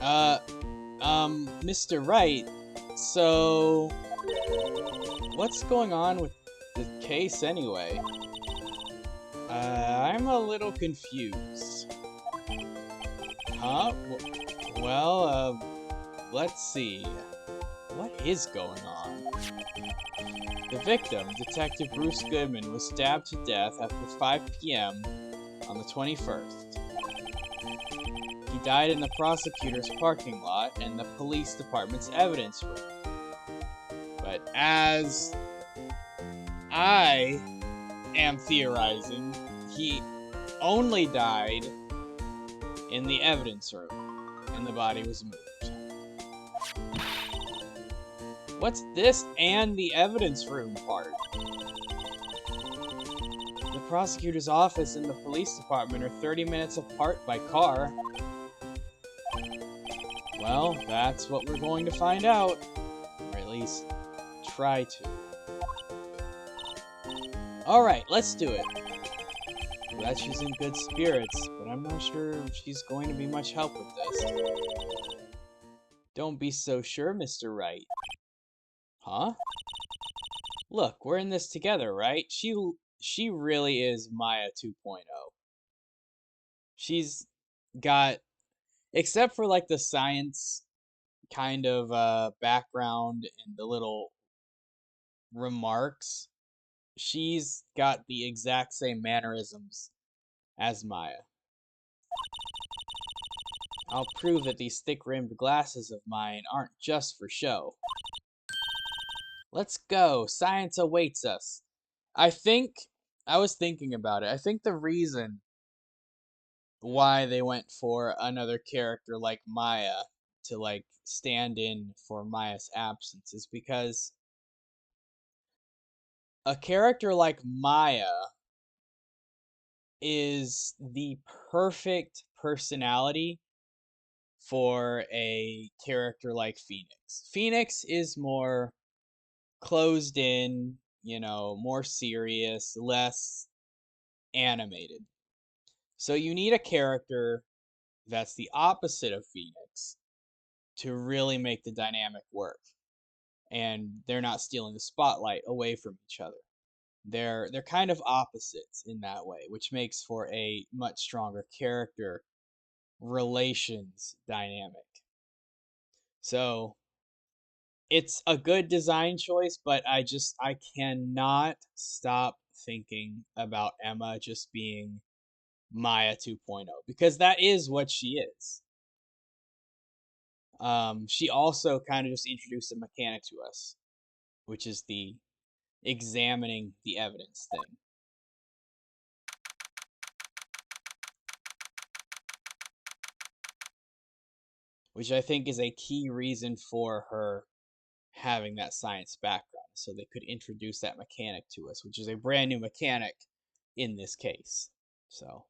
Uh, Mr. Wright, so what's going on with the case anyway? I'm a little confused. Huh? Well, let's see. What is going on? The victim, Detective Bruce Goodman, was stabbed to death after 5 p.m. on the 21st. He died in the prosecutor's parking lot and the police department's evidence room. But as I am theorizing, he only died in the evidence room and the body was moved. What's this and the evidence room part? The prosecutor's office and the police department are 30 minutes apart by car. Well, that's what we're going to find out. Or at least try to. Alright, let's do it. Glad she's in good spirits, but I'm not sure if she's going to be much help with this. Don't be so sure, Mr. Wright. Huh? Look, we're in this together, right? She really is Maya 2.0. She's got, except for like the science kind of background and the little remarks, she's got the exact same mannerisms as Maya. I'll prove that these thick-rimmed glasses of mine aren't just for show. Let's go. Science awaits us. I was thinking about it. I think the reason why they went for another character like Maya to like stand in for Maya's absence is because a character like Maya is the perfect personality for a character like Phoenix. Phoenix is more closed in, more serious, less animated. So you need a character that's the opposite of Phoenix to really make the dynamic work. And they're not stealing the spotlight away from each other. They're kind of opposites in that way, which makes for a much stronger character relations dynamic. So it's a good design choice, but I cannot stop thinking about Emma just being Maya 2.0 because that is what she is. She also kind of just introduced a mechanic to us, which is the examining the evidence thing. Which I think is a key reason for her having that science background, so they could introduce that mechanic to us, which is a brand new mechanic in this case. So,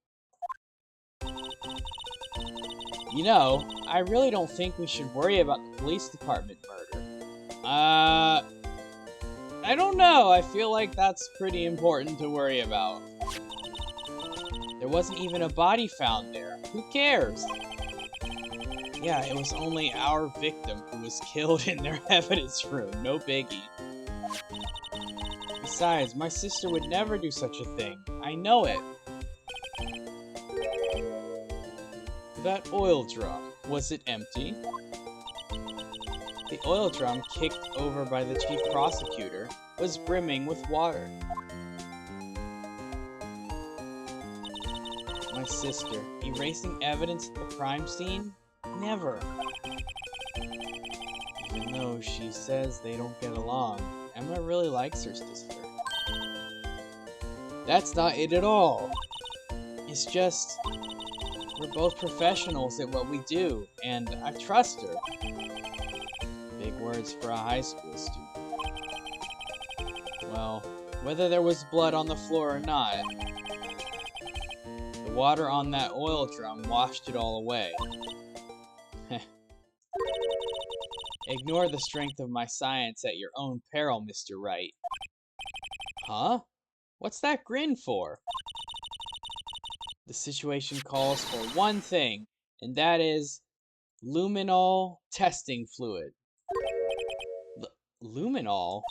I really don't think we should worry about the police department murder. I don't know. I feel like that's pretty important to worry about. There wasn't even a body found there. Who cares? Yeah, it was only our victim who was killed in their evidence room. No biggie. Besides, my sister would never do such a thing. I know it. That oil drum, was it empty? The oil drum, kicked over by the chief prosecutor, was brimming with water. My sister, erasing evidence at the crime scene? Never. Even though she says they don't get along, Emma really likes her sister. That's not it at all. It's just, we're both professionals at what we do, and I trust her. Big words for a high school student. Well, whether there was blood on the floor or not, the water on that oil drum washed it all away. Ignore the strength of my science at your own peril, Mr. Wright. Huh? What's that grin for? The situation calls for one thing, and that is Luminol testing fluid. Luminol?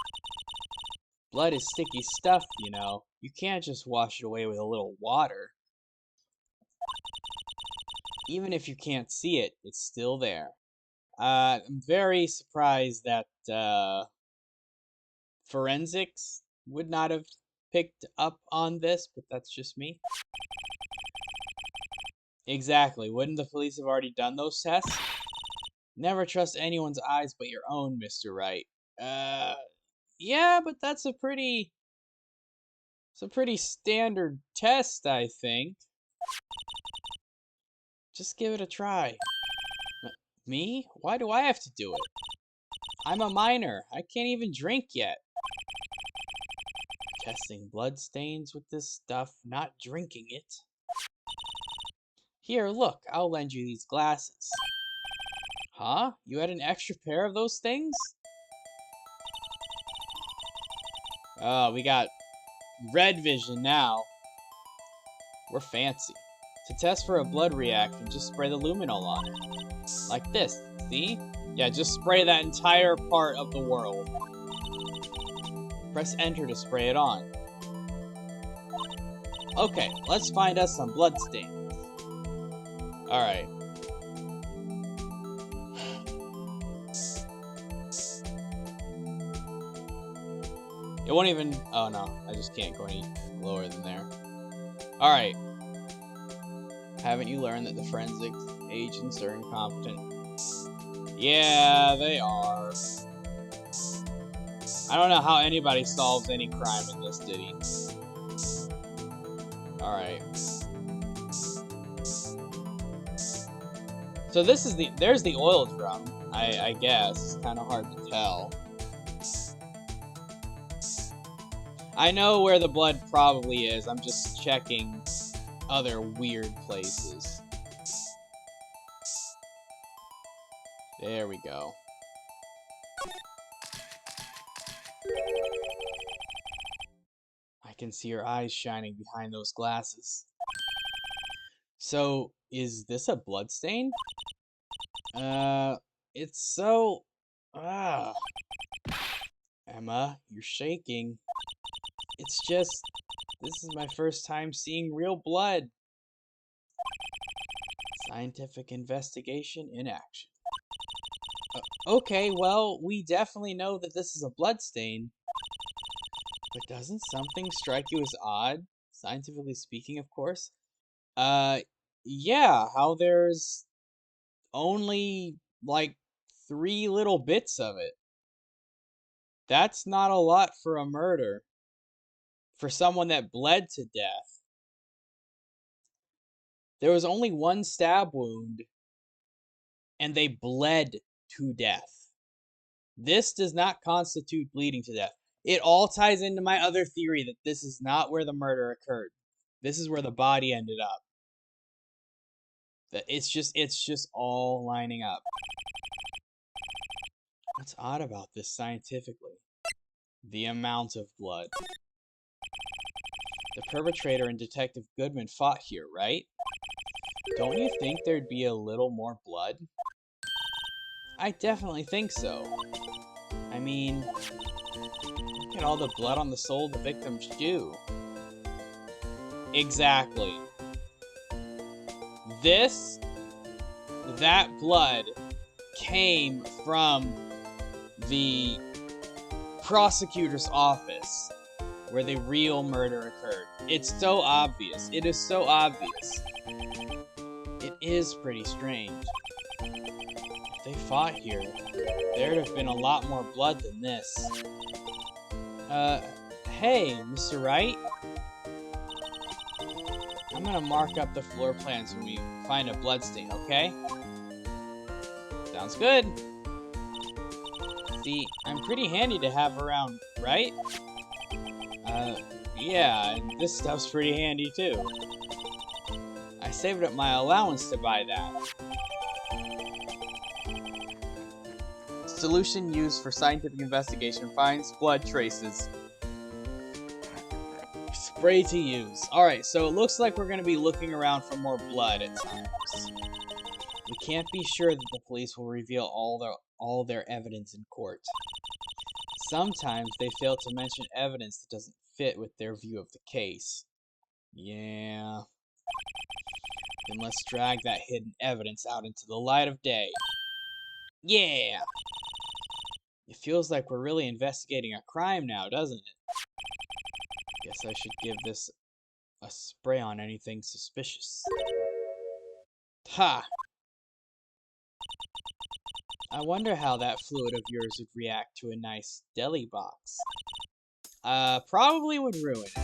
Blood is sticky stuff, you know. You can't just wash it away with a little water. Even if you can't see it, it's still there. I'm very surprised that forensics would not have picked up on this, but that's just me. Exactly. Wouldn't the police have already done those tests? Never trust anyone's eyes but your own, Mr. Wright. Yeah, but it's a pretty standard test, I think. Just give it a try. Me? Why do I have to do it? I'm a minor. I can't even drink yet. Testing blood stains with this stuff, not drinking it. Here, look, I'll lend you these glasses. Huh? You had an extra pair of those things? Oh, we got red vision now. We're fancy. To test for a blood reaction, just spray the luminol on it. Like this, see? Yeah, just spray that entire part of the world. Press enter to spray it on. Okay, let's find us some blood stains. Alright. It won't even... Oh no, I just can't go any lower than there. Alright. Haven't you learned that the forensic agents are incompetent? Yeah, they are. I don't know how anybody solves any crime in this, did he? Alright. So this is there's the oil drum, I guess. It's kind of hard to tell. I know where the blood probably is. I'm just checking other weird places. There we go. I can see your eyes shining behind those glasses. So, is this a blood stain? It's so... Emma, you're shaking. It's just... This is my first time seeing real blood. Scientific investigation in action. Okay, well, we definitely know that this is a blood stain. But doesn't something strike you as odd? Scientifically speaking, of course. Yeah, how there's only, like, 3 little bits of it. That's not a lot for a murder. For someone that bled to death. There was only 1 stab wound, and they bled to death. This does not constitute bleeding to death. It all ties into my other theory that this is not where the murder occurred. This is where the body ended up. It's just all lining up. What's odd about this scientifically? The amount of blood. The perpetrator and Detective Goodman fought here, right? Don't you think there'd be a little more blood? I definitely think so. I mean, look at all the blood on the sole of the victim's shoe. Exactly. That blood came from the prosecutor's office where the real murder occurred. It's so obvious. It is so obvious. It is pretty strange. If they fought here, there'd have been a lot more blood than this. Hey, Mr. Wright? I'm gonna mark up the floor plans when we find a bloodstain, okay? Sounds good. See, I'm pretty handy to have around, right? Yeah, and this stuff's pretty handy too. I saved up my allowance to buy that. Solution used for scientific investigation finds blood traces. Spray to use. Alright, so it looks like we're going to be looking around for more blood at times. We can't be sure that the police will reveal all their evidence in court. Sometimes they fail to mention evidence that doesn't fit with their view of the case. Yeah. Then let's drag that hidden evidence out into the light of day. Yeah! It feels like we're really investigating a crime now, doesn't it? Guess I should give this a spray on anything suspicious. Ha! I wonder how that fluid of yours would react to a nice deli box. Probably would ruin it.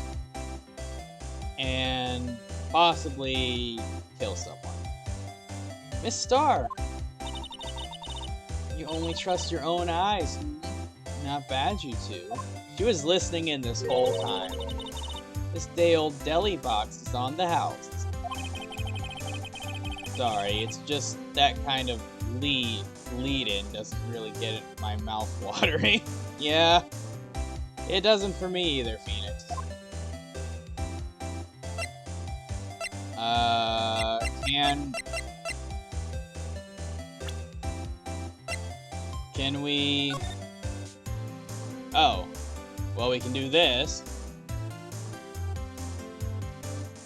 And possibly kill someone. Miss Star! You only trust your own eyes. Not bad, you two. She was listening in this whole time. This day-old deli box is on the house. Sorry, it's just that kind of lead-in doesn't really get my mouth watering. Yeah, it doesn't for me either, Phoenix. Can we... Oh, well, we can do this.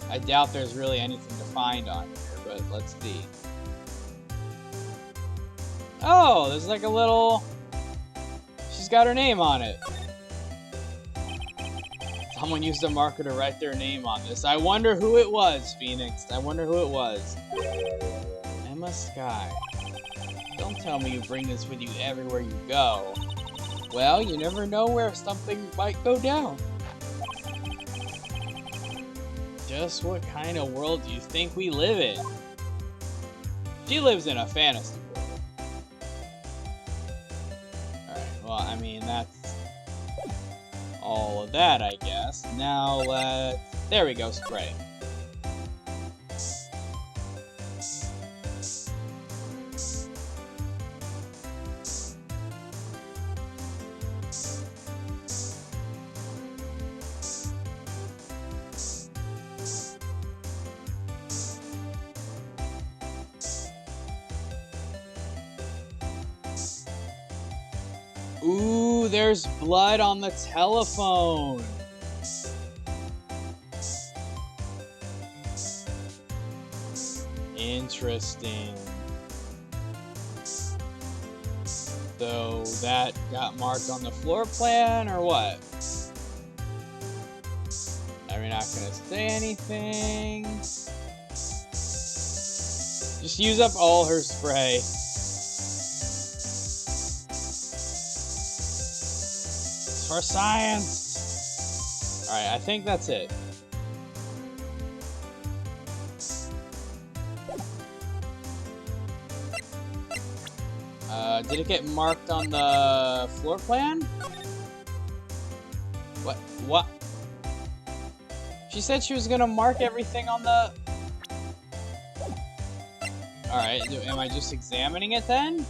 I doubt there's really anything to find on here, but let's see. Oh, there's like a little... She's got her name on it. Someone used a marker to write their name on this. I wonder who it was, Phoenix. I wonder who it was. Emma Sky. Don't tell me you bring this with you everywhere you go. Well, you never know where something might go down. Just what kind of world do you think we live in? She lives in a fantasy world. Alright, well, I mean, that's all of that, I guess. Now let's... There we go, spray. Ooh, there's blood on the telephone. Interesting. So that got marked on the floor plan, or what? Are we not gonna say anything? Just use up all her spray. For science! Alright, I think that's it. Did it get marked on the floor plan? What? She said she was gonna mark everything on the... Alright, am I just examining it then?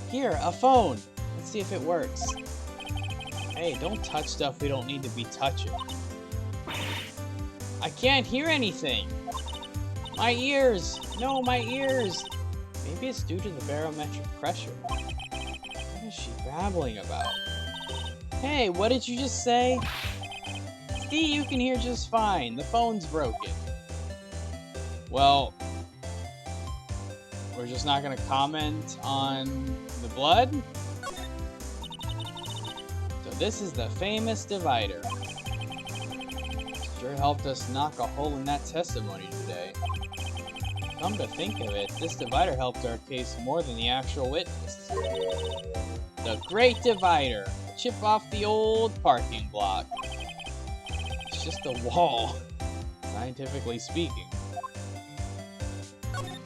Here, a phone. Let's see if it works. Hey, don't touch stuff we don't need to be touching. I can't hear anything. My ears. No, my ears. Maybe it's due to the barometric pressure. What is she babbling about? Hey, what did you just say? See, you can hear just fine. The phone's broken. Well, we're just not gonna comment on the blood? So this is the famous divider. Sure helped us knock a hole in that testimony today. Come to think of it, this divider helped our case more than the actual witness. The Great Divider. Chip off the old parking block. It's just a wall, scientifically speaking.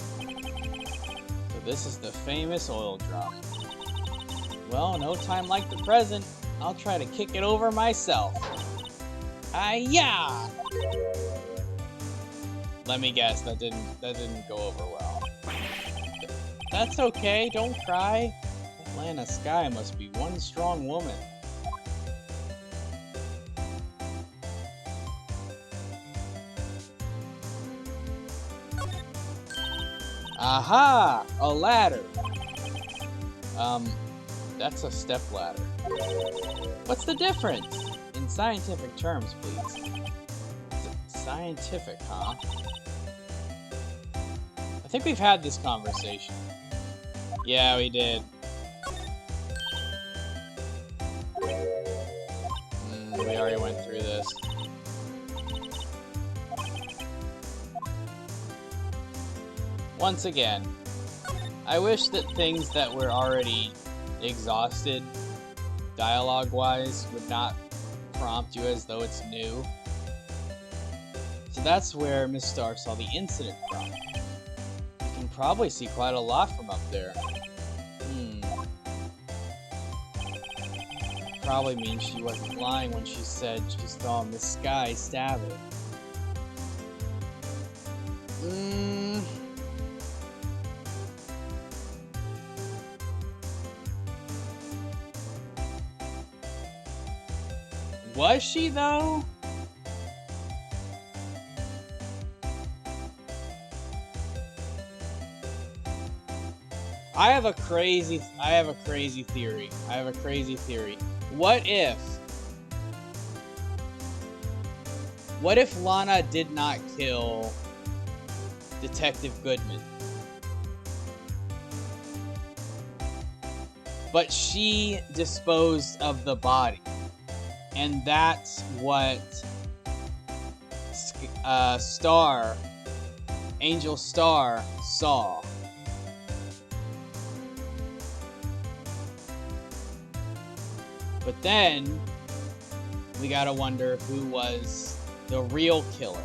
So this is the famous oil drum. Well, no time like the present. I'll try to kick it over myself. Hi-ya! Let me guess, that didn't go over well. That's okay, don't cry. Atlanta Sky must be one strong woman. Aha! A ladder. That's a step ladder. What's the difference? In scientific terms, please. Scientific, huh? I think we've had this conversation. Yeah, we did. We already went through this. Once again, I wish that things that were already exhausted, dialogue-wise, would not prompt you as though it's new. So that's where Miss Star saw the incident from. You can probably see quite a lot from up there. Probably means she wasn't lying when she said she saw Miss Sky stab it. Was she though? I have a crazy theory. What if Lana did not kill Detective Goodman? But she disposed of the body. And that's what Angel Star saw. But then, we gotta wonder who was the real killer.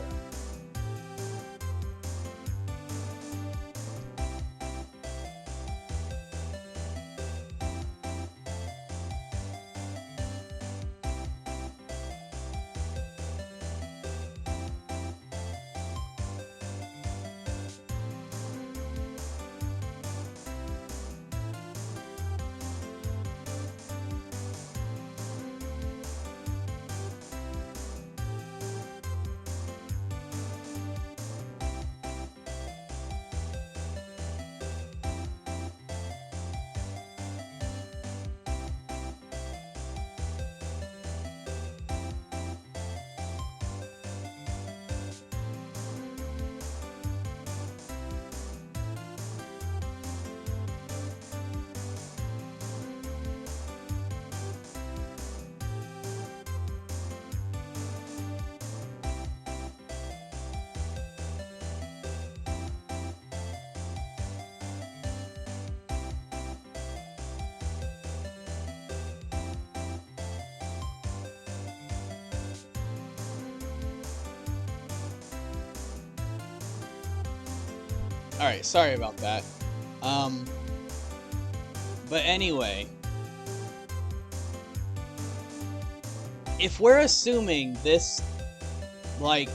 Alright, sorry about that. But anyway, if we're assuming this, like,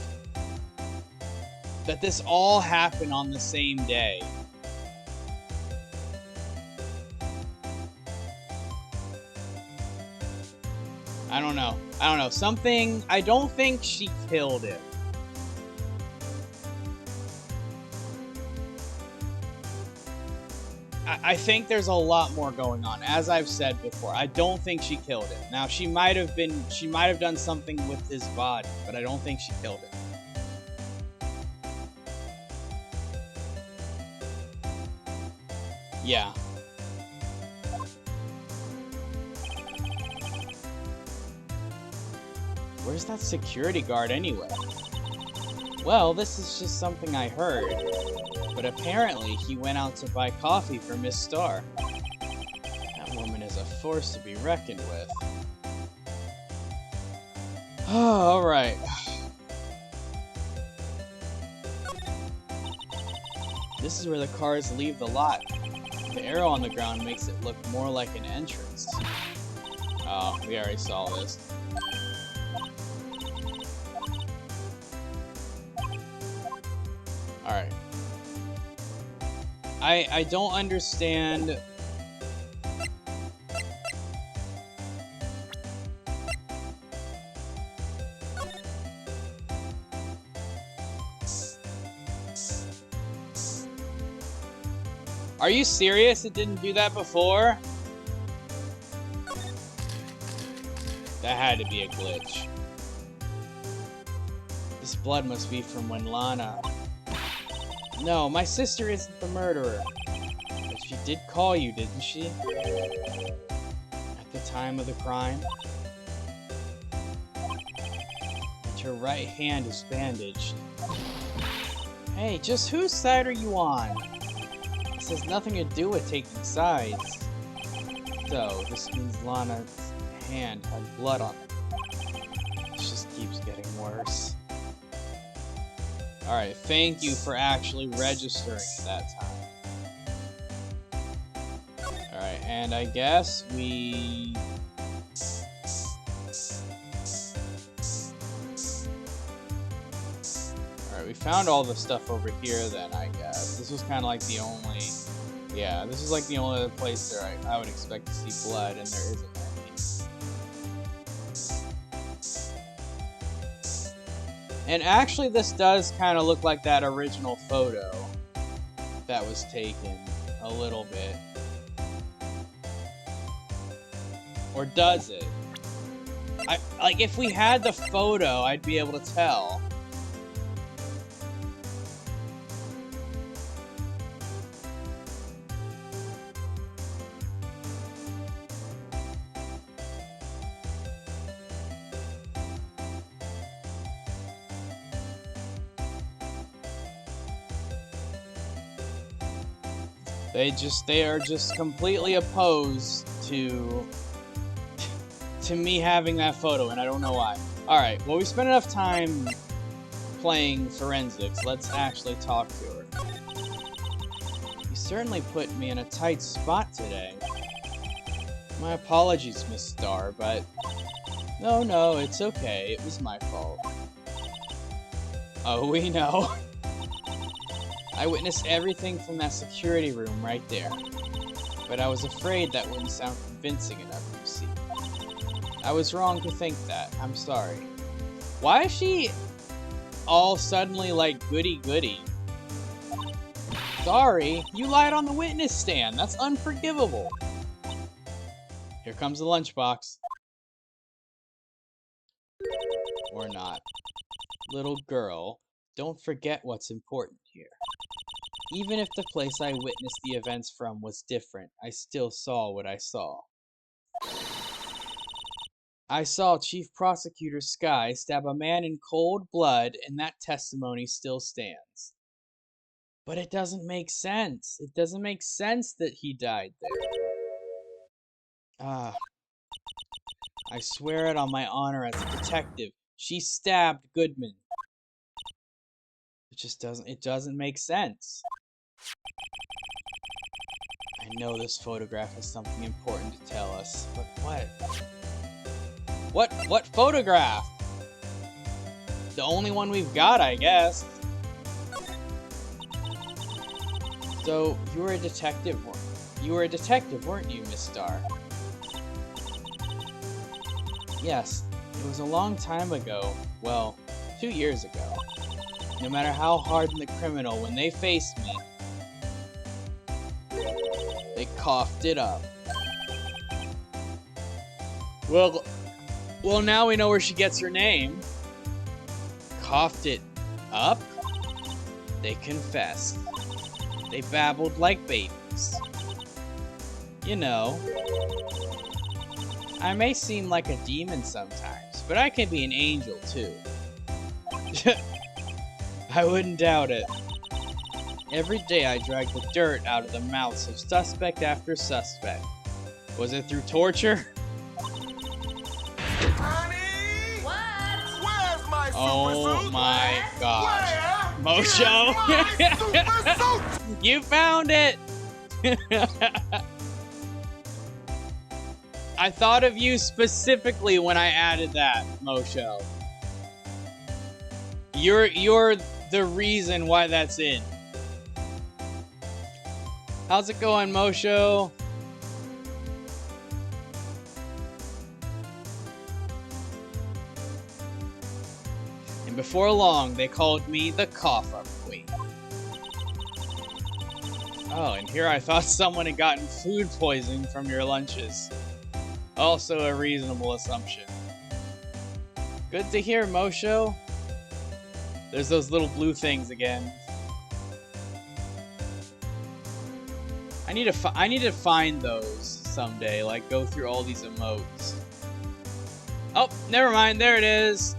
that this all happened on the same day, I don't know. Something, I don't think she killed him. I think there's a lot more going on. As I've said before, I don't think she killed him. Now, she might have done something with his body, but I don't think she killed him. Yeah. Where's that security guard anyway? Well, this is just something I heard. But apparently, he went out to buy coffee for Miss Star. That woman is a force to be reckoned with. Oh, alright. This is where the cars leave the lot. The arrow on the ground makes it look more like an entrance. Oh, we already saw this. Alright. I don't understand. Are you serious? It didn't do that before? That had to be a glitch. This blood must be from when Lana... No, my sister isn't the murderer. But she did call you, didn't she? At the time of the crime? And her right hand is bandaged. Hey, just whose side are you on? This has nothing to do with taking sides. So, this means Lana's hand had blood on it. This just keeps getting worse. Alright, thank you for actually registering at that time. Alright, and I guess we... Alright, we found all the stuff over here then, I guess. This was kind of like the only... Yeah, this is like the only other place where I would expect to see blood, and there isn't any. And actually, this does kind of look like that original photo that was taken a little bit. Or does it? Like, if we had the photo, I'd be able to tell. They are just completely opposed to me having that photo, and I don't know why. Alright, well, we spent enough time playing forensics. Let's actually talk to her. You certainly put me in a tight spot today. My apologies, Miss Starr, but... No, it's okay. It was my fault. Oh, we know. I witnessed everything from that security room right there. But I was afraid that wouldn't sound convincing enough, you see. I was wrong to think that. I'm sorry. Why is she all suddenly like goody-goody? Sorry, you lied on the witness stand. That's unforgivable. Here comes the lunchbox. Or not. Little girl, don't forget what's important here. Even if the place I witnessed the events from was different, I still saw what I saw. I saw Chief Prosecutor Sky stab a man in cold blood, and that testimony still stands. But it doesn't make sense. It doesn't make sense that he died there. I swear it on my honor as a detective. She stabbed Goodman. It doesn't make sense. I know this photograph has something important to tell us, but what? What photograph? The only one we've got, I guess. So, you were a detective, weren't you, Miss Starr? Yes, it was a long time ago. Well, 2 years ago. No matter how hardened the criminal, when they faced me, they coughed it up. Well, now we know where she gets her name. Coughed it up? They confessed. They babbled like babies. You know, I may seem like a demon sometimes, but I can be an angel too. I wouldn't doubt it. Every day I drag the dirt out of the mouths of suspect after suspect. Was it through torture? Honey! What? Where's my Oh super my suit? gosh. Where Mojo! is my super suit? You found it! I thought of you specifically when I added that, Mosho. You're the reason why that's in. How's it going, Mosho? And before long, they called me the Cough-Up Queen. Oh, and here I thought someone had gotten food poisoning from your lunches. Also a reasonable assumption. Good to hear, Mosho. There's those little blue things again. I need to find those someday, like go through all these emotes. Oh, never mind, there it is.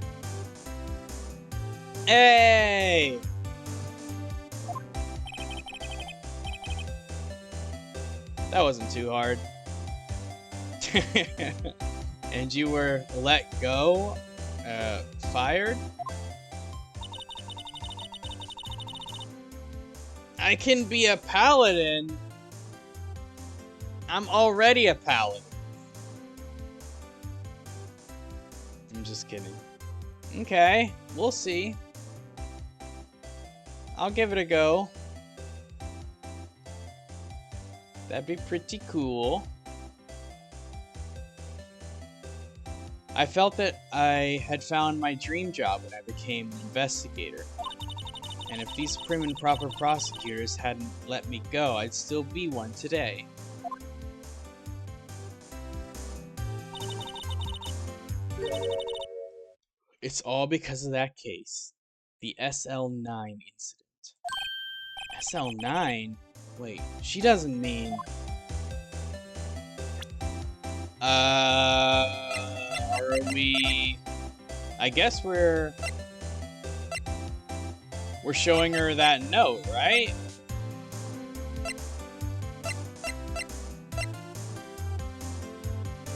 Hey! That wasn't too hard. And you were let go? Fired? I can be a paladin. I'm already a paladin. I'm just kidding. Okay, we'll see. I'll give it a go. That'd be pretty cool. I felt that I had found my dream job when I became an investigator. And if these prim and proper prosecutors hadn't let me go, I'd still be one today. It's all because of that case. The SL9 incident. SL9? Wait, she doesn't mean... Are we... I guess we're showing her that note, right?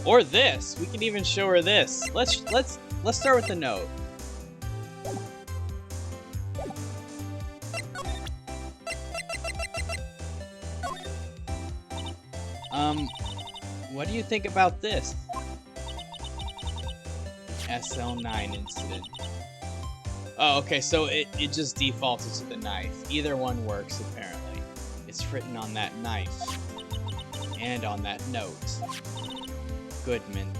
Or this. We can even show her this. Let's start with the note. What do you think about this? SL9 incident. Oh, okay, so it just defaulted to the knife. Either one works, apparently. It's written on that knife. And on that note. Goodman.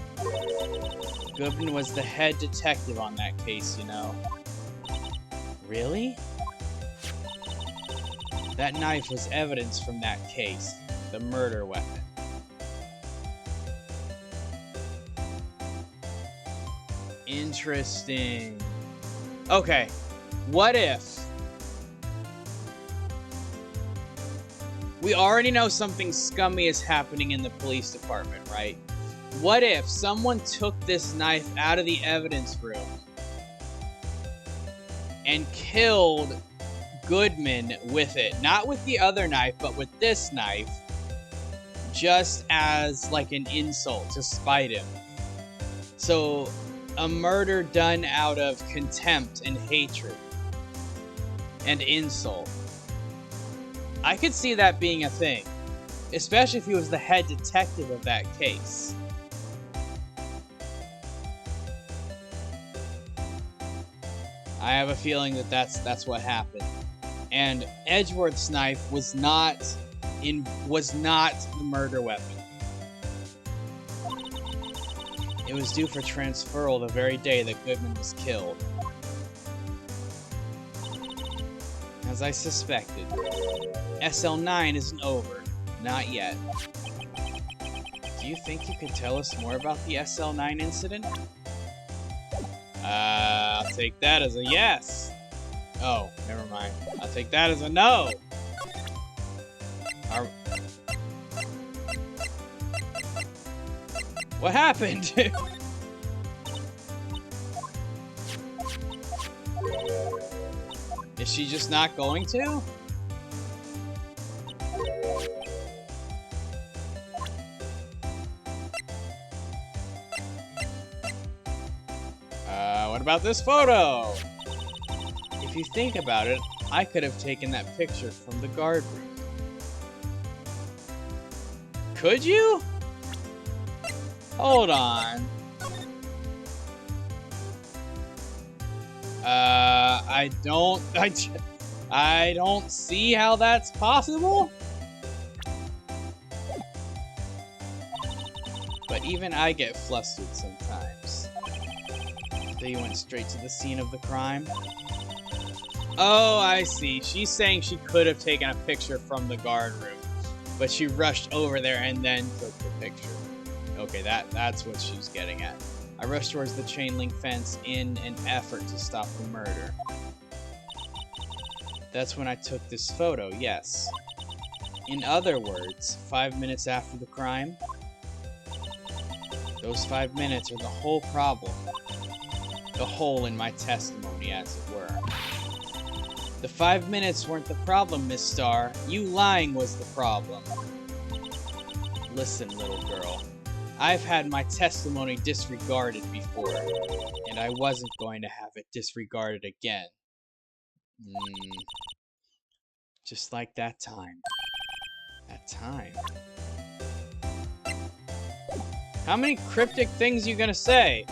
Goodman was the head detective on that case, you know. Really? That knife was evidence from that case. The murder weapon. Interesting. Okay, what if... We already know something scummy is happening in the police department, right? What if someone took this knife out of the evidence room and killed Goodman with it? Not with the other knife, but with this knife. Just as, like, an insult to spite him. So... a murder done out of contempt and hatred. And insult. I could see that being a thing. Especially if he was the head detective of that case. I have a feeling that that's what happened. And Edgeworth's knife was not the murder weapon. It was due for transferal the very day that Goodman was killed. As I suspected, SL9 isn't over. Not yet. Do you think you could tell us more about the SL9 incident? I'll take that as a yes. Oh, never mind. I'll take that as a no. What happened? Is she just not going to? What about this photo? If you think about it, I could have taken that picture from the guard room. Could you? Hold on. I don't see how that's possible. But even I get flustered sometimes. So you went straight to the scene of the crime? Oh, I see. She's saying she could have taken a picture from the guard room, but she rushed over there and then took the picture. Okay, that's what she's getting at. I rushed towards the chain link fence in an effort to stop the murder. That's when I took this photo, yes. In other words, 5 minutes after the crime? Those 5 minutes are the whole problem. The hole in my testimony, as it were. The 5 minutes weren't the problem, Miss Starr. You lying was the problem. Listen, little girl. I've had my testimony disregarded before, and I wasn't going to have it disregarded again. Just like that time. That time. How many cryptic things you gonna say?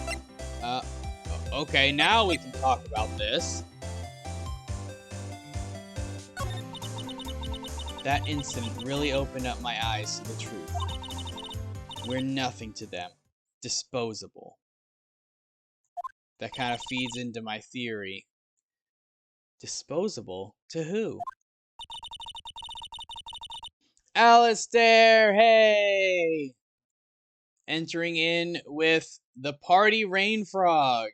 Okay, now we can talk about this. That incident really opened up my eyes to the truth. We're nothing to them. Disposable. That kind of feeds into my theory. Disposable? To who? Alistair! Hey! Entering in with the party rain frog.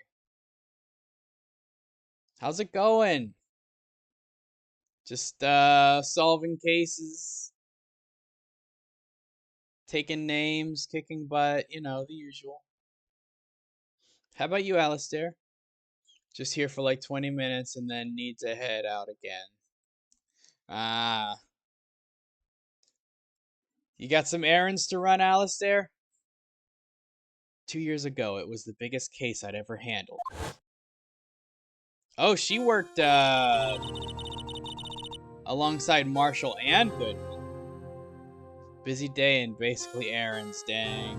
How's it going? Just solving cases, taking names, kicking butt, you know, the usual. How about you, Alistair? Just here for like 20 minutes and then need to head out again. Ah. You got some errands to run, Alistair? 2 years ago, it was the biggest case I'd ever handled. Oh, she worked alongside Marshall and Goodman. Busy day and basically errands, dang.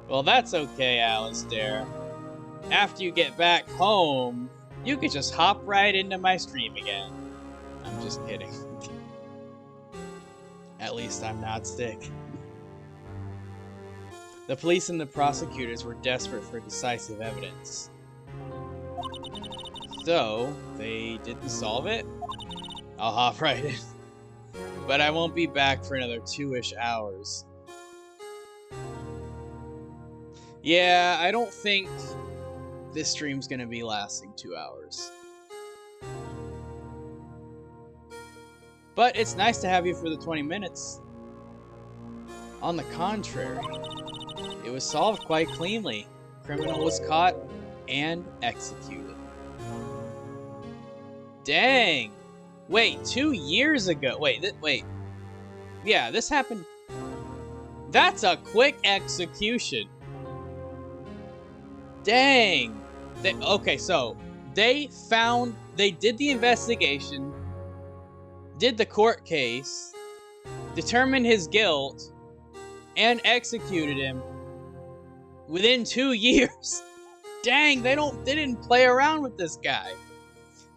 Well, that's okay, Alistair. After you get back home, you could just hop right into my stream again. I'm just kidding. At least I'm not sick. The police and the prosecutors were desperate for decisive evidence. So, they didn't solve it? I'll hop right in. But I won't be back for another 2-ish hours. Yeah, I don't think this stream's gonna be lasting 2 hours. But it's nice to have you for the 20 minutes. On the contrary, it was solved quite cleanly. Criminal was caught and executed. Dang! Wait, 2 years ago. Wait. Yeah, this happened. That's a quick execution. Dang. Okay, so they did the investigation, did the court case, determined his guilt, and executed him within 2 years. Dang, they didn't play around with this guy.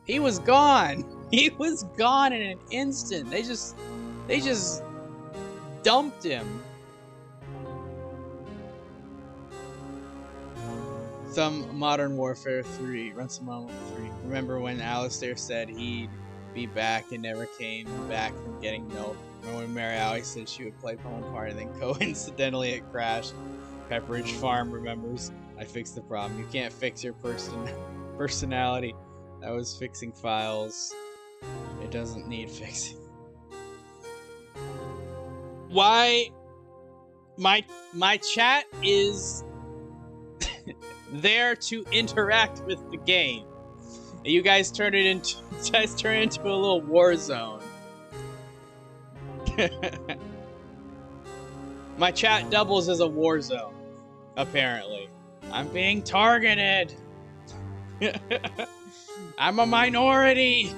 He was gone. He was gone in an instant. They just dumped him. Some Modern Warfare 3. Run some Modern Warfare 3. Remember when Alistair said he'd be back and never came back from getting milk? Remember when Mary always said she would play Home Party and then coincidentally it crashed? Pepperidge Farm remembers. I fixed the problem. You can't fix your personality. That was fixing files. It doesn't need fixing. Why? My chat is there to interact with the game. You guys turn it into a little war zone. My chat doubles as a war zone, apparently. I'm being targeted. I'm a minority.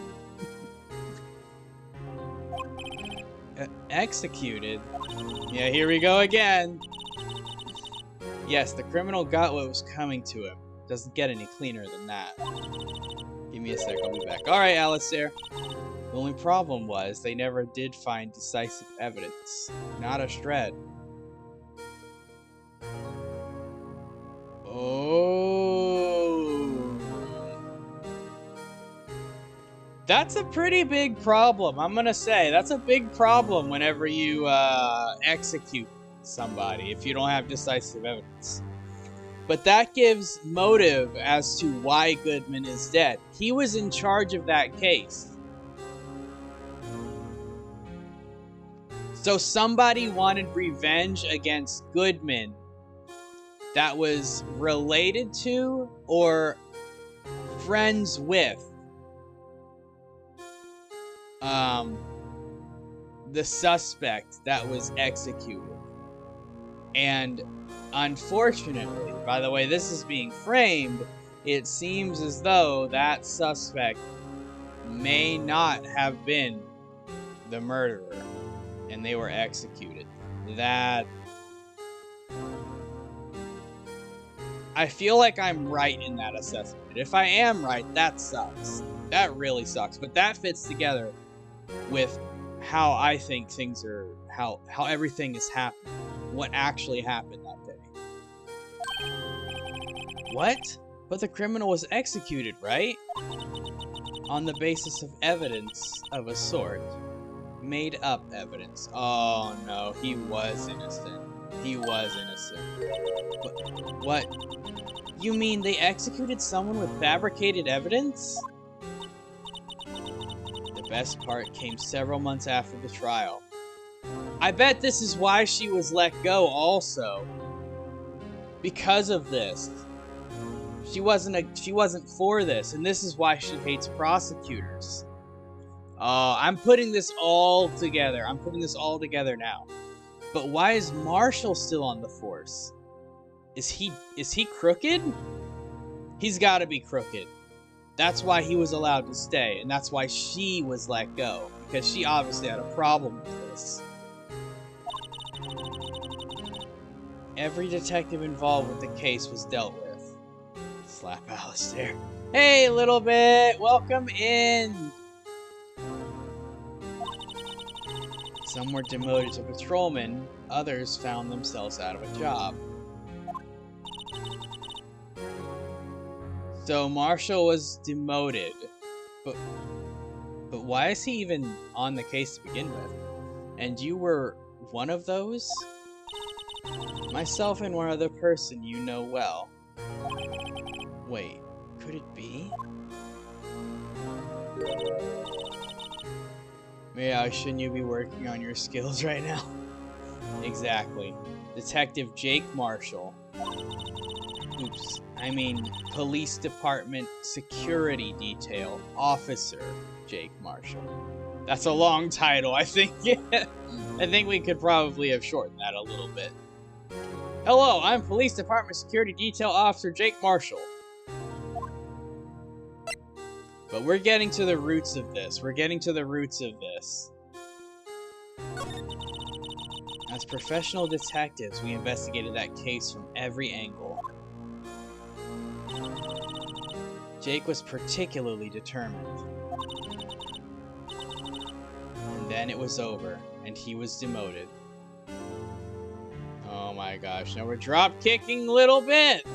Executed? Yeah, here we go again. Yes, the criminal got what was coming to him. Doesn't get any cleaner than that. Give me a sec, I'll be back. Alright, Alistair. The only problem was they never did find decisive evidence. Not a shred. Oh. That's a pretty big problem. I'm gonna say that's a big problem whenever you execute somebody if you don't have decisive evidence. But that gives motive as to why Goodman is dead. He was in charge of that case. So somebody wanted revenge against Goodman that was related to or friends with the suspect that was executed. And unfortunately, by the way this is being framed, it seems as though that suspect may not have been the murderer and they were executed. That... I feel like I'm right in that assessment. If I am right, that sucks. That really sucks. But that fits together with how I think things are, how everything is happening. What actually happened that day. What? But the criminal was executed, right? On the basis of evidence of a sort. Made up evidence. Oh no, he was innocent. He was innocent. What? You mean they executed someone with fabricated evidence? The best part came several months after the trial. I bet this is why she was let go also. Because of this. She wasn't for this, and this is why she hates prosecutors. I'm putting this all together. I'm putting this all together now. But why is Marshall still on the force? Is he crooked? He's got to be crooked. That's why he was allowed to stay, and that's why she was let go, because she obviously had a problem with this. Every detective involved with the case was dealt with. Slap Alistair. Hey, little bit. Welcome in. Some were demoted to patrolmen, others found themselves out of a job. So Marshall was demoted, but why is he even on the case to begin with? And you were one of those? Myself and one other person you know well. Wait, could it be? Yeah, shouldn't you be working on your skills right now? Exactly. Detective Jake Marshall. Oops. I mean, Police Department Security Detail Officer Jake Marshall. That's a long title, I think. I think we could probably have shortened that a little bit. Hello, I'm Police Department Security Detail Officer Jake Marshall. But we're getting to the roots of this. We're getting to the roots of this. As professional detectives, we investigated that case from every angle. Jake was particularly determined. And then it was over, and he was demoted. Oh my gosh, now we're drop-kicking a little bit!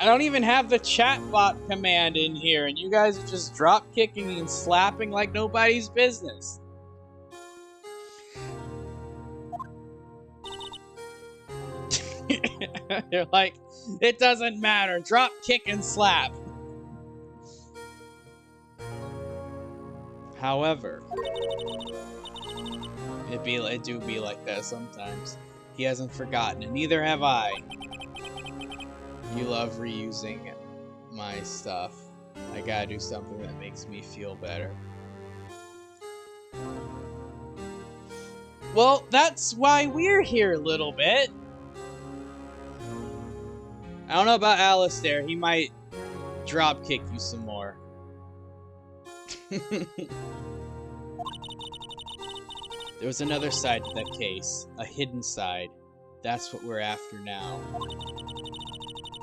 I don't even have the chatbot command in here, and you guys are just drop-kicking and slapping like nobody's business. You're like, it doesn't matter. Drop, kick, and slap. However, it do be like that sometimes. He hasn't forgotten, and neither have I. You love reusing my stuff. I gotta do something that makes me feel better. Well, that's why we're here a little bit. I don't know about Alistair. He might drop kick you some more. There was another side to that case. A hidden side. That's what we're after now.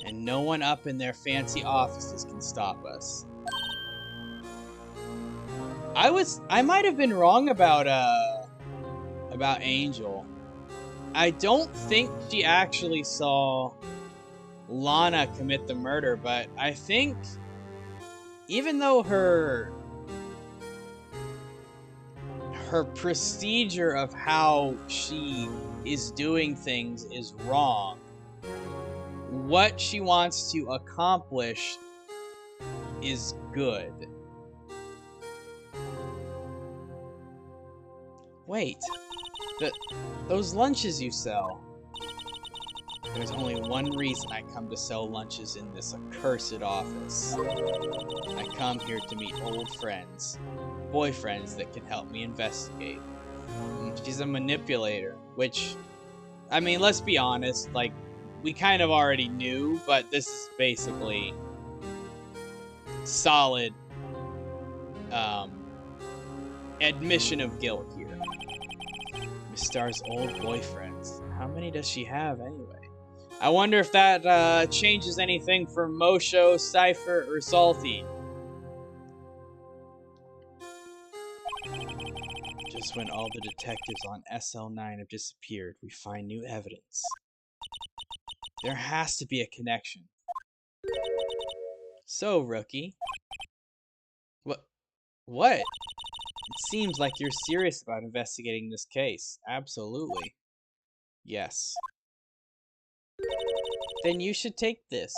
And no one up in their fancy offices can stop us. I might have been wrong about Angel. I don't think she actually saw Lana commit the murder, but I think even though her procedure of how she is doing things is wrong, what she wants to accomplish is good. Wait, those lunches you sell. There's only one reason I come to sell lunches in this accursed office. I come here to meet old friends, boyfriends that can help me investigate. She's a manipulator, which, I mean, let's be honest, like, we kind of already knew, but this is basically solid admission of guilt here. Miss Star's old boyfriends. How many does she have anyway? I wonder if that changes anything for Mosho, Cypher, or Salty. Just when all the detectives on SL9 have disappeared, we find new evidence. There has to be a connection. So, Rookie. What? It seems like you're serious about investigating this case. Absolutely. Yes. Then you should take this.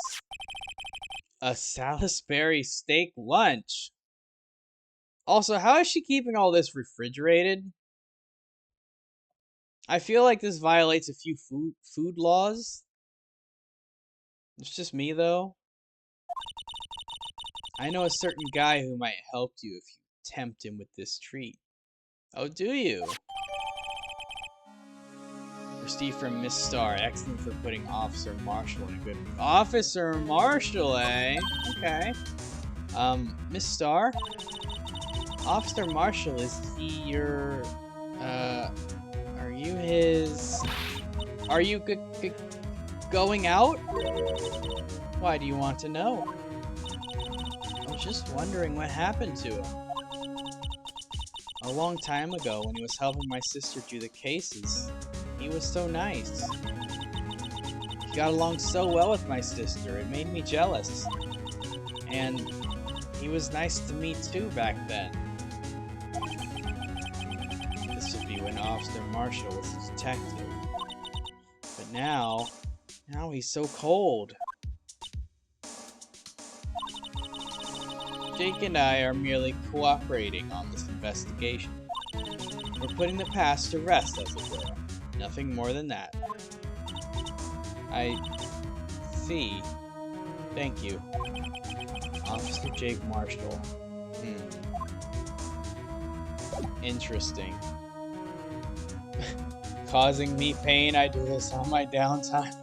A Salisbury steak lunch. Also, how is she keeping all this refrigerated? I feel like this violates a few food laws. It's just me, though. I know a certain guy who might help you if you tempt him with this treat. Oh, do you? Receipt from Miss Star. Excellent for putting Officer Marshall in a good mood. Officer Marshall, eh? Okay. Miss Star? Officer Marshall, is he your... are you his... Are you going out? Why do you want to know? I was just wondering what happened to him. A long time ago, when he was helping my sister do the cases, he was so nice. He got along so well with my sister, it made me jealous. And he was nice to me too back then. This would be when Officer Marshall was a detective. But now he's so cold. Jake and I are merely cooperating on this investigation. We're putting the past to rest, as it were. Nothing more than that. I see. Thank you. Officer Jake Marshall. Interesting. Causing me pain, I do this on my downtime.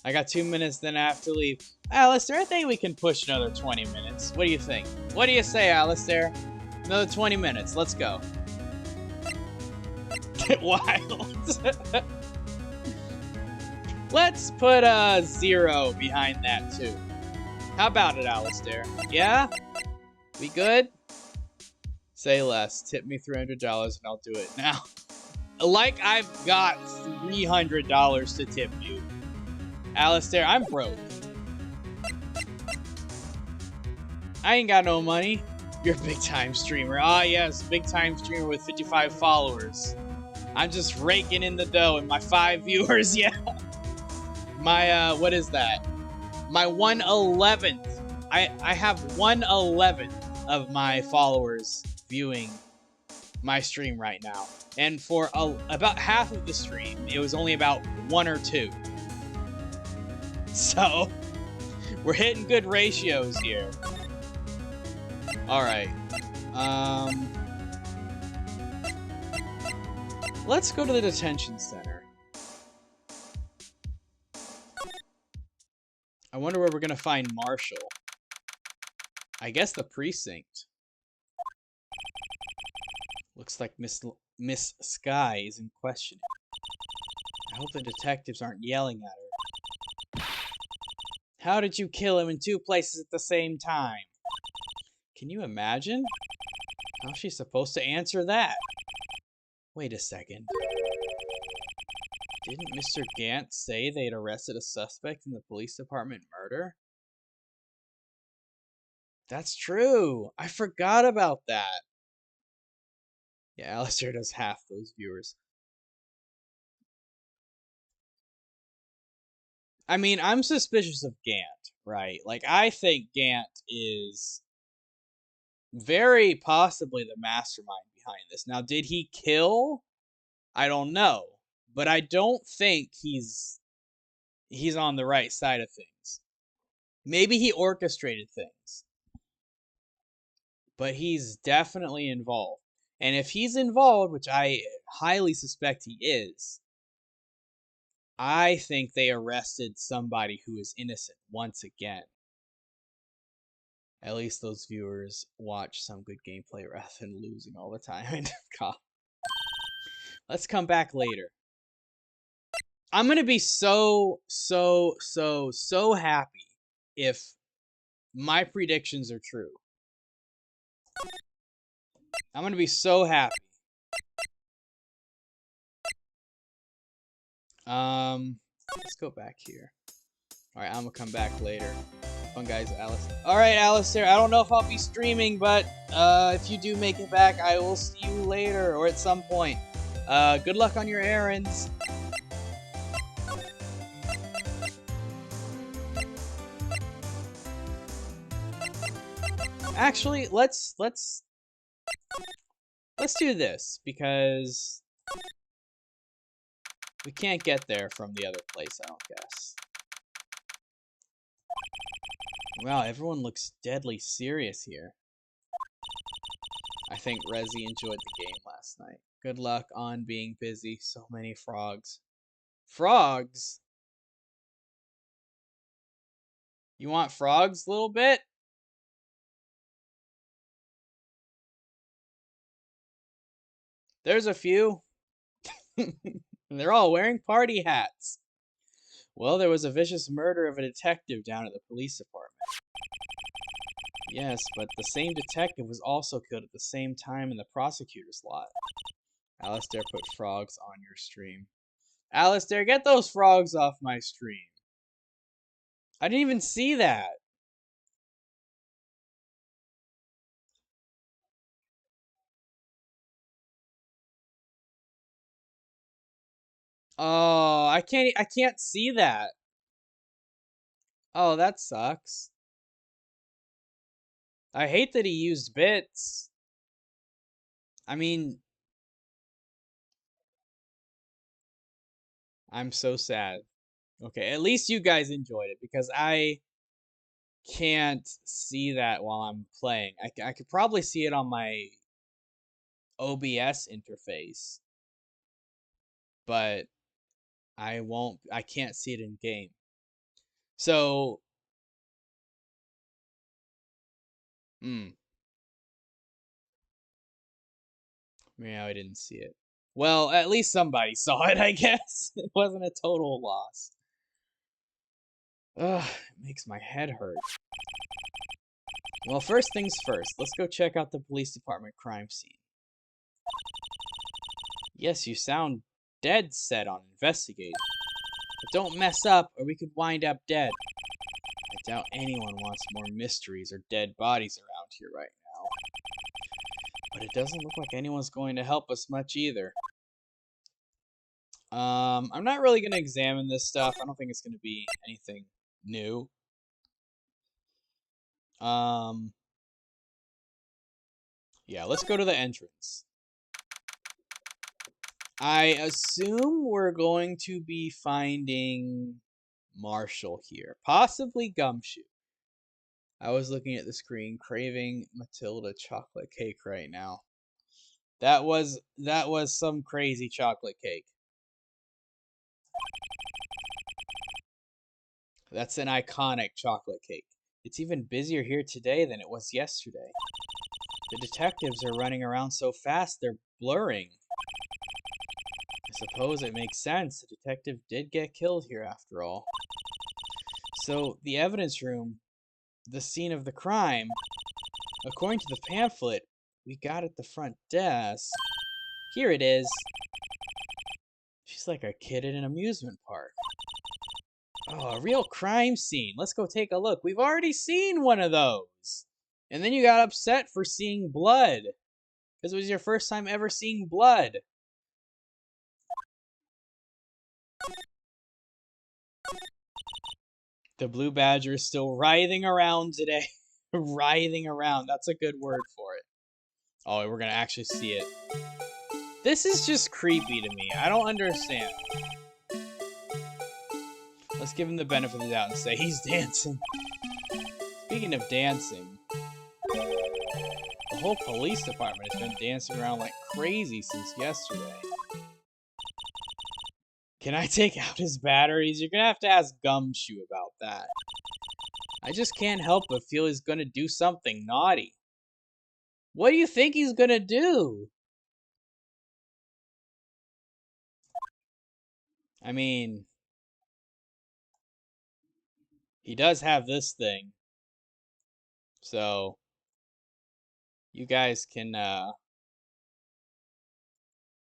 I got 2 minutes, then I have to leave. Alistair, I think we can push another 20 minutes. What do you think? What do you say, Alistair? Another 20 minutes. Let's go. Get wild. Let's put a 0 behind that, too. How about it, Alistair? Yeah? We good? Say less. Tip me $300 and I'll do it now. Like I've got $300 to tip you. Alistair, I'm broke. I ain't got no money. You're a big time streamer. Ah, yes, big time streamer with 55 followers. I'm just raking in the dough and my 5 viewers, yeah. My, what is that? My 1/11th. I have 1/11th of my followers viewing my stream right now. And for about half of the stream, it was only about 1 or 2. So, we're hitting good ratios here. Alright. Let's go to the detention center. I wonder where we're gonna find Marshall. I guess the precinct. Looks like Miss Sky is in questioning. I hope the detectives aren't yelling at her. How did you kill him in 2 places at the same time? Can you imagine? How's she supposed to answer that? Wait a second. Didn't Mr. Gant say they'd arrested a suspect in the police department murder? That's true. I forgot about that. Yeah, Alistair does half those viewers. I mean, I'm suspicious of Gant, right? Like, I think Gant is very possibly the mastermind behind this. Now, did he kill? I don't know, but I don't think he's on the right side of things. Maybe he orchestrated things, but he's definitely involved. And if he's involved, which I highly suspect he is, I think they arrested somebody who is innocent once again. At least those viewers watch some good gameplay rather than losing all the time. Let's come back later. I'm gonna be so happy if my predictions are true. I'm gonna be so happy. Let's go back here. Alright, I'm gonna come back later. Fun guys, Alistair. Alright, Alistair, I don't know if I'll be streaming, but if you do make it back, I will see you later or at some point. Good luck on your errands. Actually, let's do this because we can't get there from the other place, I don't guess. Wow, everyone looks deadly serious here. I think Rezi enjoyed the game last night. Good luck on being busy. So many frogs. Frogs? You want frogs a little bit? There's a few. They're all wearing party hats. Well, there was a vicious murder of a detective down at the police department. Yes, but the same detective was also killed at the same time in the prosecutor's lot. Alistair put frogs on your stream. Alistair, get those frogs off my stream. I didn't even see that. Oh, I can't see that. Oh, that sucks. I hate that he used bits. I mean, I'm so sad. Okay, at least you guys enjoyed it because I can't see that while I'm playing. I could probably see it on my OBS interface, but I can't see it in game. So, yeah, I didn't see it. Well, at least somebody saw it, I guess. It wasn't a total loss. Ugh, it makes my head hurt. Well, first things first, let's go check out the police department crime scene. Yes, you sound dead set on investigating. But don't mess up, or we could wind up dead. I doubt anyone wants more mysteries or dead bodies around here right now. But it doesn't look like anyone's going to help us much either. I'm not really going to examine this stuff. I don't think it's going to be anything new. Yeah, let's go to the entrance. I assume we're going to be finding Marshall here. Possibly Gumshoe. I was looking at the screen, craving Matilda chocolate cake right now. That was some crazy chocolate cake. That's an iconic chocolate cake. It's even busier here today than it was yesterday. The detectives are running around so fast they're blurring. I suppose it makes sense. The detective did get killed here after all. So, the evidence room, the scene of the crime, according to the pamphlet we got at the front desk, here it is. She's like a kid in an amusement park. Oh, a real crime scene. Let's go take a look. We've already seen one of those. And then you got upset for seeing blood. Because it was your first time ever seeing blood. The blue badger is still writhing around today. Writhing around. That's a good word for it. Oh, we're going to actually see it. This is just creepy to me. I don't understand. Let's give him the benefit of the doubt and say he's dancing. Speaking of dancing, the whole police department has been dancing around like crazy since yesterday. Can I take out his batteries? You're gonna have to ask Gumshoe about that. I just can't help but feel he's gonna do something naughty. What do you think he's gonna do? I mean, he does have this thing. So, you guys can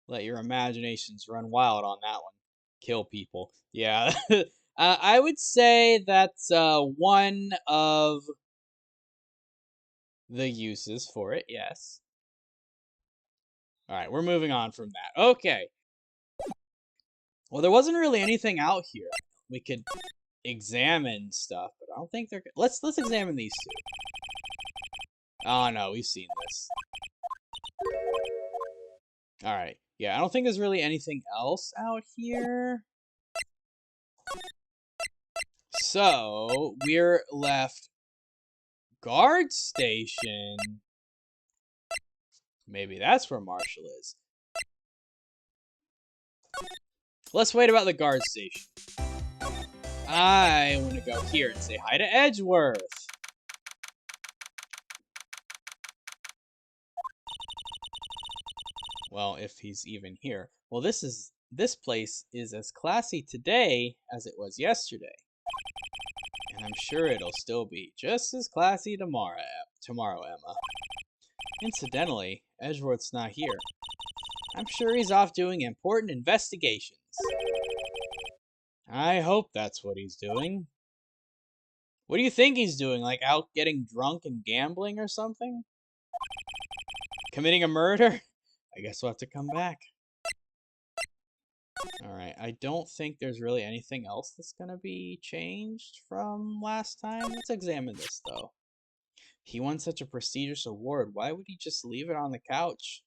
let your imaginations run wild on that one. Kill people. Yeah. I would say that's one of the uses for it, yes. Alright, we're moving on from that. Okay. Well, there wasn't really anything out here. We could examine stuff, but I don't think they're... Let's examine these two. Oh, no, we've seen this. Alright. Yeah, I don't think there's really anything else out here. So, we're left guard station. Maybe that's where Marshall is. Let's wait about the guard station. I want to go here and say hi to Edgeworth. Well, if he's even here. Well, this place is as classy today as it was yesterday. And I'm sure it'll still be just as classy tomorrow, Emma. Incidentally, Edgeworth's not here. I'm sure he's off doing important investigations. I hope that's what he's doing. What do you think he's doing? Like out getting drunk and gambling or something? Committing a murder? I guess we'll have to come back. Alright, I don't think there's really anything else that's gonna be changed from last time. Let's examine this, though. He won such a prestigious award. Why would he just leave it on the couch?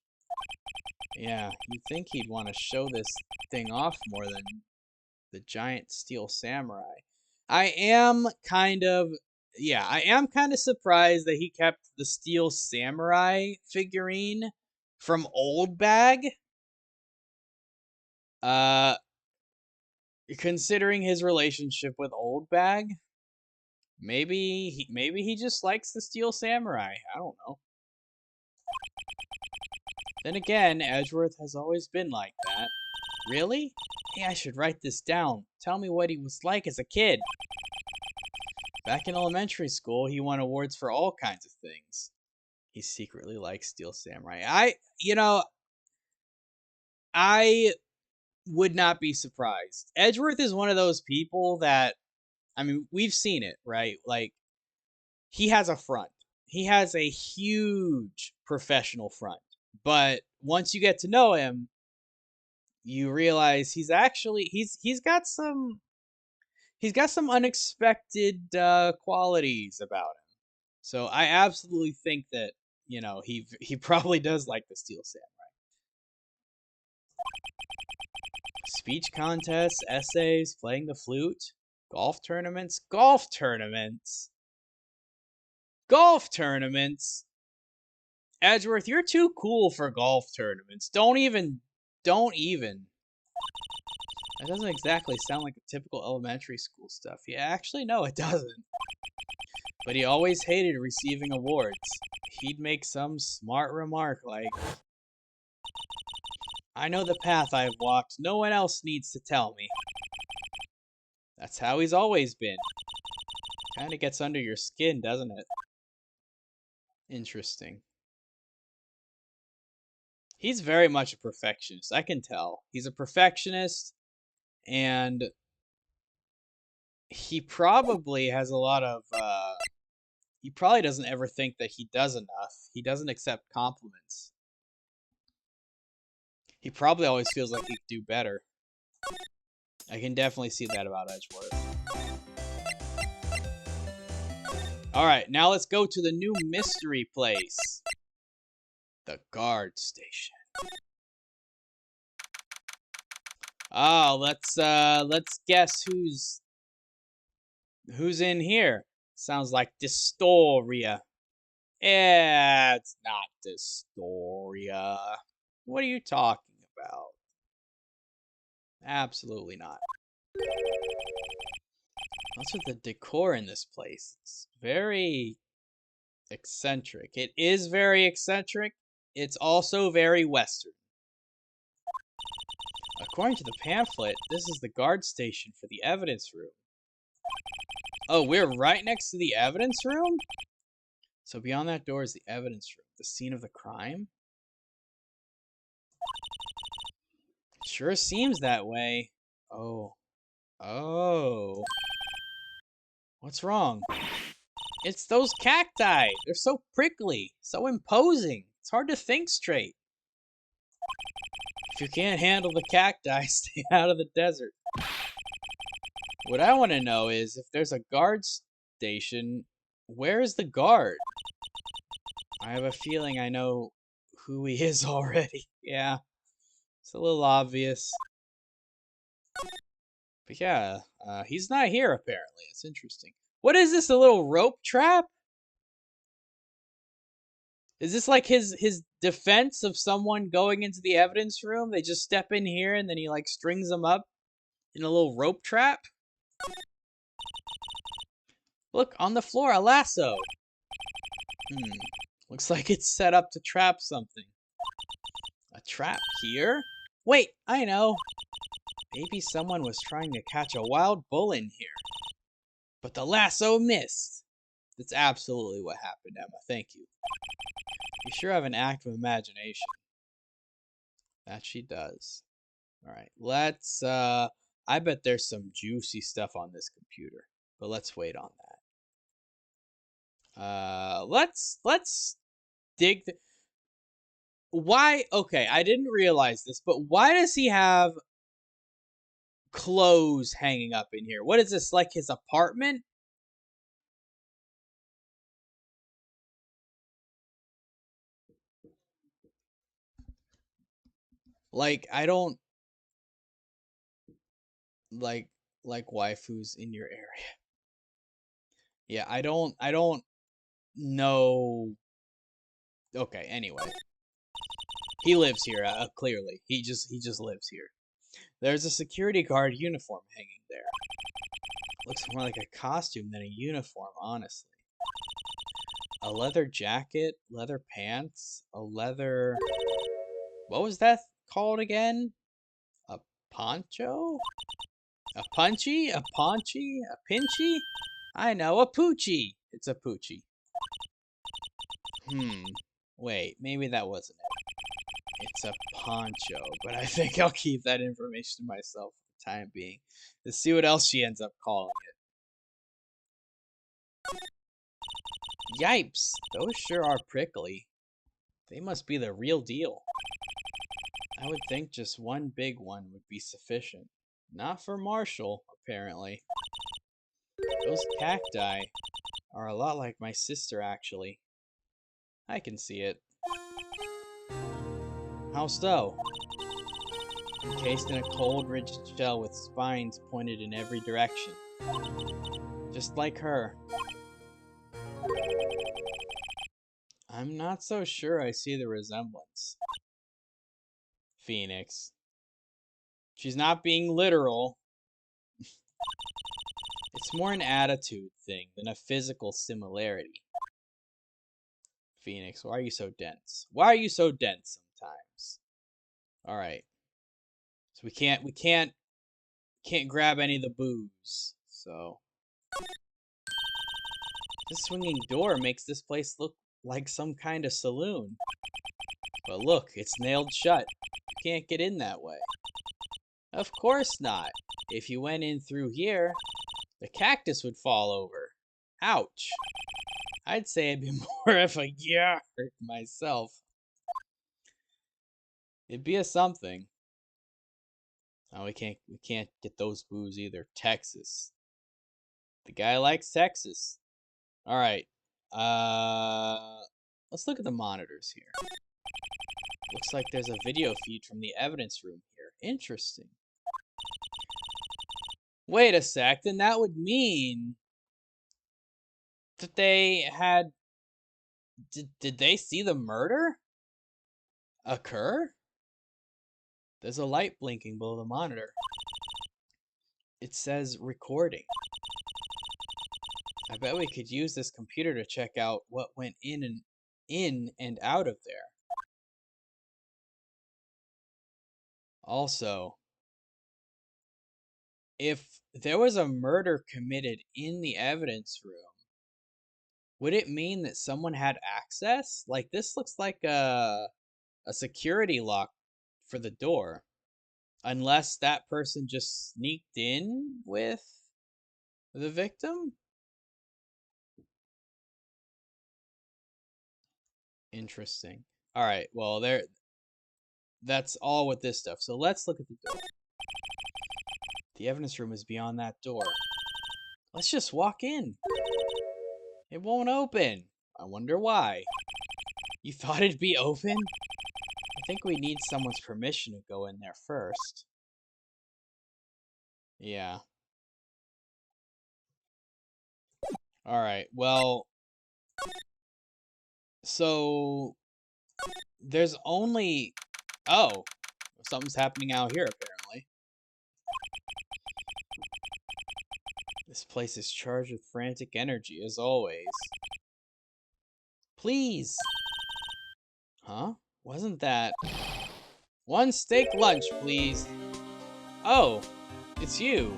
Yeah, you'd think he'd want to show this thing off more than the giant steel samurai. I am kind of surprised that he kept the steel samurai figurine from Old Bag. Considering his relationship with Old Bag, maybe he just likes the steel samurai. I don't know. Then again, Edgeworth has always been like that. Really? Hey, I should write this down. Tell me what he was like as a kid. Back in elementary school, he won awards for all kinds of things. He secretly likes Steel Samurai. I would not be surprised. Edgeworth is one of those people that, I mean, we've seen it, right? Like, he has a front. He has a huge professional front. But once you get to know him, you realize he's got some unexpected qualities about him. So I absolutely think that, he probably does like the Steel Samurai. Speech contests, essays, playing the flute, golf tournaments. Golf tournaments. Edgeworth, you're too cool for golf tournaments. Don't even. That doesn't exactly sound like a typical elementary school stuff. Yeah, actually, no, it doesn't. But he always hated receiving awards. He'd make some smart remark like, I know the path I've walked. No one else needs to tell me. That's how he's always been. Kinda gets under your skin, doesn't it? Interesting. He's very much a perfectionist. I can tell. He's a perfectionist, and he probably has a lot of he probably doesn't ever think that he does enough. He doesn't accept compliments. He probably always feels like he could do better. I can definitely see that about Edgeworth. Alright, now let's go to the new mystery place. The guard station. Oh, let's guess who's in here. Sounds like Dystoria. Yeah, it's not Dystoria. What are you talking about? Absolutely not. Also, the decor in this place, it's very eccentric. It is very eccentric. It's also very Western. According to the pamphlet, this is the guard station for the evidence room. Oh, we're right next to the evidence room? So beyond that door is the evidence room, the scene of the crime? Sure seems that way. Oh. Oh. What's wrong? It's those cacti! They're so prickly, so imposing. It's hard to think straight. If you can't handle the cacti, stay out of the desert. What I want to know is, if there's a guard station, where is the guard? I have a feeling I know who he is already. Yeah, it's a little obvious. But yeah, he's not here apparently. It's interesting. What is this, a little rope trap? Is this like his defense of someone going into the evidence room? They just step in here and then he like strings them up in a little rope trap? Look, on the floor, a lasso. Looks like it's set up to trap something. A trap here? Wait, I know. Maybe someone was trying to catch a wild bull in here. But the lasso missed. That's absolutely what happened, Emma. Thank you. You sure have an active imagination. That she does. Alright, let's, I bet there's some juicy stuff on this computer. But let's wait on that. Let's dig why, okay, I didn't realize this, but why does he have clothes hanging up in here? What is this, like his apartment? Like, I don't like waifus in your area. Yeah, I don't know. Okay, anyway. He lives here, clearly. He just lives here. There's a security guard uniform hanging there. Looks more like a costume than a uniform, honestly. A leather jacket, leather pants, a leather... What was that called again? A poncho? A punchy? A paunchy? A pinchy? I know, a poochie. It's a poochie. Wait, maybe that wasn't it. It's a poncho, but I think I'll keep that information to myself for the time being. Let's see what else she ends up calling it. Yipes, those sure are prickly. They must be the real deal. I would think just one big one would be sufficient. Not for Marshall, apparently. Those cacti are a lot like my sister, actually. I can see it. How so? Encased in a cold, rigid shell with spines pointed in every direction. Just like her. I'm not so sure I see the resemblance. Phoenix. She's not being literal. It's more an attitude thing than a physical similarity. Phoenix, why are you so dense? Why are you so dense sometimes? Alright. So we can't grab any of the booze. So this swinging door makes this place look like some kind of saloon. But look, it's nailed shut. You can't get in that way. Of course not. If you went in through here, the cactus would fall over. Ouch. I'd say I'd be more of a yeah myself. It'd be a something. Oh, we can't get those boos either. Texas. The guy likes Texas. All right. Let's look at the monitors here. Looks like there's a video feed from the evidence room here. Interesting. Wait a sec, then that would mean that they had... Did they see the murder occur? There's a light blinking below the monitor. It says recording. I bet we could use this computer to check out what went in and out of there. Also, if there was a murder committed in the evidence room, would it mean that someone had access? Like, this looks like a security lock for the door. Unless that person just sneaked in with the victim? Interesting. Alright, well, that's all with this stuff. So let's look at the door. The evidence room is beyond that door. Let's just walk in. It won't open. I wonder why. You thought it'd be open? I think we need someone's permission to go in there first. Yeah. Alright, well... So... There's only... Oh! Something's happening out here, apparently. This place is charged with frantic energy, as always. Please! Huh? Wasn't that... One steak lunch, please. Oh, it's you.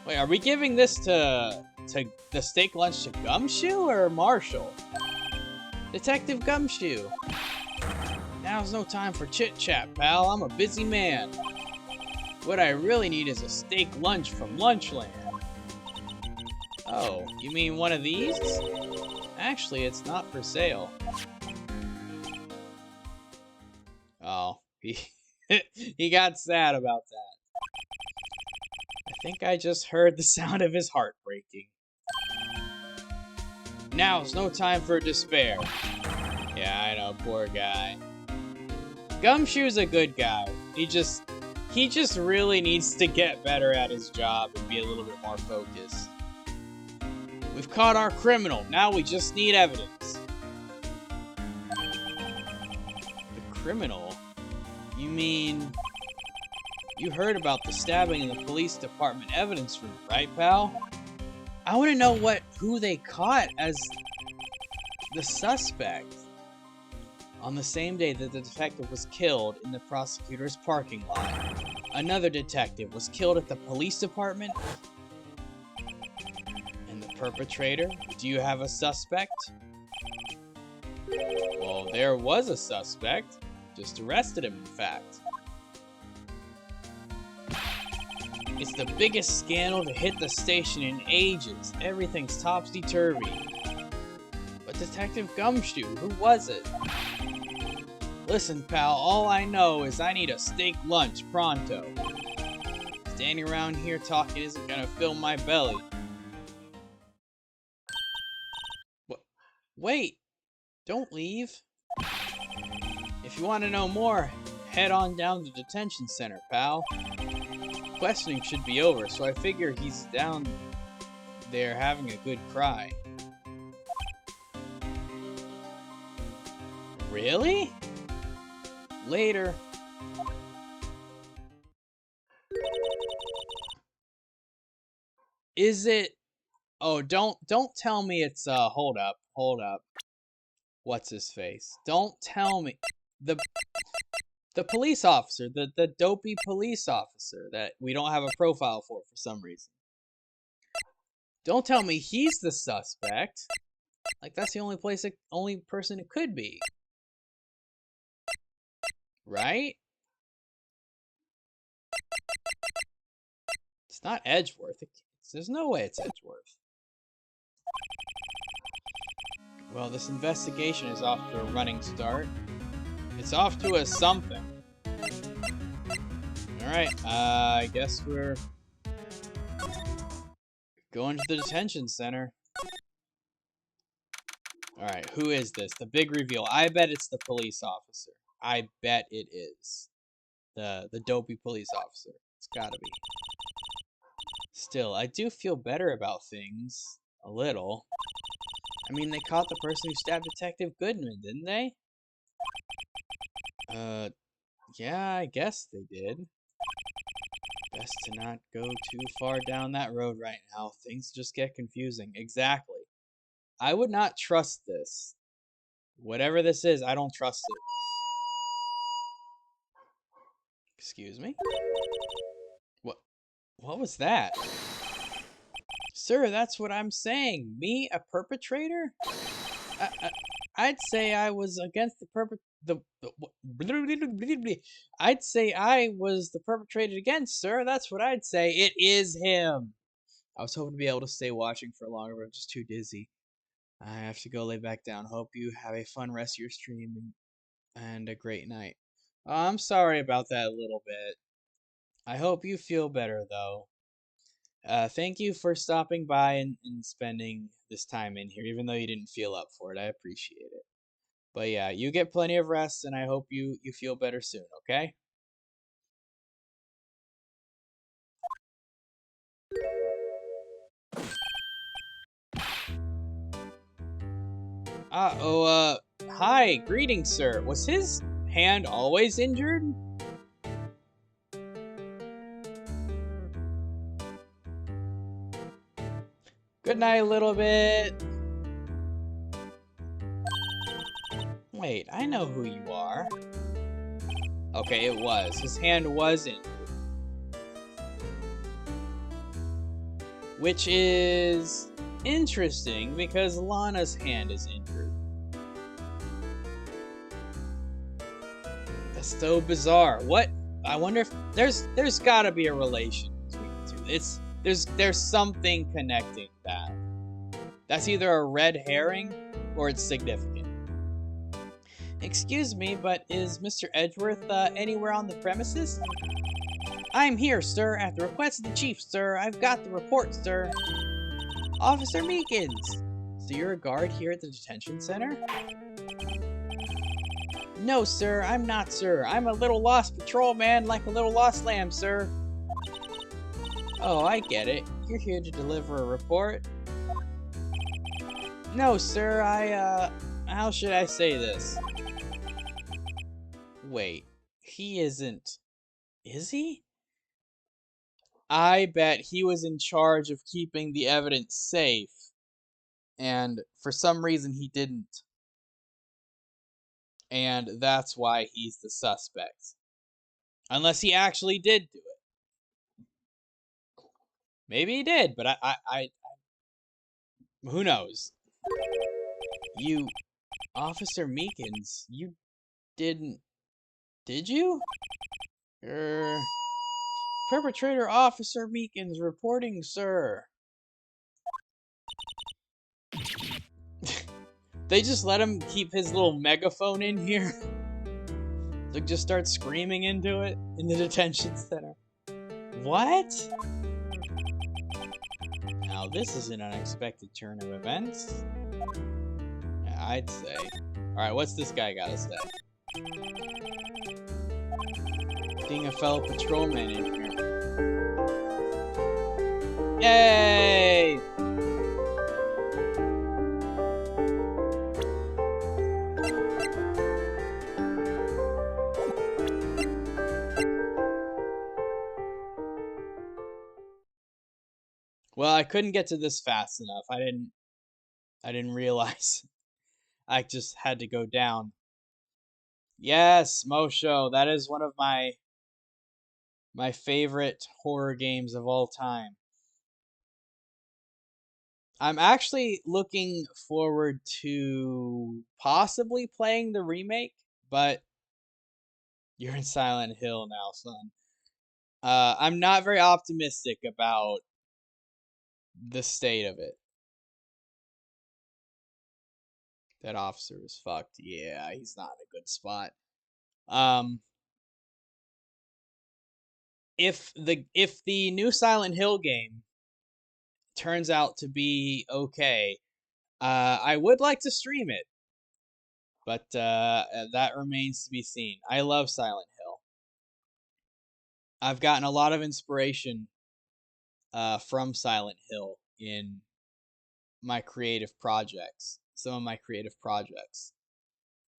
Wait, are we giving this to the steak lunch to Gumshoe or Marshall? Detective Gumshoe. Now's no time for chit-chat, pal. I'm a busy man. What I really need is a steak lunch from Lunchland. Oh, you mean one of these? Actually, it's not for sale. Oh, he got sad about that. I think I just heard the sound of his heart breaking. Now's no time for despair. Yeah, I know, poor guy. Gumshoe's a good guy. He just really needs to get better at his job and be a little bit more focused. We've caught our criminal. Now we just need evidence. The criminal? You mean... You heard about the stabbing in the police department evidence room, right, pal? I want to know who they caught as the suspect. On the same day that the detective was killed in the prosecutor's parking lot, another detective was killed at the police department. And the perpetrator? Do you have a suspect? Well, there was a suspect. Just arrested him, in fact. It's the biggest scandal to hit the station in ages. Everything's topsy-turvy. But Detective Gumshoe, who was it? Listen, pal, all I know is I need a steak lunch pronto. Standing around here talking isn't gonna fill my belly. Wait! Don't leave. If you want to know more, head on down to the detention center, pal. Questioning should be over, so I figure he's down there having a good cry. Really? Later. Is it... Oh, don't tell me it's, hold up. What's his face? Don't tell me... The police officer, the dopey police officer that we don't have a profile for some reason. Don't tell me he's the suspect. Like, that's the only person it could be. right? It's not Edgeworth. There's no way it's Edgeworth. Well, this investigation is off to a running start. It's off to a something. Alright, I guess we're going to the detention center. Alright, who is this? The big reveal. I bet it's the police officer. I bet it is. The dopey police officer. It's gotta be. Still, I do feel better about things. A little. I mean, they caught the person who stabbed Detective Goodman, didn't they? Yeah, I guess they did. Best to not go too far down that road right now. Things just get confusing. Exactly. I would not trust this. Whatever this is, I don't trust it. Excuse me? What was that? Sir, that's what I'm saying. Me, a perpetrator? I'd say I was against I'd say I was the perpetrated against, sir. That's what I'd say. It is him. I was hoping to be able to stay watching for longer, but I'm just too dizzy. I have to go lay back down. Hope you have a fun rest of your stream and a great night. I'm sorry about that a little bit. I hope you feel better, though. Thank you for stopping by and spending this time in here, even though you didn't feel up for it. I appreciate it. But yeah, you get plenty of rest, and I hope you feel better soon, okay? Hi, greetings, sir. Was his hand always injured? Good night, a little bit. Wait, I know who you are. Okay, it was. His hand was injured. Which is interesting because Lana's hand is injured. That's so bizarre. What? I wonder if there's gotta be a relation between the two. There's something connecting that. That's either a red herring or it's significant. Excuse me, but is Mr. Edgeworth anywhere on the premises? I'm here, sir, at the request of the chief, sir. I've got the report, sir. Officer Meekins! So you're a guard here at the detention center? No, sir, I'm not, sir. I'm a little lost patrolman like a little lost lamb, sir. Oh, I get it. You're here to deliver a report? No, sir, how should I say this? Wait, he isn't... Is he? I bet he was in charge of keeping the evidence safe, and for some reason he didn't. And that's why he's the suspect. Unless he actually did do it. Maybe he did, but I who knows? You, Officer Meekins, you didn't... Did you? Perpetrator Officer Meekins reporting, sir. They just let him keep his little megaphone in here. Like, just start screaming into it in the detention center. What? Now, this is an unexpected turn of events. Yeah, I'd say. Alright, what's this guy gotta say? Being a fellow patrolman in here. Yay! Well, I couldn't get to this fast enough. I didn't realize. I just had to go down. Yes, Mosho. That is one of my favorite horror games of all time. I'm actually looking forward to possibly playing the remake, but You're in Silent Hill now, son. I'm not very optimistic about the state of it. That officer was fucked. Yeah, he's not in a good spot. If the new Silent Hill game turns out to be okay, I would like to stream it, but that remains to be seen. I love Silent Hill. I've gotten a lot of inspiration from Silent Hill in my creative projects. Some of my creative projects.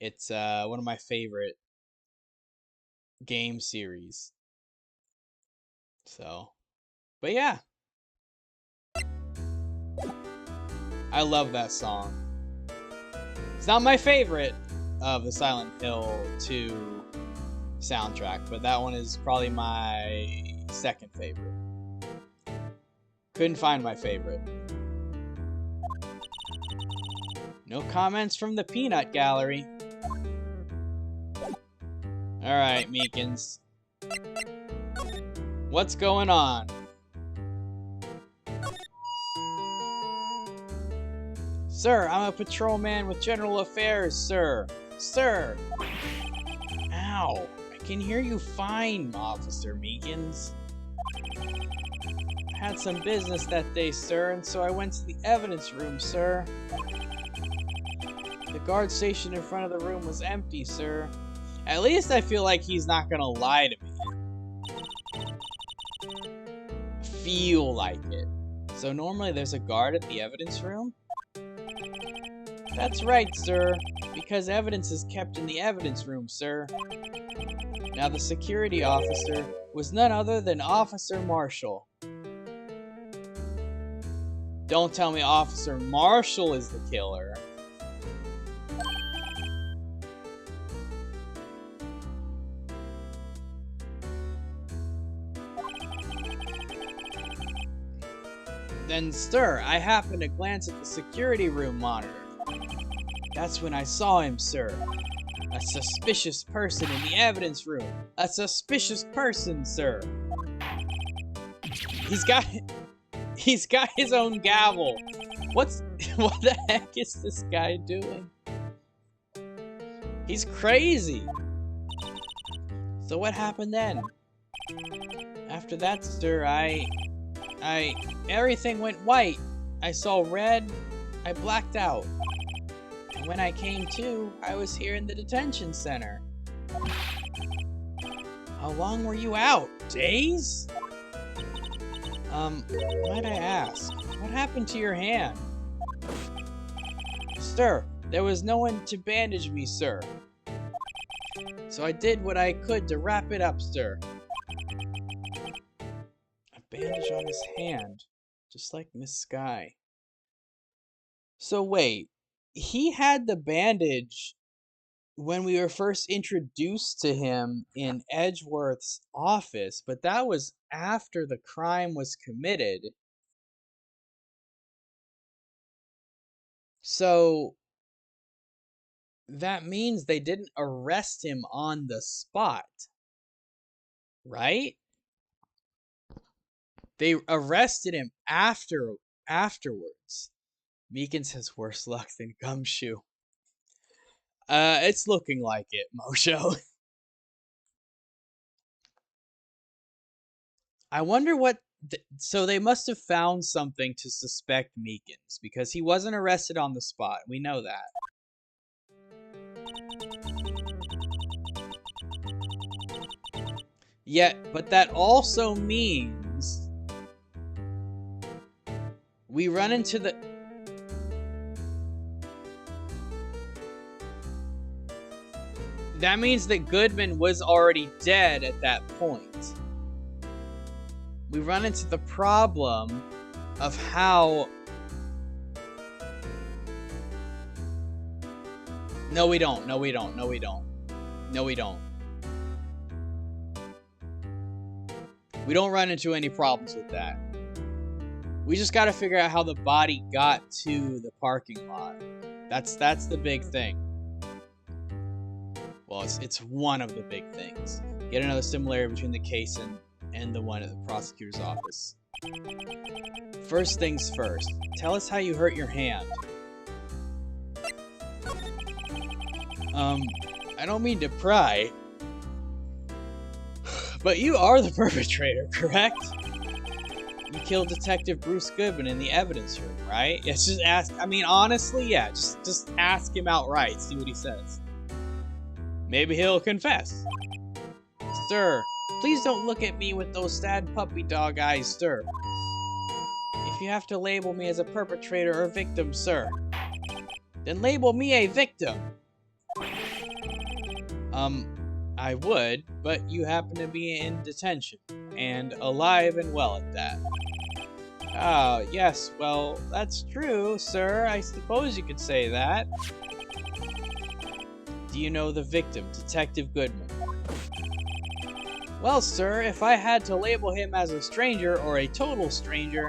It's one of my favorite game series. So, but yeah, I love that song. It's not my favorite of the Silent Hill 2 soundtrack, but that one is probably my second favorite. Couldn't find my favorite. No comments from the peanut gallery. Alright, Meekins. What's going on? Sir, I'm a patrolman with general affairs, sir. Sir! Ow. I can hear you fine, Officer Meekins. I had some business that day, sir, and so I went to the evidence room, sir. The guard station in front of the room was empty, sir. At least I feel like he's not gonna lie to me. Feel like it. So normally there's a guard at the evidence room? That's right, sir. Because evidence is kept in the evidence room, sir. Now the security officer was none other than Officer Marshall. Don't tell me Officer Marshall is the killer. Then, sir, I happened to glance at the security room monitor. That's when I saw him, sir. A suspicious person in the evidence room. A suspicious person, sir. He's got his own gavel. What the heck is this guy doing? He's crazy. So what happened then? After that, sir, everything went white. I saw red. I blacked out. And when I came to, I was here in the detention center. How long were you out? Days? Might I ask, what happened to your hand? Sir, there was no one to bandage me, sir. So I did what I could to wrap it up, sir. A bandage on his hand, just like Miss Sky. So wait, he had the bandage when we were first introduced to him in Edgeworth's office, but that was after the crime was committed. So that means they didn't arrest him on the spot, right? They arrested him afterwards. Meekins has worse luck than Gumshoe. It's looking like it, Mosho. I wonder what... so they must have found something to suspect Meekins, because he wasn't arrested on the spot. We know that. But that also means... we run into the... that means that Goodman was already dead at that point. We run into the problem of how... No, we don't. No, we don't. No, we don't. No, we don't. We don't run into any problems with that. We just gotta figure out how the body got to the parking lot. That's the big thing. Well, Well, it's one of the big things. Yet another similarity between the case and the one at the prosecutor's office. First things first, tell us how you hurt your hand. I don't mean to pry, but you are the perpetrator, correct? You killed Detective Bruce Goodman in the evidence room, right? Yes, just ask. I mean, honestly, yeah, just ask him outright. See what he says. Maybe he'll confess. Sir, please don't look at me with those sad puppy dog eyes, sir. If you have to label me as a perpetrator or victim, sir, then label me a victim. I would, but you happen to be in detention, and alive and well at that. Ah, yes, well, that's true, sir. I suppose you could say that. Do you know the victim, Detective Goodman? Well, sir, if I had to label him as a stranger or a total stranger,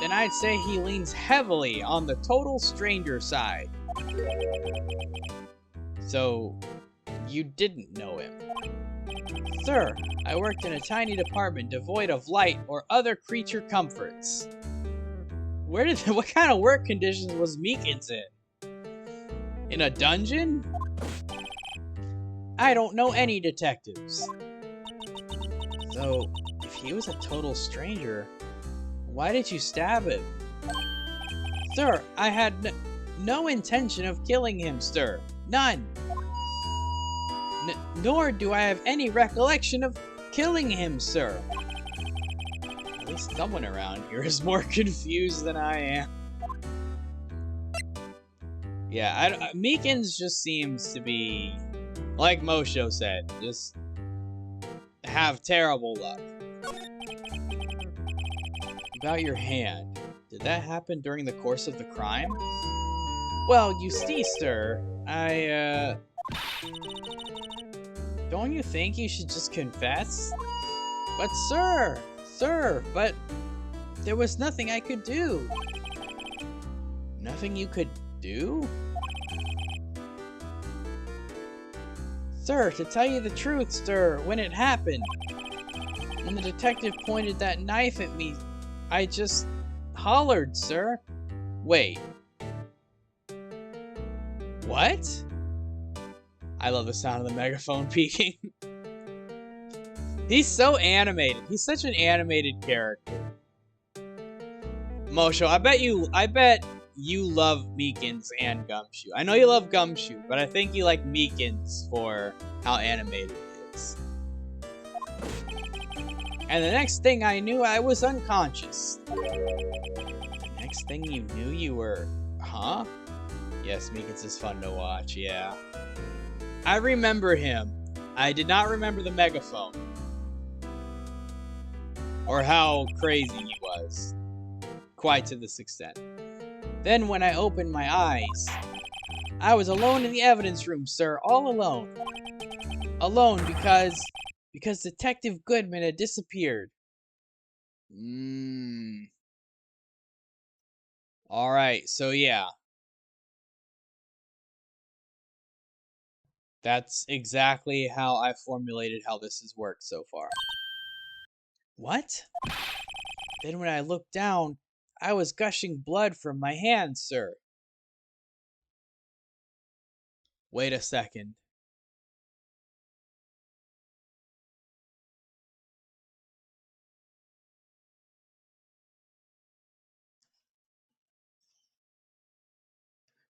then I'd say he leans heavily on the total stranger side. So, you didn't know him. Sir, I worked in a tiny department devoid of light or other creature comforts. What kind of work conditions was Meekins in? In a dungeon? I don't know any detectives. So, if he was a total stranger, why did you stab him? Sir, I had no intention of killing him, sir. None. Nor do I have any recollection of killing him, sir. At least someone around here is more confused than I am. Yeah, Meekins just seems to be, like Mosho said, just have terrible luck. About your hand, did that happen during the course of the crime? Well, you see, sir, don't you think you should just confess? But sir, but there was nothing I could do. Nothing you could do? Sir, to tell you the truth, sir, when it happened, when the detective pointed that knife at me, I just hollered, sir. Wait. What? I love the sound of the megaphone peaking. He's so animated. He's such an animated character. Mosho, I bet you love Meekins and Gumshoe. I know you love Gumshoe, but I think you like Meekins for how animated it is. And the next thing I knew, I was unconscious. The next thing you knew, you were... Huh? Yes, Meekins is fun to watch, yeah. I remember him. I did not remember the megaphone. Or how crazy he was. Quite to this extent. Then when I opened my eyes, I was alone in the evidence room, sir, all alone. Alone because Detective Goodman had disappeared. Alright, so yeah. That's exactly how I formulated how this has worked so far. What? Then when I looked down, I was gushing blood from my hands, sir. Wait a second.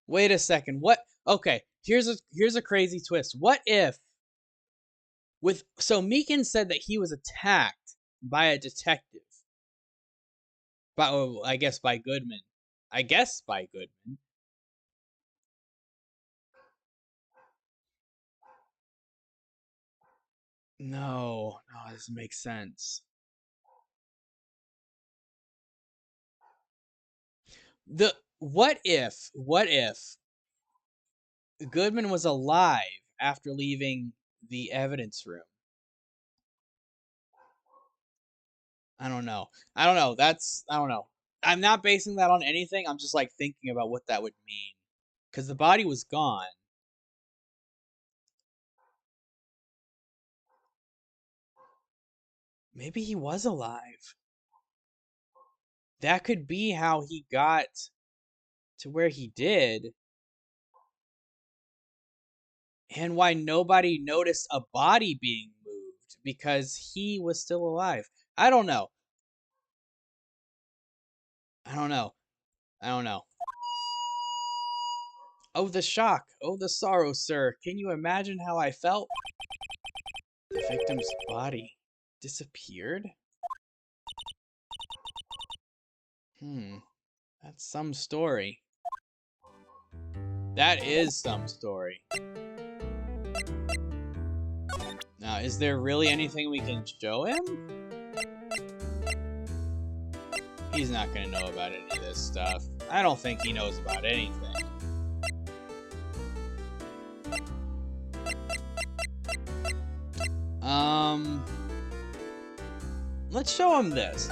Wait a second. What? Okay, here's a crazy twist. What if so Meekins said that he was attacked by a detective. I guess by Goodman. No, it doesn't make sense. What if Goodman was alive after leaving the evidence room? I don't know. I don't know. I'm not basing that on anything. I'm just like thinking about what that would mean. Because the body was gone. Maybe he was alive. That could be how he got to where he did. And why nobody noticed a body being moved, because he was still alive. I don't know. I don't know. I don't know. Oh, the shock. Oh, the sorrow, sir. Can you imagine how I felt? The victim's body disappeared? That's some story. That is some story. Now, is there really anything we can show him? He's not gonna know about any of this stuff. I don't think he knows about anything. Let's show him this.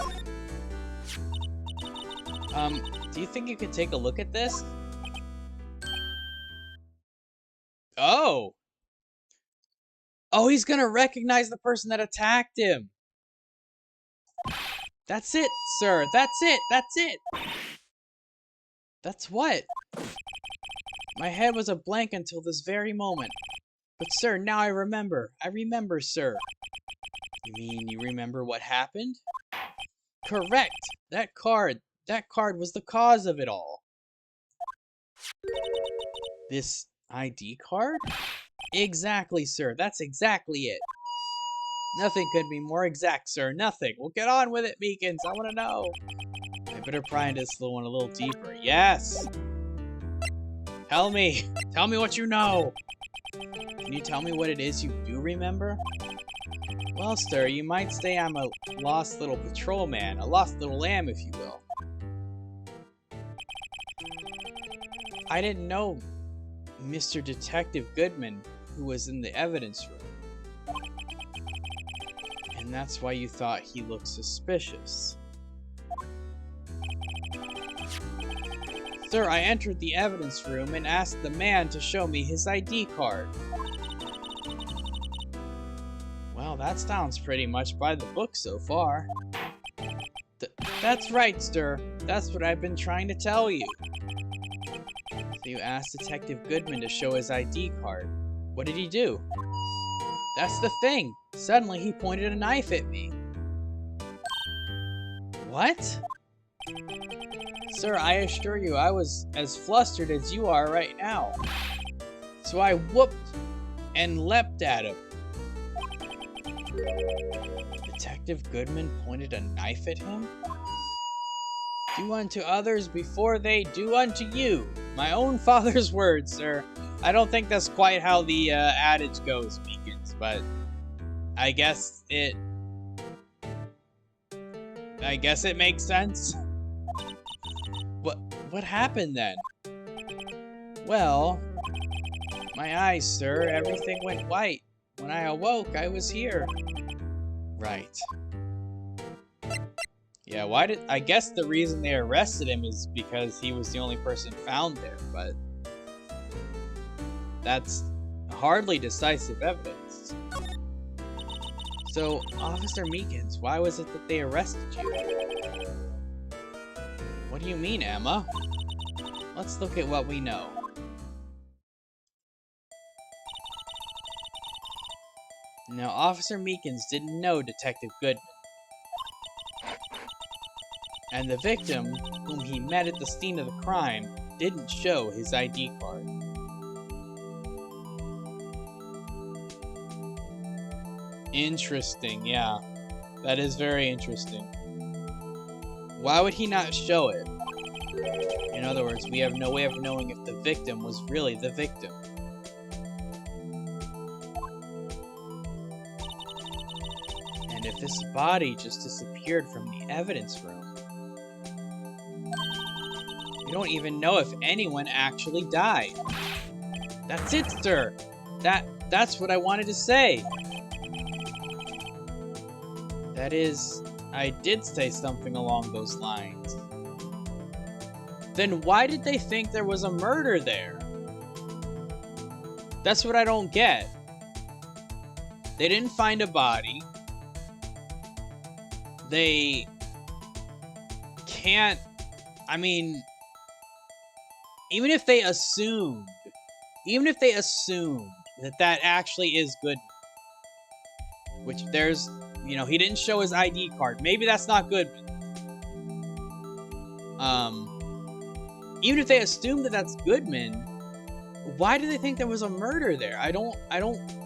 Do you think you could take a look at this? Oh! Oh, he's gonna recognize the person that attacked him! That's it, sir! That's it! That's it! That's what? My head was a blank until this very moment. But sir, now I remember. I remember, sir. You mean you remember what happened? Correct! That card was the cause of it all. This ID card? Exactly, sir. That's exactly it. Nothing could be more exact, sir. Nothing. Well, get on with it, Meekins. I want to know. I better pry into this one a little deeper. Yes! Tell me. Tell me what you know. Can you tell me what it is you do remember? Well, sir, you might say I'm a lost little patrolman. A lost little lamb, if you will. I didn't know Mr. Detective Goodman, who was in the evidence room. And that's why you thought he looked suspicious. Sir, I entered the evidence room and asked the man to show me his ID card. Well, that sounds pretty much by the book so far. That's right, sir. That's what I've been trying to tell you. So you asked Detective Goodman to show his ID card. What did he do? That's the thing. Suddenly he pointed a knife at me. What? Sir, I assure you I was as flustered as you are right now. So I whooped and leapt at him. Detective Goodman pointed a knife at him? Do unto others before they do unto you. My own father's words, sir. I don't think that's quite how the adage goes, Meekins, but I guess it makes sense. What happened then? Well, my eyes, sir, everything went white. When I awoke, I was here. Right. Yeah, I guess the reason they arrested him is because he was the only person found there, but that's hardly decisive evidence. So, Officer Meekins, why was it that they arrested you? What do you mean, Emma? Let's look at what we know. Now, Officer Meekins didn't know Detective Goodman. And the victim, whom he met at the scene of the crime, didn't show his ID card. Interesting, yeah. That is very interesting. Why would he not show it? In other words, we have no way of knowing if the victim was really the victim. And if this body just disappeared from the evidence room, we don't even know if anyone actually died. That's it, sir. That's what I wanted to say. That is, I did say something along those lines. Then why did they think there was a murder there? That's what I don't get. They didn't find a body. they can't, I mean, even if they assumed that that actually is good, which there's, you know, he didn't show his ID card. Maybe that's not good. Even if they assume that that's Goodman, why do they think there was a murder there? I don't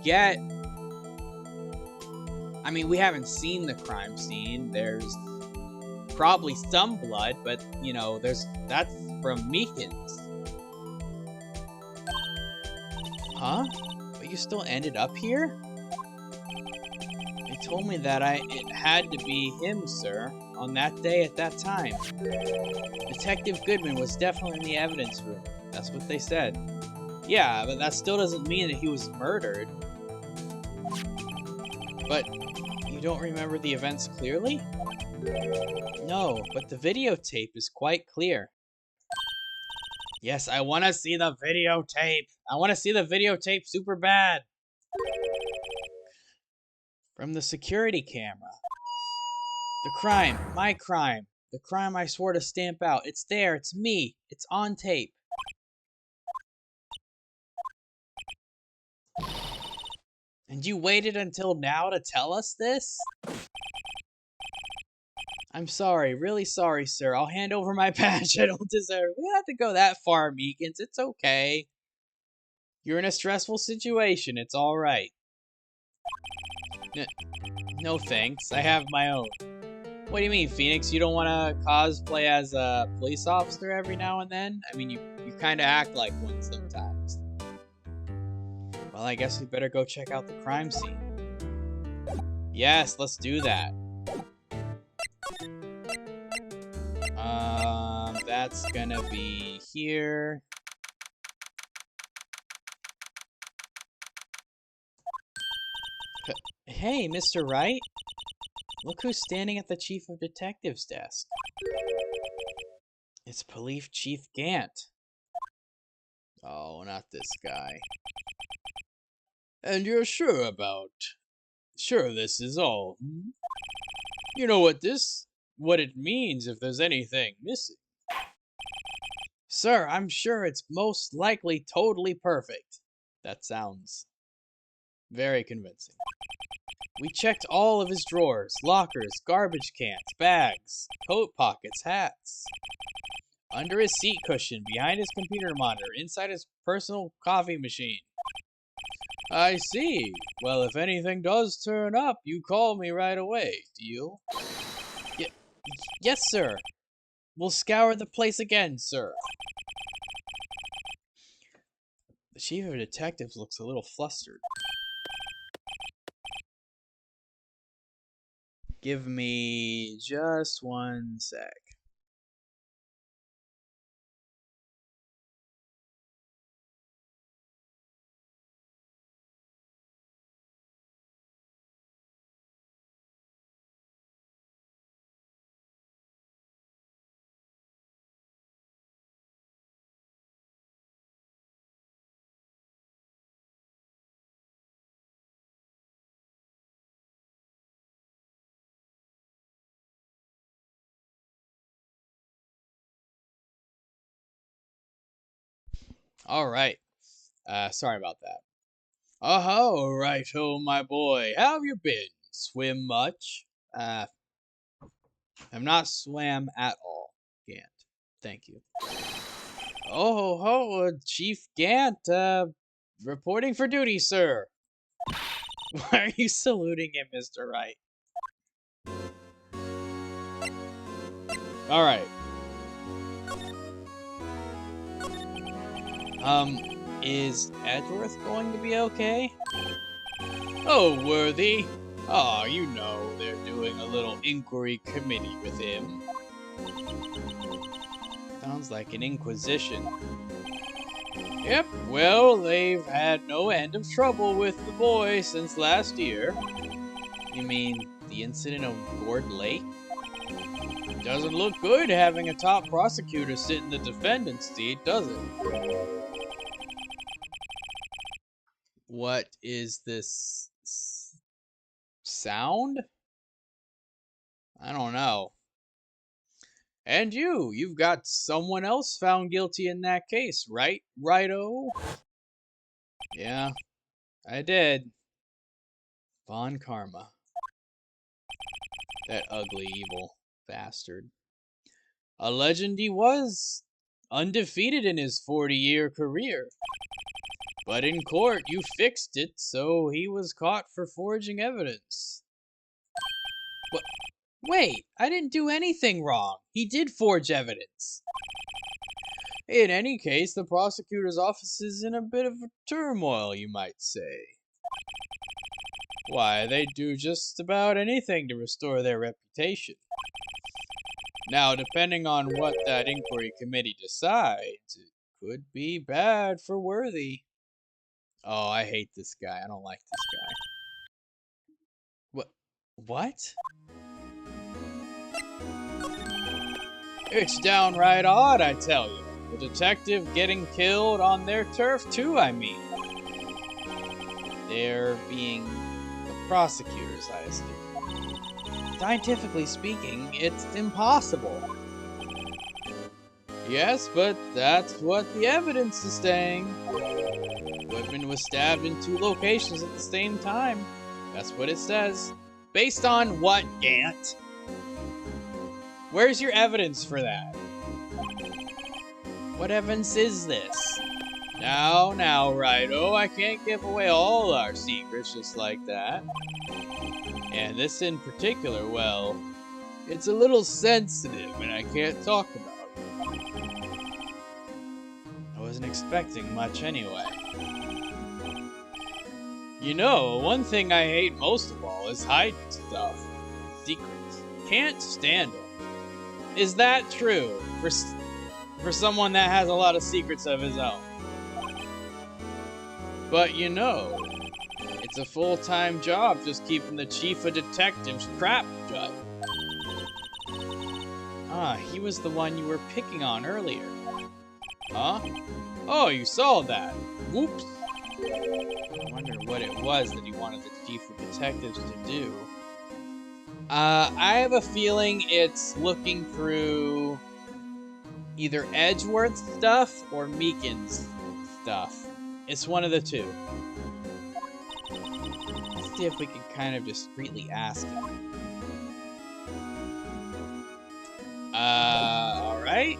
get. I mean, we haven't seen the crime scene. There's probably some blood, but you know, that's from Meekins. Huh? But you still ended up here? They told me that it had to be him, sir, on that day at that time. Detective Goodman was definitely in the evidence room. That's what they said. Yeah, but that still doesn't mean that he was murdered. But you don't remember the events clearly? No, but the videotape is quite clear. Yes, I want to see the videotape. I want to see the videotape super bad. From the security camera. The crime, my crime. The crime I swore to stamp out. It's there, it's me. It's on tape. And you waited until now to tell us this? I'm sorry, really sorry, sir. I'll hand over my badge. I don't deserve it. We don't have to go that far, Meekins. It's okay. You're in a stressful situation. It's alright. No thanks. I have my own. What do you mean, Phoenix? You don't want to cosplay as a police officer every now and then? I mean, you kind of act like one sometimes. Well, I guess we better go check out the crime scene. Yes, let's do that. That's gonna be here. Hey, Mr. Wright. Look who's standing at the Chief of Detectives desk. It's Police Chief Gant. Oh, not this guy. And you're sure this is all? You know what it means if there's anything missing. Sir, I'm sure it's most likely totally perfect. That sounds very convincing. We checked all of his drawers, lockers, garbage cans, bags, coat pockets, hats. Under his seat cushion, behind his computer monitor, inside his personal coffee machine. I see. Well, if anything does turn up, you call me right away, deal? Yes, sir. We'll scour the place again, sir. The Chief of Detectives looks a little flustered. Give me just 1 sec. Alright. Sorry about that. Oh, righto, my boy. How have you been? Swim much? I've not swam at all, Gant. Thank you. Oh, Chief Gant, reporting for duty, sir. Why are you saluting him, Mr. Wright? Alright. Is Edgeworth going to be okay? Oh, Worthy. Oh, you know, they're doing a little inquiry committee with him. Sounds like an inquisition. Yep, well, they've had no end of trouble with the boy since last year. You mean the incident of Gord Lake? Doesn't look good having a top prosecutor sit in the defendant's seat, does it? What is this sound? I don't know. And you've got someone else found guilty in that case, right? Righto? Yeah, I did. Von Karma. That ugly, evil bastard. A legend he was, undefeated in his 40-year career. But in court, you fixed it, so he was caught for forging evidence. What? Wait, I didn't do anything wrong. He did forge evidence. In any case, the prosecutor's office is in a bit of a turmoil, you might say. Why, they do just about anything to restore their reputation. Now, depending on what that inquiry committee decides, it could be bad for Worthy. Oh, I hate this guy. I don't like this guy. What? It's downright odd, I tell you. The detective getting killed on their turf, too, I mean. They're being the prosecutors, I assume. Scientifically speaking, it's impossible. Yes, but that's what the evidence is saying. Whitman was stabbed in 2 locations at the same time. That's what it says. Based on what, Gant? Where's your evidence for that? What evidence is this? Now, Righto, I can't give away all our secrets just like that. And this in particular, well, it's a little sensitive and I can't talk about it. I wasn't expecting much anyway. You know, one thing I hate most of all is hiding stuff. Secrets. Can't stand them. Is that true for someone that has a lot of secrets of his own? But you know, it's a full-time job just keeping the chief of detectives' crap shut. Ah, he was the one you were picking on earlier. Huh? Oh, you saw that. Whoops. I wonder what it was that he wanted the chief of detectives to do. I have a feeling it's looking through either Edgeworth's stuff or Meakin's stuff. It's one of the two. Let's see if we can kind of discreetly ask him. Alright.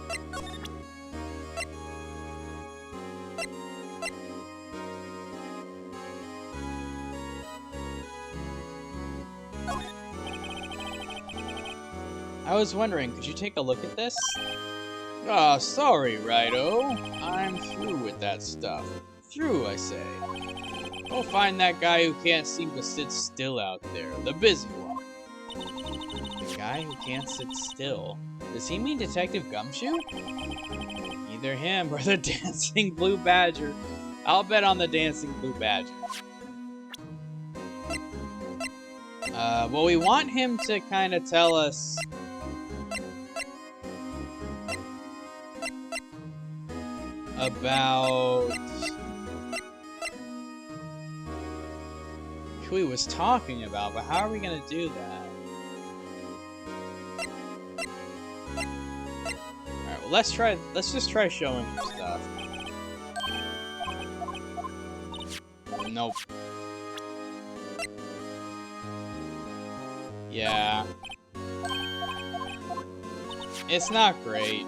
I was wondering, could you take a look at this? Ah, sorry, Righto. I'm through with that stuff. Through, I say. Go find that guy who can't seem to sit still out there, the busy one. The guy who can't sit still? Does he mean Detective Gumshoe? Either him or the Dancing Blue Badger. I'll bet on the Dancing Blue Badger. Well, we want him to kind of tell us about who he was talking about, but how are we gonna do that? Alright, well let's just try showing him stuff. Nope. Yeah. It's not great.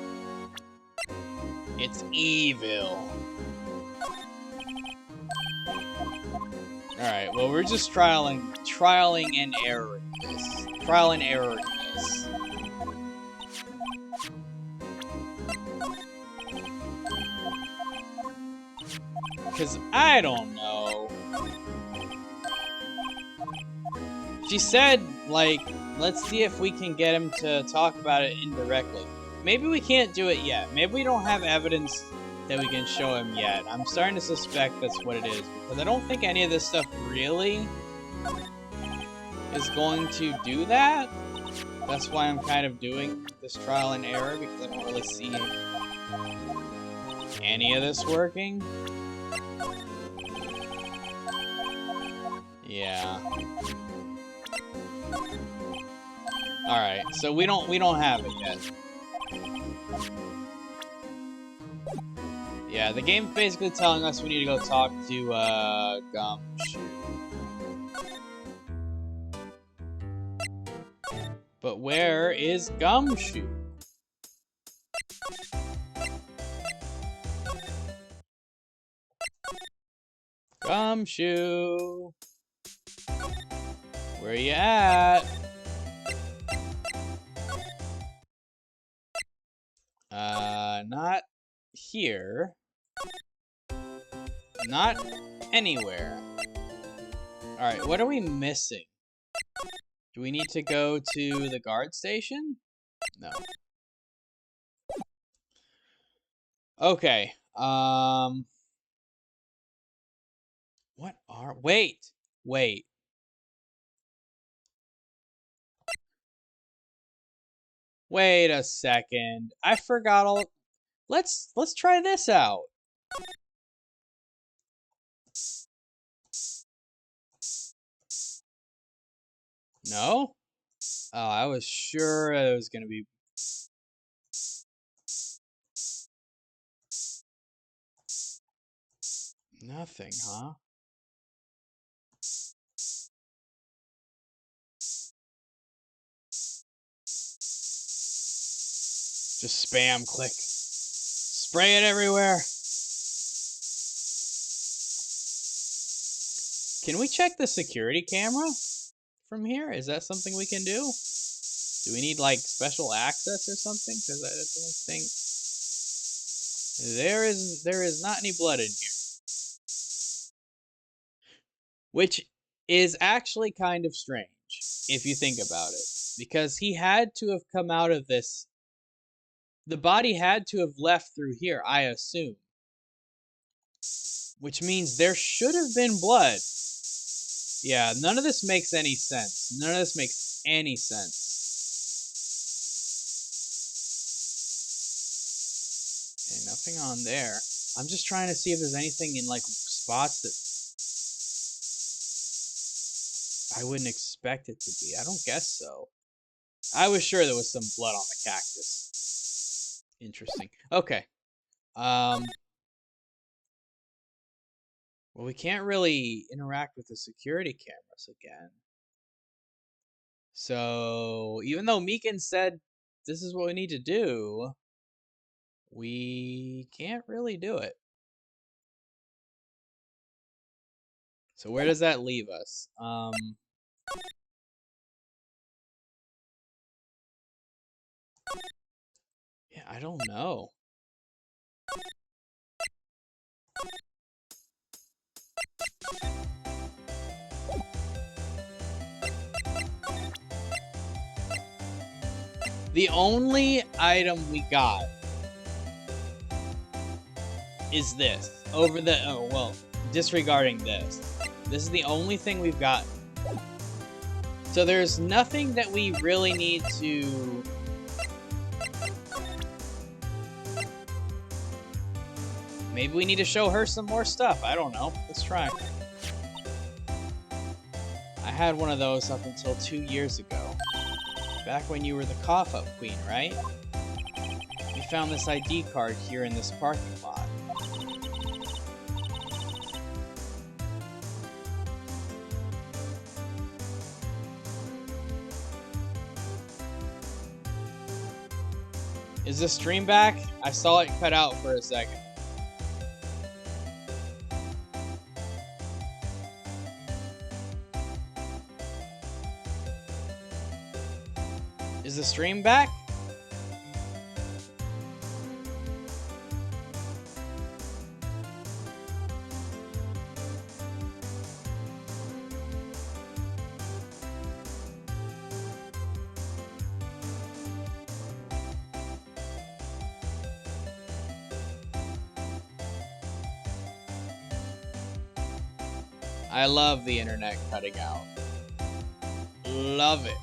It's evil. Alright, well we're just trialing and erroring this. Trial and error this. Cause I don't know. She said, like, let's see if we can get him to talk about it indirectly. Maybe we can't do it yet. Maybe we don't have evidence that we can show him yet. I'm starting to suspect that's what it is, because I don't think any of this stuff really is going to do that. That's why I'm kind of doing this trial and error, because I don't really see any of this working. Yeah. Alright, so we don't have it yet. Yeah, the game's basically telling us we need to go talk to Gumshoe. But where is Gumshoe? Gumshoe! Where you at? Not here. Not anywhere. Alright, what are we missing? Do we need to go to the guard station? No. Okay. What are... Wait! Wait. Wait a second. I forgot all... Let's try this out. No? Oh, I was sure it was gonna be... Nothing, huh? Just spam click. Spray it everywhere. Can we check the security camera from here? Is that something we can do? Do we need like special access or something? Because I don't think there is not any blood in here. Which is actually kind of strange if you think about it. Because he had to have come out of this. The body had to have left through here, I assume. Which means there should have been blood. Yeah, none of this makes any sense. None of this makes any sense. Okay, nothing on there. I'm just trying to see if there's anything in, like, spots that I wouldn't expect it to be. I don't guess so. I was sure there was some blood on the cactus. Interesting. Okay. Well, we can't really interact with the security cameras again. So, even though Meekin said this is what we need to do, we can't really do it. So where does that leave us? Yeah, I don't know. The only item we got is this. Over the... Oh, well, disregarding this. This is the only thing we've got. So there's nothing that we really need to... Maybe we need to show her some more stuff. I don't know. Let's try. I had one of those up until 2 years ago. Back when you were the cough-up queen, right? We found this ID card here in this parking lot. Is the stream back? I saw it cut out for a second. Is the stream back? I love the internet cutting out. Love it.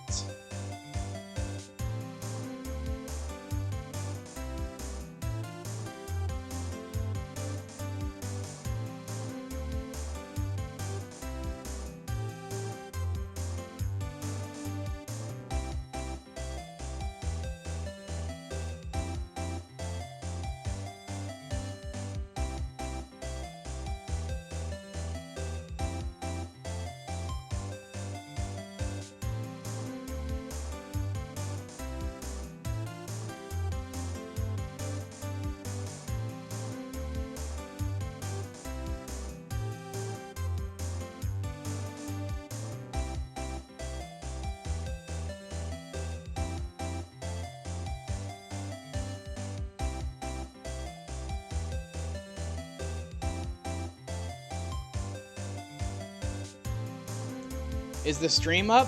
Is the stream up?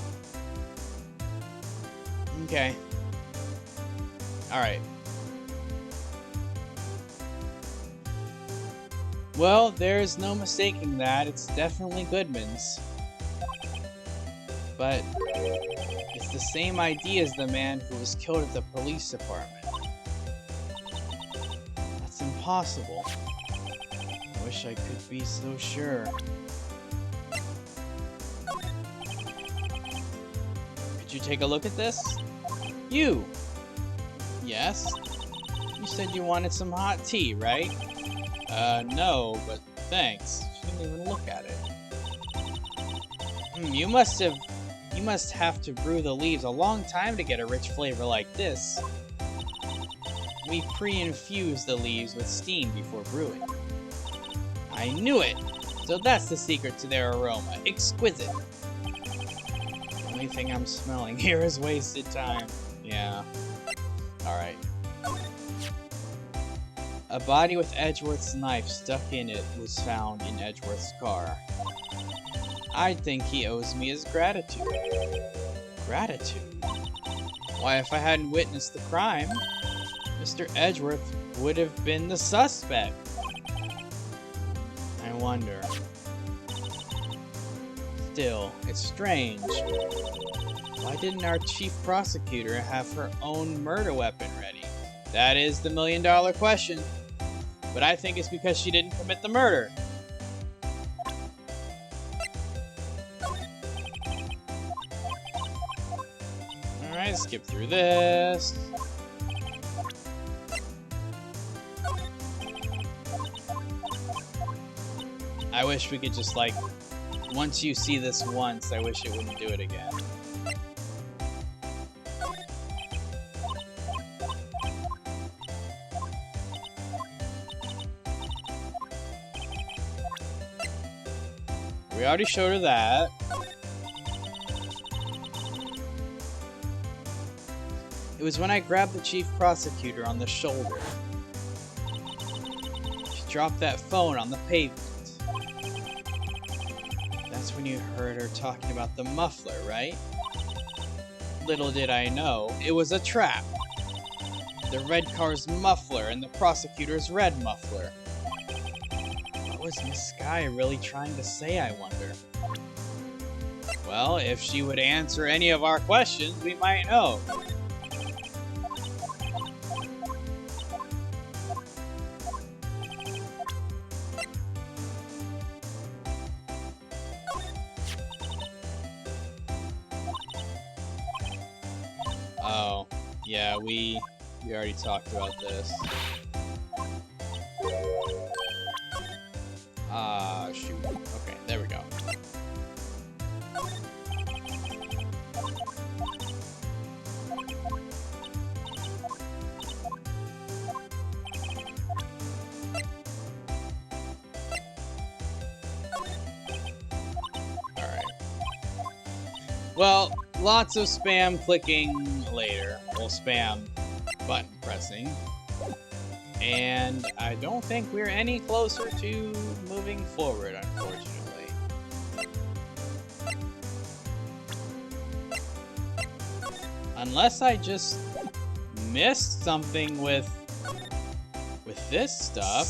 Okay. Alright. Well, there's no mistaking that. It's definitely Goodman's. But it's the same idea as the man who was killed at the police department. That's impossible. I wish I could be so sure. Could you take a look at this? You! Yes? You said you wanted some hot tea, right? No, but thanks. She didn't even look at it. You must have to brew the leaves a long time to get a rich flavor like this. We pre-infuse the leaves with steam before brewing. I knew it! So that's the secret to their aroma. Exquisite! The only thing I'm smelling here is wasted time. Yeah. Alright. A body with Edgeworth's knife stuck in it was found in Edgeworth's car. I think he owes me his gratitude. Gratitude? Why, if I hadn't witnessed the crime, Mr. Edgeworth would have been the suspect. I wonder. Still, it's strange. Why didn't our chief prosecutor have her own murder weapon ready? That is the million-dollar question. But I think it's because she didn't commit the murder. Alright, skip through this. I wish we could just, like, once you see this once, I wish it wouldn't do it again. We already showed her that. It was when I grabbed the chief prosecutor on the shoulder. She dropped that phone on the pavement. That's when you heard her talking about the muffler, right? Little did I know, it was a trap. The red car's muffler and the prosecutor's red muffler. What was Miss Sky really trying to say, I wonder? Well, if she would answer any of our questions, we might know. Oh, yeah, we already talked about this. Ah, shoot. Okay, there we go. Alright. Well, lots of spam clicking later. Well, spam button pressing. And I don't think we're any closer to moving forward, unfortunately. Unless I just missed something with this stuff,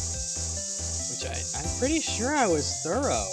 which I'm pretty sure I was thorough.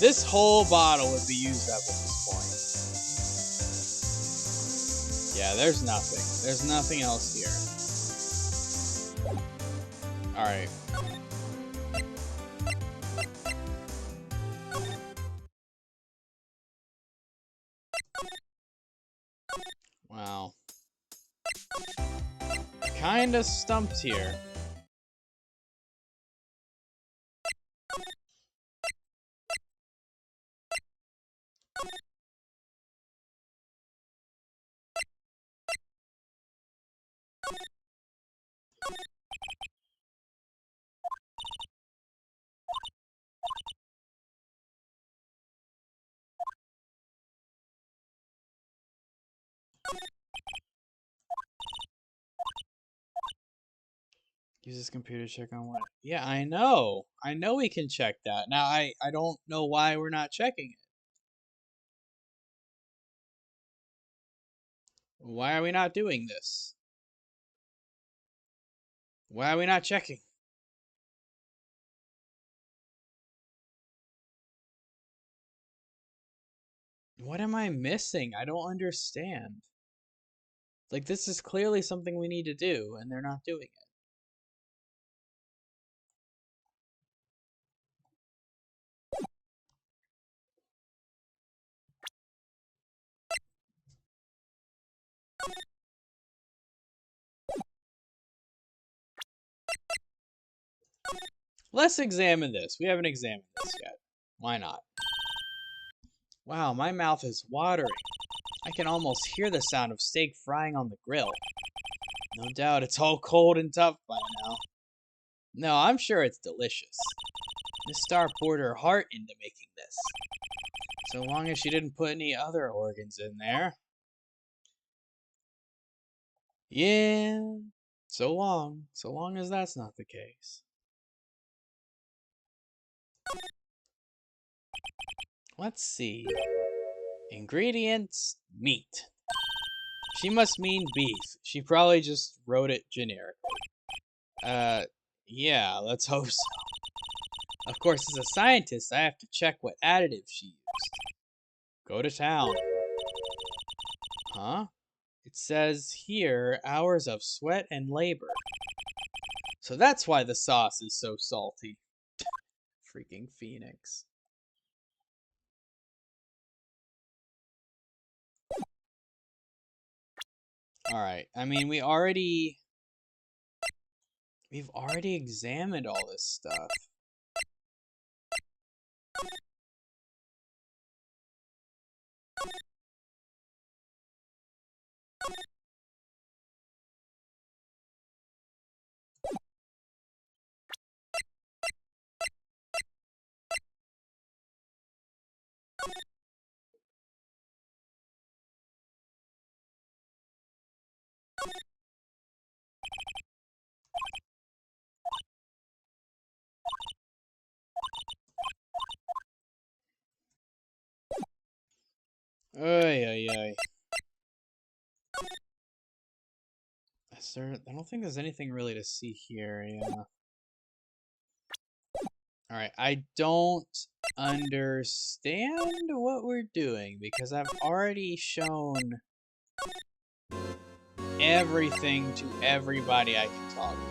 This whole bottle would be used up at this point. Yeah, there's nothing. There's nothing else here. Alright. Wow. Kinda stumped here. Use this computer to check on what? Yeah, I know. I know we can check that. Now, I don't know why we're not checking it. Why are we not doing this? Why are we not checking? What am I missing? I don't understand. Like, this is clearly something we need to do, and they're not doing it. Let's examine this. We haven't examined this yet. Why not? Wow, my mouth is watering. I can almost hear the sound of steak frying on the grill. No doubt it's all cold and tough by now. No, I'm sure it's delicious. Miss Star poured her heart into making this. So long as she didn't put any other organs in there. Yeah, so long as that's not the case. Let's see. Ingredients, meat. She must mean beef. She probably just wrote it generically. Yeah, let's hope so. Of course, as a scientist, I have to check what additives she used. Go to town. Huh? It says here, hours of sweat and labor. So that's why the sauce is so salty. Freaking Phoenix. Alright, I mean, we've already examined all this stuff. Ay, ay, ay. I don't think there's anything really to see here, yeah. Alright, I don't understand what we're doing because I've already shown everything to everybody I can talk to.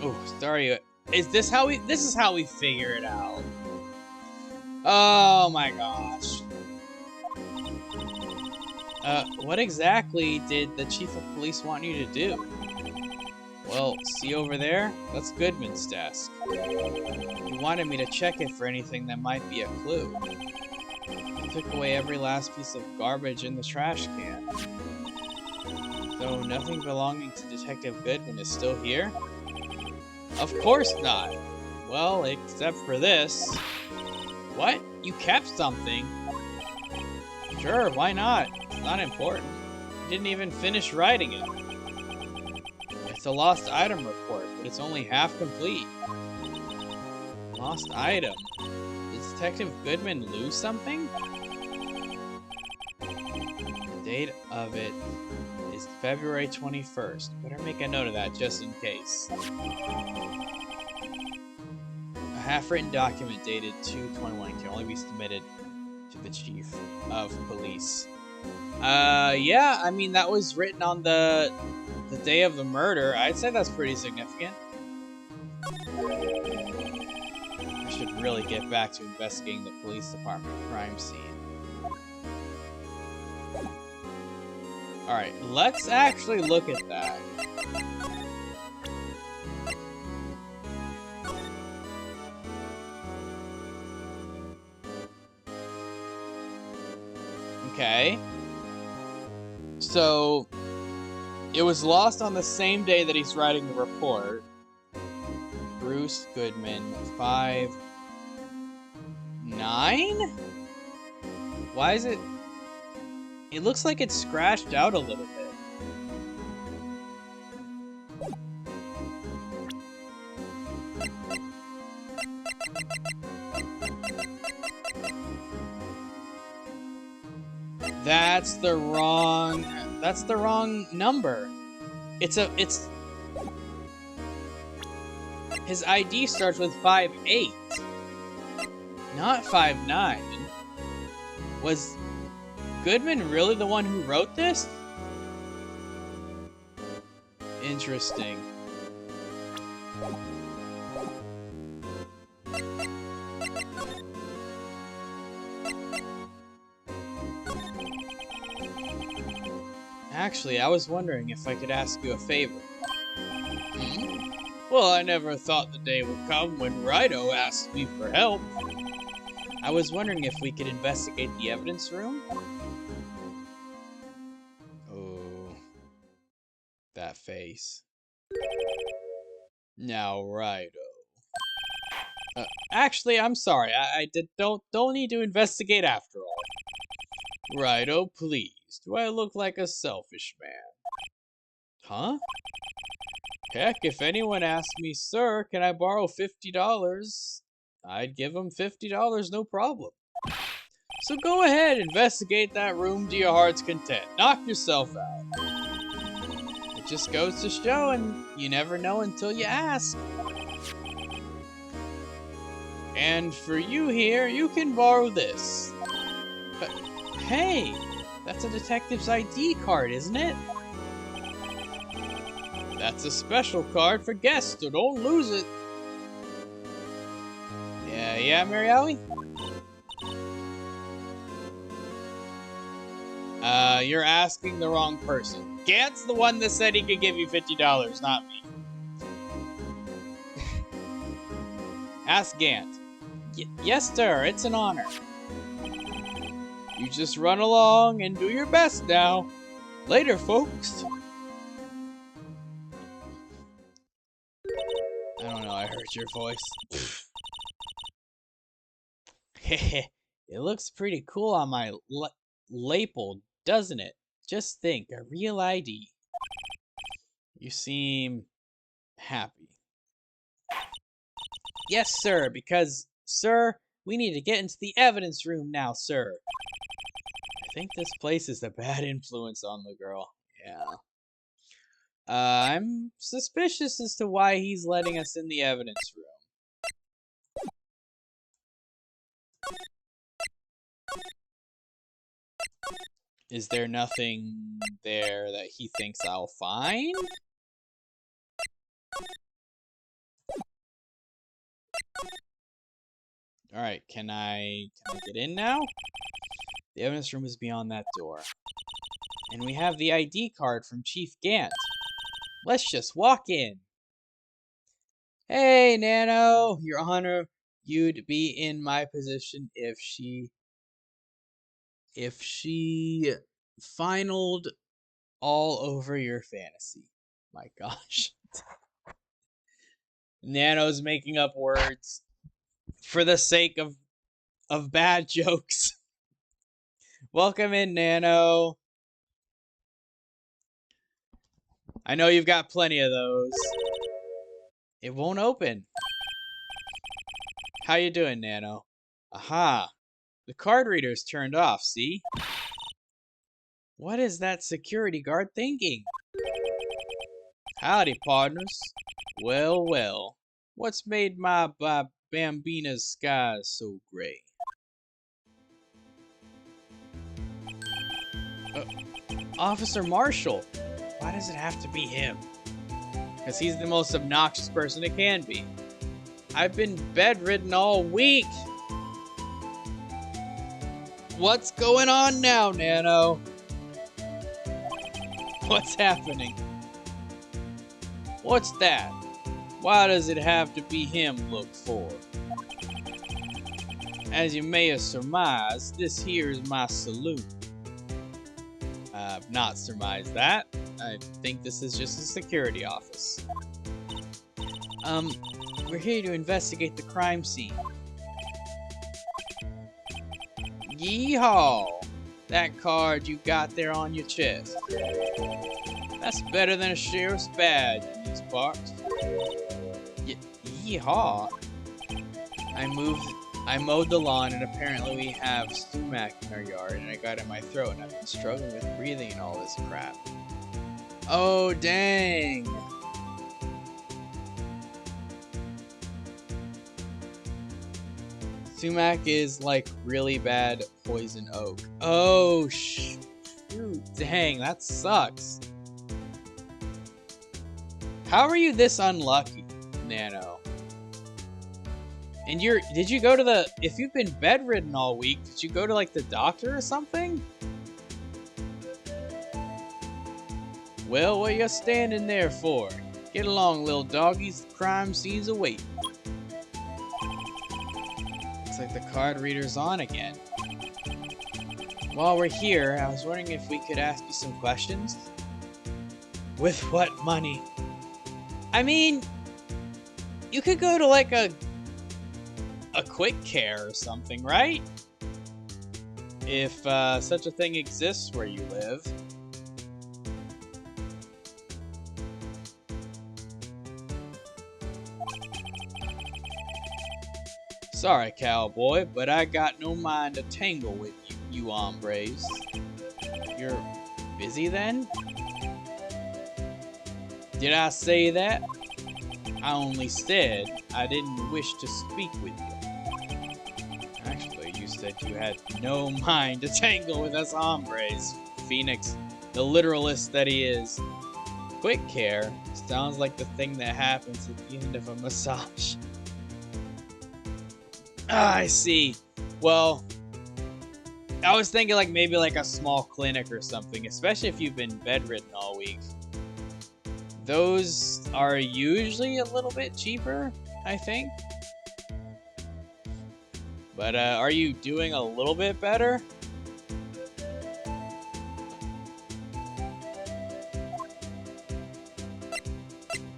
Oh, sorry. This is how we figure it out. Oh my gosh. What exactly did the chief of police want you to do? Well, see over there? That's Goodman's desk. He wanted me to check it for anything that might be a clue. He took away every last piece of garbage in the trash can. So nothing belonging to Detective Goodman is still here? Of course not. Well, except for this. What? You kept something? Sure, why not? It's not important. You didn't even finish writing it. It's a lost item report, but it's only half complete. Lost item? Did Detective Goodman lose something? The date of it is February 21st. Better make a note of that just in case. A half-written document dated 2/21 can only be submitted to the chief of police. Yeah, I mean, that was written on the day of the murder. I'd say that's pretty significant. I should really get back to investigating the police department crime scene. Alright, let's actually look at that. Okay. So, it was lost on the same day that he's writing the report. Bruce Goodman, 5 9? Why is it... It looks like it's scratched out a little bit. That's the wrong number. It's his ID starts with 58, not 59. Was Goodman really the one who wrote this? Interesting. Actually, I was wondering if I could ask you a favor. Well, I never thought the day would come when Wright asked me for help. I was wondering if we could investigate the evidence room. Oh, that face. Now, Righto. Actually, I'm sorry. I don't need to investigate after all. Righto, please. Do I look like a selfish man? Huh? Heck, if anyone asked me, sir, can I borrow $50? I'd give them $50, no problem. So go ahead, investigate that room to your heart's content. Knock yourself out. It just goes to show, and you never know until you ask. And for you here, you can borrow this. Hey, that's a detective's ID card, isn't it? That's a special card for guests, so don't lose it. Yeah, Mary Ellie? You're asking the wrong person. Gant's the one that said he could give you $50, not me. Ask Gant. Yes, sir, it's an honor. You just run along and do your best now. Later, folks. I don't know, I heard your voice. It looks pretty cool on my lapel, doesn't it? Just think, a real ID. You seem happy. Yes, sir, because, sir, we need to get into the evidence room now, sir. I think this place is a bad influence on the girl. Yeah. I'm suspicious as to why he's letting us in the evidence room. Is there nothing there that he thinks I'll find? Alright, can I get in now? The evidence room is beyond that door. And we have the ID card from Chief Gant. Let's just walk in. Hey, Nano, Your Honor, you'd be in my position if she finaled all over your fantasy. My gosh. Nano's making up words for the sake of bad jokes. Welcome in, Nano. I know you've got plenty of those. It won't open. How you doing, Nano? Aha. The card reader's turned off, see? What is that security guard thinking? Howdy, partners. Well, well. What's made my Bambina's skies so gray? Officer Marshall. Why does it have to be him? Because he's the most obnoxious person it can be. I've been bedridden all week. What's going on now, Nano? What's happening? What's that? Why does it have to be him look for? As you may have surmised, this here is my saloon. I've not surmised that. I think this is just a security office. We're here to investigate the crime scene. Yeehaw! That card you got there on your chest. That's better than a sheriff's badge in these parts. Yeehaw! I mowed the lawn, and apparently we have sumac in our yard, and I got it in my throat, and I've been struggling with breathing and all this crap. Oh, dang! Sumac is like really bad poison oak. Oh, shoot, dang, that sucks. How are you this unlucky, Nano? And did you go to the, if you've been bedridden all week, did you go to like the doctor or something? Well, what you standing there for? Get along, little doggies, the crime scene's awaiting. Looks like the card reader's on again. While we're here, I was wondering if we could ask you some questions? With what money? I mean, you could go to like a quick care or something, right? If such a thing exists where you live. Sorry, cowboy, but I got no mind to tangle with you hombres. You're busy then? Did I say that? I only said I didn't wish to speak with you. Actually, you said you had no mind to tangle with us hombres. Phoenix, the literalist that he is. Quick care sounds like the thing that happens at the end of a massage. Ah, I see. Well, I was thinking like maybe like a small clinic or something, especially if you've been bedridden all week. Those are usually a little bit cheaper, I think. But are you doing a little bit better?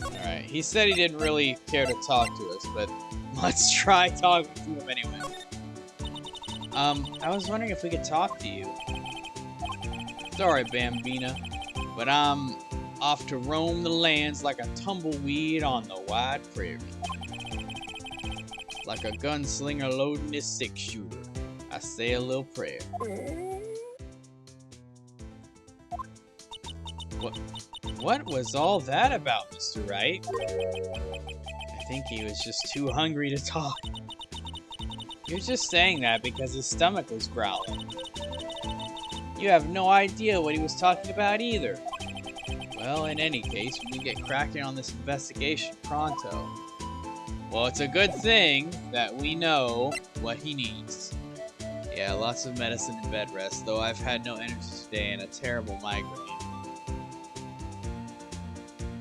Alright, he said he didn't really care to talk to us, but let's try talking to him anyway. I was wondering if we could talk to you. Sorry, Bambina, but I'm off to roam the lands like a tumbleweed on the wide prairie. Like a gunslinger loading his six-shooter. I say a little prayer. What was all that about, Mr. Wright? I think he was just too hungry to talk. He was just saying that because his stomach was growling. You have no idea what he was talking about either. Well, in any case, we can get cracking on this investigation pronto. Well, it's a good thing that we know what he needs. Yeah, lots of medicine and bed rest, though I've had no energy today and a terrible migraine.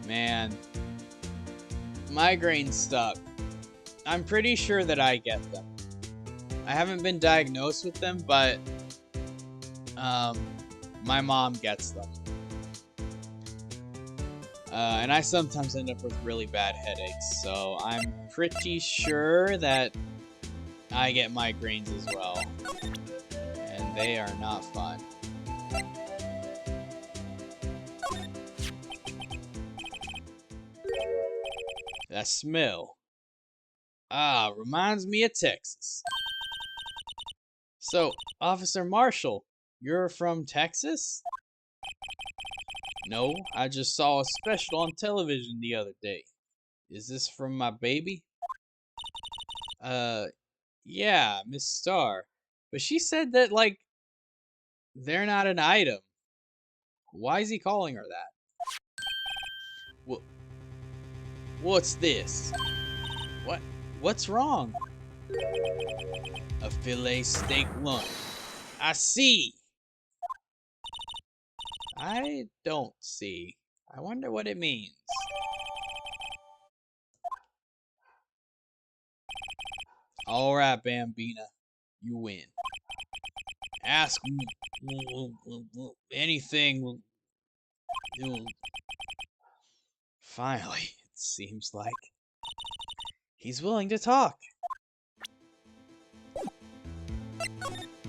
Man, migraines suck. I'm pretty sure that I get them. I haven't been diagnosed with them, but my mom gets them. And I sometimes end up with really bad headaches, so I'm pretty sure that I get migraines as well. And they are not fun. That smell. Ah, reminds me of Texas. So, Officer Marshall, you're from Texas? No, I just saw a special on television the other day. Is this from my baby? Yeah, Miss Starr. But she said that, like, they're not an item. Why is he calling her that? What's this? What's wrong? A filet steak lunch. I see. I don't see. I wonder what it means. Alright, Bambina. You win. Ask anything. Finally, it seems like. He's willing to talk.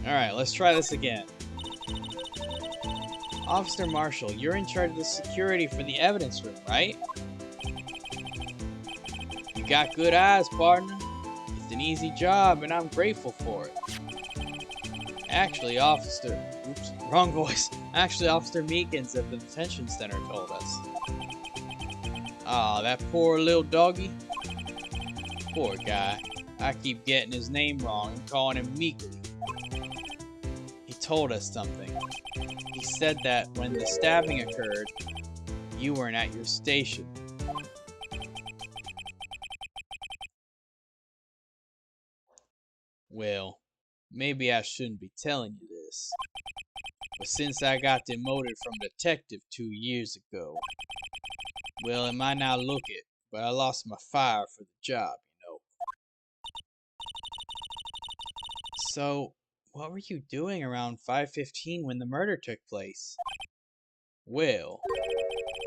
Alright, let's try this again. Officer Marshall, you're in charge of the security for the evidence room, right? You got good eyes, partner. It's an easy job, and I'm grateful for it. Actually, Officer... Oops, wrong voice. Actually, Officer Meekins of the detention center told us. Aw, that poor little doggy. Poor guy. I keep getting his name wrong and calling him Meekly. He told us something. He said that when the stabbing occurred, you weren't at your station. Well, maybe I shouldn't be telling you this, but since I got demoted from detective 2 years ago, well, it might not look it, but I lost my fire for the job, you know. So, what were you doing around 5:15 when the murder took place? Well,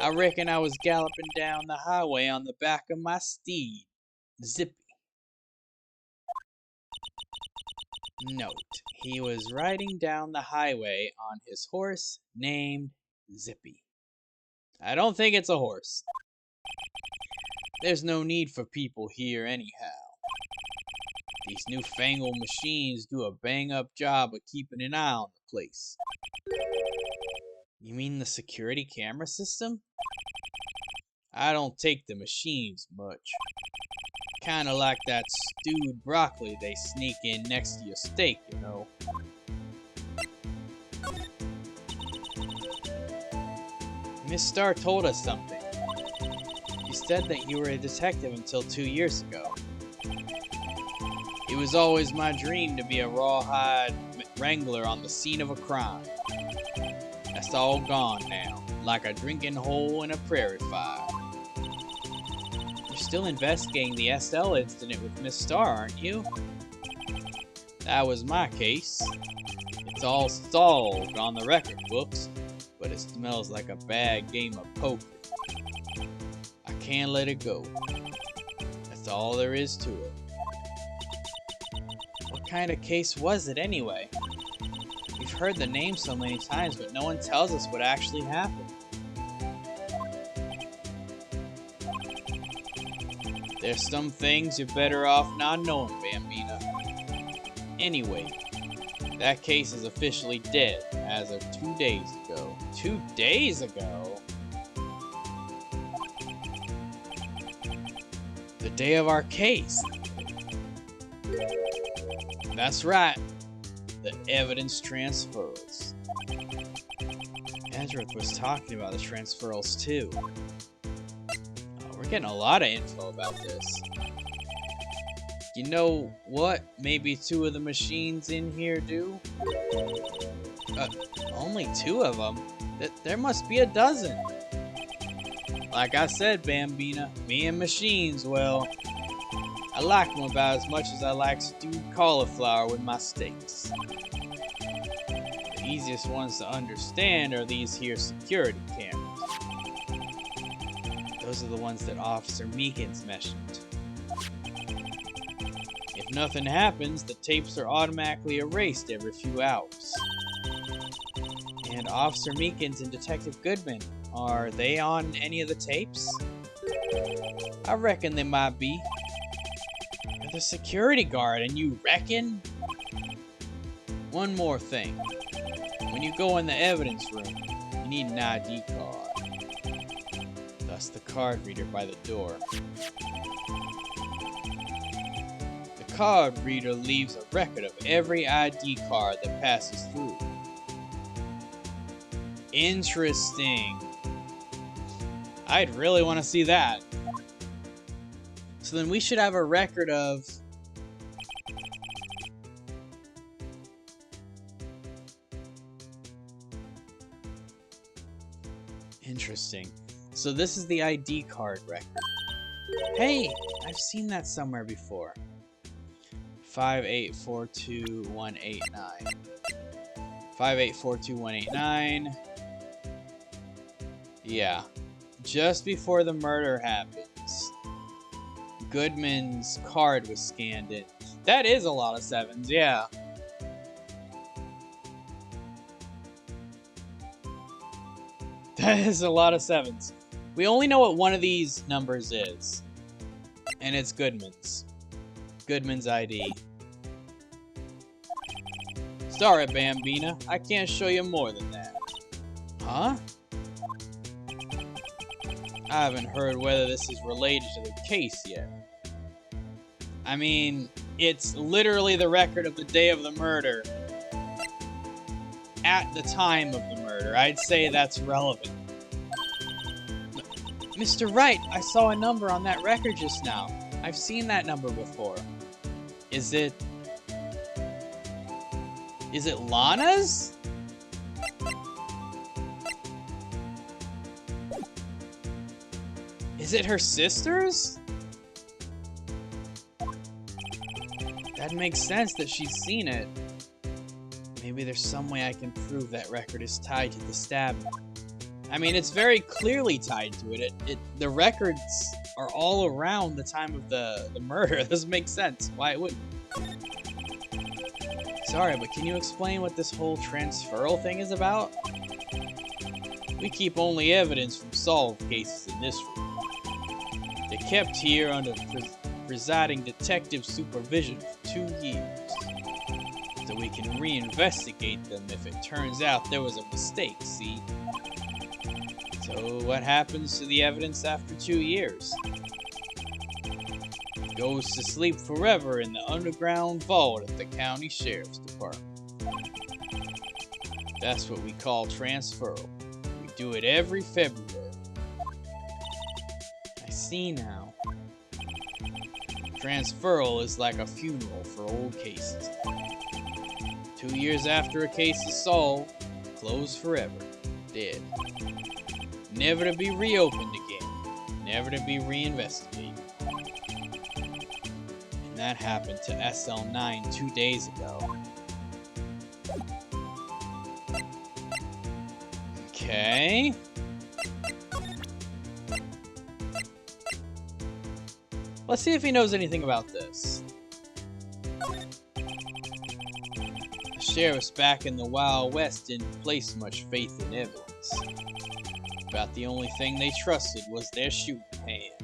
I reckon I was galloping down the highway on the back of my steed, Zippy. Note, he was riding down the highway on his horse named Zippy. I don't think it's a horse. There's no need for people here anyhow. These newfangled machines do a bang-up job of keeping an eye on the place. You mean the security camera system? I don't take the machines much. Kinda like that stewed broccoli they sneak in next to your steak, you know. Miss Starr told us something. She said that you were a detective until 2 years ago. It was always my dream to be a rawhide wrangler on the scene of a crime. That's all gone now, like a drinking hole in a prairie fire. You're still investigating the SL incident with Miss Starr, aren't you? That was my case. It's all solved on the record books, but it smells like a bad game of poker. I can't let it go. That's all there is to it. What kind of case was it anyway? We've heard the name so many times, but no one tells us what actually happened. There's some things you're better off not knowing, Bambina. Anyway, that case is officially dead as of 2 days ago. 2 days ago? The day of our case. That's right. The evidence transfers. Edgeworth was talking about the transferals too. We're getting a lot of info about this. You know what maybe 2 of the machines in here do? Only 2 of them? There must be a dozen. Like I said, Bambina, me and machines, well, I like them about as much as I like stewed cauliflower with my steaks. The easiest ones to understand are these here security cameras. Those are the ones that Officer Meekins mentioned. If nothing happens, the tapes are automatically erased every few hours. And Officer Meekins and Detective Goodman, are they on any of the tapes? I reckon they might be. You're the security guard and you reckon? One more thing. When you go in the evidence room, you need an ID card. Thus the card reader by the door. The card reader leaves a record of every ID card that passes through. Interesting. I'd really want to see that. So then we should have a record of... Interesting. So this is the ID card record. Hey, I've seen that somewhere before. 5842189. 5842189. Yeah. Just before the murder happens, Goodman's card was scanned in. That is a lot of 7s, yeah. That is a lot of 7s. We only know what one of these numbers is. And it's Goodman's. Goodman's ID. Sorry, Bambina. I can't show you more than that. Huh? I haven't heard whether this is related to the case yet. I mean, it's literally the record of the day of the murder. At the time of the murder. I'd say that's relevant. Mr. Wright, I saw a number on that record just now. I've seen that number before. Is it Lana's? Is it her sister's? That makes sense that she's seen it. Maybe there's some way I can prove that record is tied to the stabbing. I mean, it's very clearly tied to it. The records are all around the time of the murder. This makes sense. Why it wouldn't? Sorry, but can you explain what this whole transferal thing is about? We keep only evidence from solved cases in this room. They're kept here under presiding detective supervision for 2 years. So we can reinvestigate them if it turns out there was a mistake, see? So what happens to the evidence after 2 years? It goes to sleep forever in the underground vault at the county sheriff's department. That's what we call transferal. We do it every February. I see now. Transferal is like a funeral for old cases. 2 years after a case is solved, closed forever, dead. Never to be reopened again, never to be reinvestigated. And that happened to SL9 2 days ago. Okay. Let's see if he knows anything about this. The sheriffs back in the Wild West didn't place much faith in evidence. About the only thing they trusted was their shooting hand.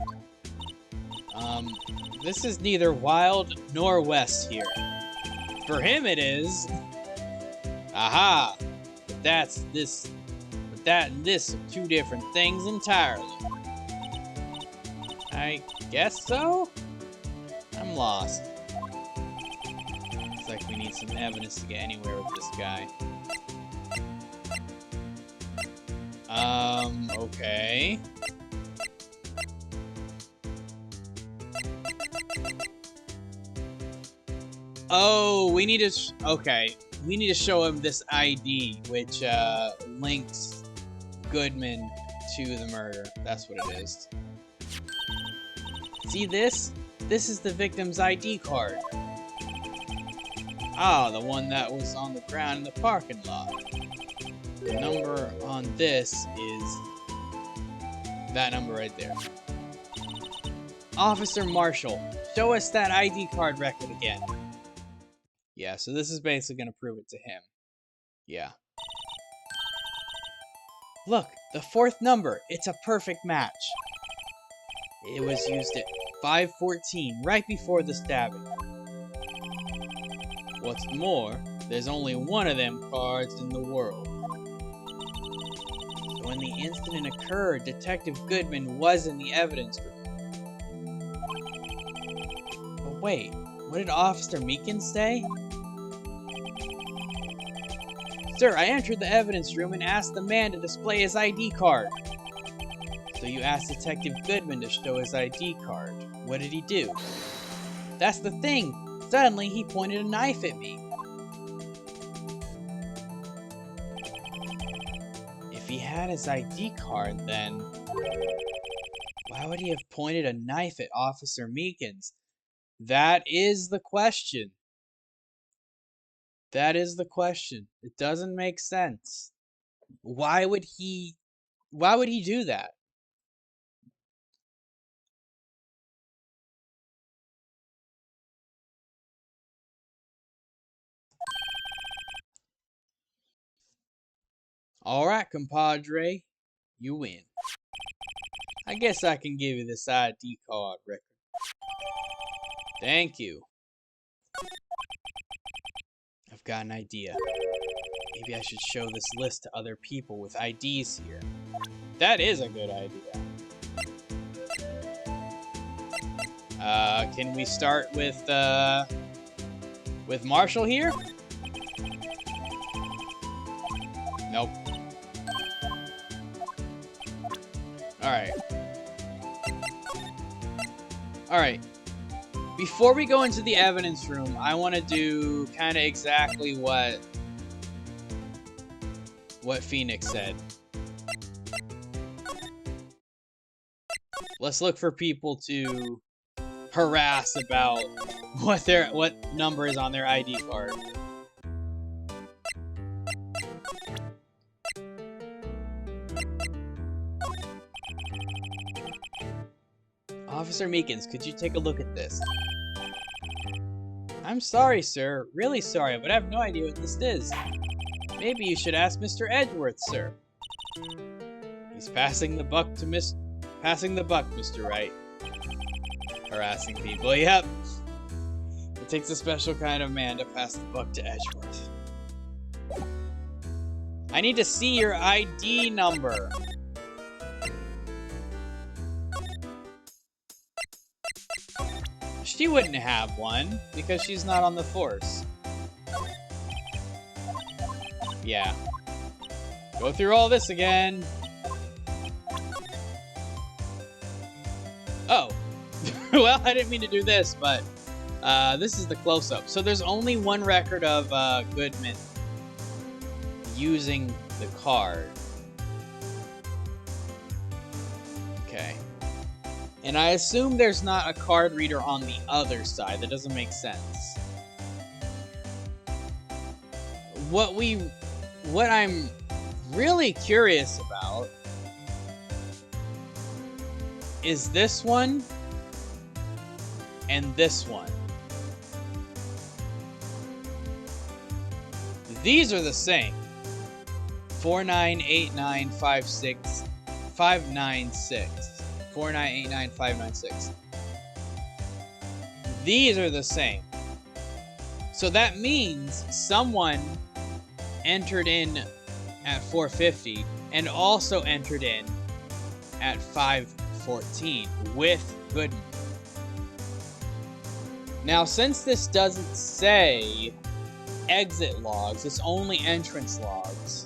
This is neither Wild nor West here. For him it is. Aha! But that and this are 2 different things entirely. I guess so? I'm lost. Looks like we need some evidence to get anywhere with this guy. Okay. Oh, we need to we need to show him this ID, which links Goodman to the murder. That's what it is. See this? This is the victim's ID card. Ah, the one that was on the ground in the parking lot. The number on this is that number right there. Officer Marshall, show us that ID card record again. Yeah, so this is basically going to prove it to him. Yeah. Look, the 4th number. It's a perfect match. It was used at 5:14, right before the stabbing. What's more, there's only one of them cards in the world. So when the incident occurred, Detective Goodman was in the evidence room. But wait, what did Officer Meekins say? Sir, I entered the evidence room and asked the man to display his ID card. So you asked Detective Goodman to show his ID card. What did he do? That's the thing. Suddenly, he pointed a knife at me. If he had his ID card, then why would he have pointed a knife at Officer Meekins? That is the question. That is the question. It doesn't make sense. Why would he do that? All right, compadre. You win. I guess I can give you this ID card record. Thank you. I've got an idea. Maybe I should show this list to other people with IDs here. That is a good idea. Can we start with Marshall here? Nope. Alright. Alright. Before we go into the evidence room, I want to do kind of exactly what Phoenix said. Let's look for people to harass about what number is on their ID card. Officer Meekins, could you take a look at this? I'm sorry, sir. Really sorry, but I have no idea what this is. Maybe you should ask Mr. Edgeworth, sir. He's passing the buck, Mr. Wright. Harassing people, yep. It takes a special kind of man to pass the buck to Edgeworth. I need to see your ID number. She wouldn't have one, because she's not on the force. Yeah. Go through all this again. Oh. Well, I didn't mean to do this, but this is the close-up. So there's only one record of Goodman using the card. Okay. And I assume there's not a card reader on the other side. That doesn't make sense. What I'm really curious about is this one and this one. These are the same. 498956596. 4989596. These are the same. So that means someone entered in at 450 and also entered in at 514 with Goodman. Now, since this doesn't say exit logs, it's only entrance logs,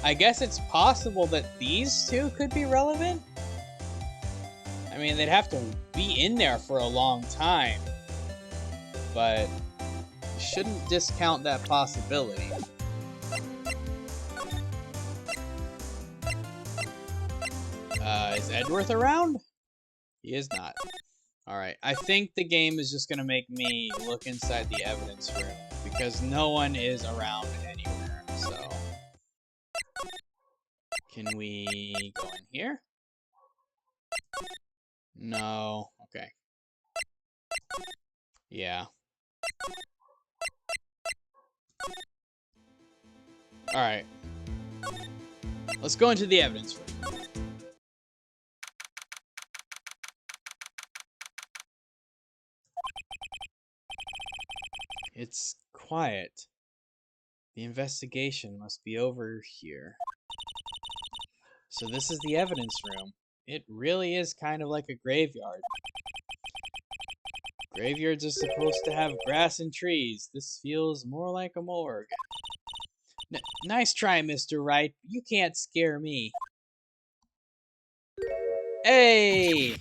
I guess it's possible that these two could be relevant? I mean, they'd have to be in there for a long time, but you shouldn't discount that possibility. Is Edgeworth around? He is not. Alright, I think the game is just going to make me look inside the evidence room, because no one is around anywhere, so... Can we go in here? No. Okay. Yeah. Alright. Let's go into the evidence room. It's quiet. The investigation must be over here. So this is the evidence room. It really is kind of like a graveyard. Graveyards are supposed to have grass and trees. This feels more like a morgue. Nice try, Mr. Wright. You can't scare me. Hey!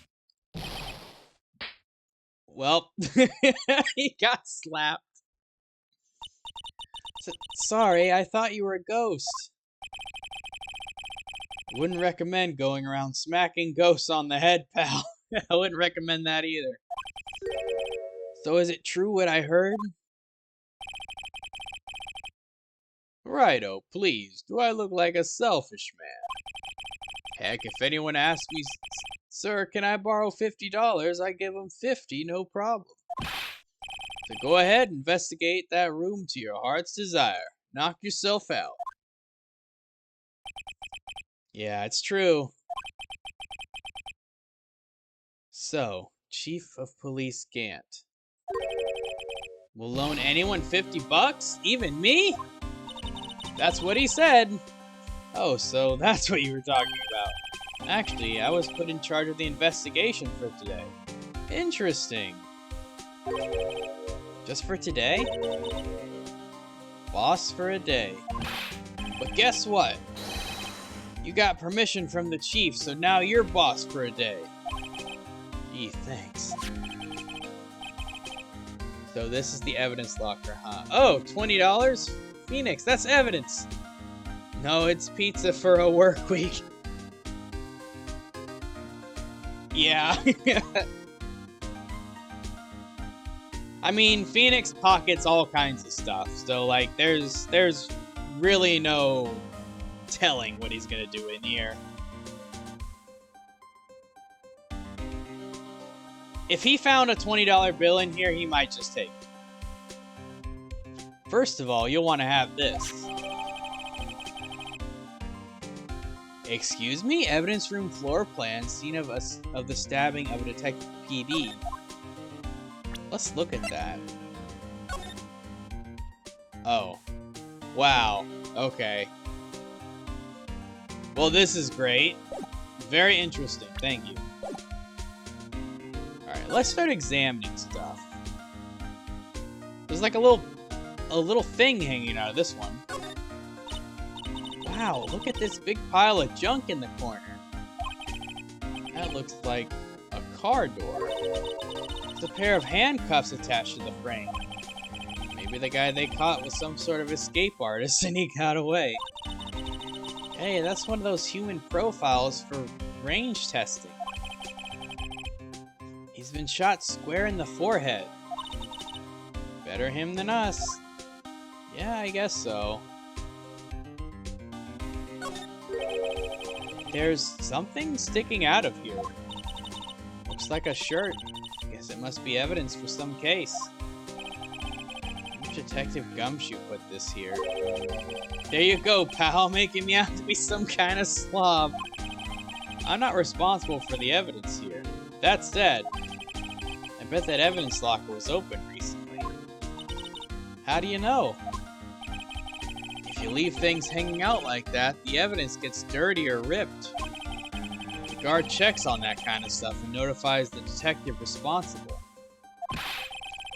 Well, he got slapped. Sorry, I thought you were a ghost. Wouldn't recommend going around smacking ghosts on the head, pal. I wouldn't recommend that either. So is it true what I heard? Righto, please. Do I look like a selfish man? Heck, if anyone asks me, sir, can I borrow $50? I give them 50, no problem. So go ahead, investigate that room to your heart's desire. Knock yourself out. Yeah, it's true. So, Chief of Police Gant will loan anyone 50 bucks? Even me? That's what he said. Oh, so that's what you were talking about. Actually, I was put in charge of the investigation for today. Interesting. Just for today? Boss for a day. But guess what? You got permission from the chief, so now you're boss for a day. Gee, thanks. So this is the evidence locker, huh? Oh, $20? Phoenix, that's evidence. No, it's pizza for a work week. Yeah. I mean, Phoenix pockets all kinds of stuff, so like there's really no telling what he's gonna do in here. If he found a $20 bill in here, he might just take it. First of all, you'll want to have this. Excuse me? Evidence room floor plan, scene of the stabbing of a detective PD. Let's look at that. Oh. Wow. Okay. Well, this is great. Very interesting. Thank you. Alright, let's start examining stuff. There's like a little thing hanging out of this one. Wow, look at this big pile of junk in the corner. That looks like a car door. There's a pair of handcuffs attached to the frame. Maybe the guy they caught was some sort of escape artist and he got away. Hey, that's one of those human profiles for range testing. He's been shot square in the forehead. Better him than us. Yeah, I guess so. There's something sticking out of here. Looks like a shirt. Guess it must be evidence for some case. Detective Gumshoe put this here. There you go, pal, making me out to be some kind of slob. I'm not responsible for the evidence here. That said, I bet that evidence locker was open recently. How do you know? If you leave things hanging out like that, the evidence gets dirty or ripped. The guard checks on that kind of stuff and notifies the detective responsible.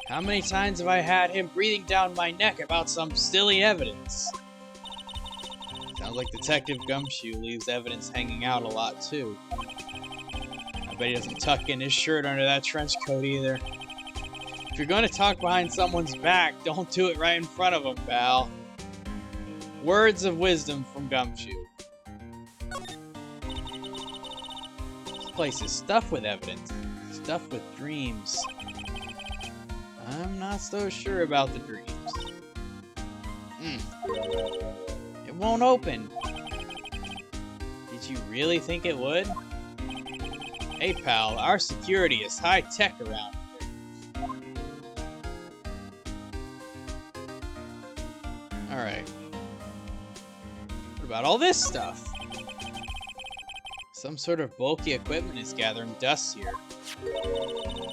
How many times have I had him breathing down my neck about some silly evidence? Sounds like Detective Gumshoe leaves evidence hanging out a lot too. I bet he doesn't tuck in his shirt under that trench coat either. If you're going to talk behind someone's back, don't do it right in front of them, pal. Words of wisdom from Gumshoe. This place is stuffed with evidence. Stuffed with dreams. I'm not so sure about the dreams. It won't open. Did you really think it would? Hey pal, our security is high-tech around here. Alright. What about all this stuff? Some sort of bulky equipment is gathering dust here.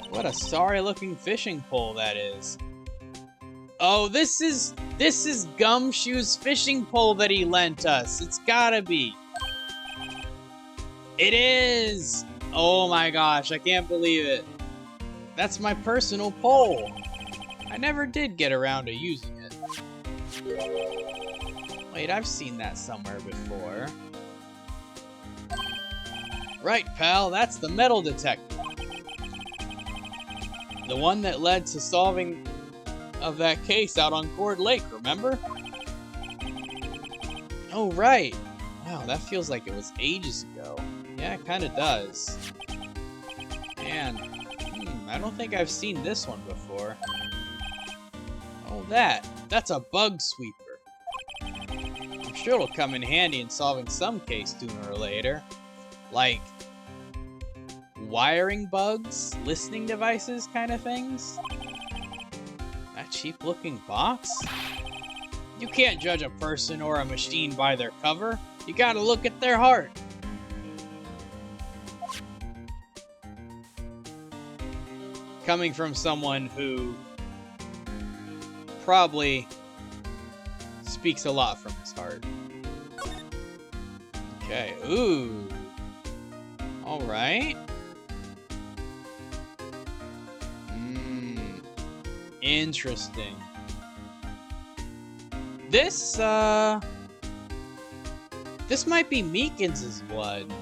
What a sorry-looking fishing pole that is. Oh, this is Gumshoe's fishing pole that he lent us. It's gotta be. It is! Oh my gosh, I can't believe it. That's my personal pole. I never did get around to using it. Wait, I've seen that somewhere before. Right, pal, that's the metal detector. The one that led to solving of that case out on Cord Lake, remember? Oh, right. Wow, that feels like it was ages ago. Yeah, it kind of does. And, I don't think I've seen this one before. Oh, that's a bug sweeper. I'm sure it'll come in handy in solving some case sooner or later. Like, wiring bugs, listening devices kind of things. That cheap-looking box? You can't judge a person or a machine by their cover. You gotta look at their heart. Coming from someone who probably speaks a lot from his heart. Okay, ooh. Alright. Interesting. This might be Meekins' blood.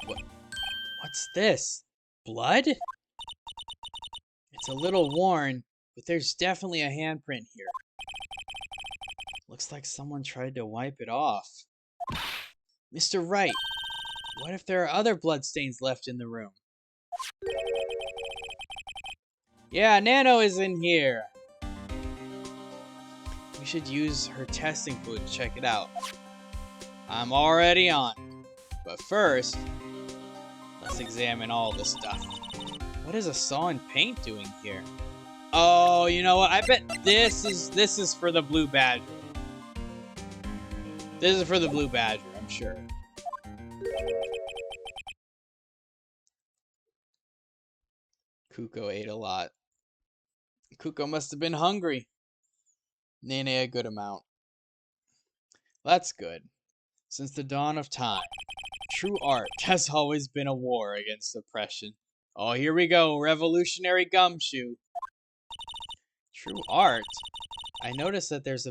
What's this? Blood? It's a little worn, but there's definitely a handprint here. Looks like someone tried to wipe it off. Mr. Wright, what if there are other bloodstains left in the room? Yeah, Nano is in here. We should use her testing fluid to check it out. I'm already on it. But first, let's examine all the stuff. What is a saw and paint doing here? Oh, you know what? I bet this is for the blue badger. This is for the blue badger, I'm sure. Kuko ate a lot. Kuko must have been hungry. Nene a good amount. That's good. Since the dawn of time, true art has always been a war against oppression. Oh, here we go, revolutionary gumshoe. True art? I noticed that there's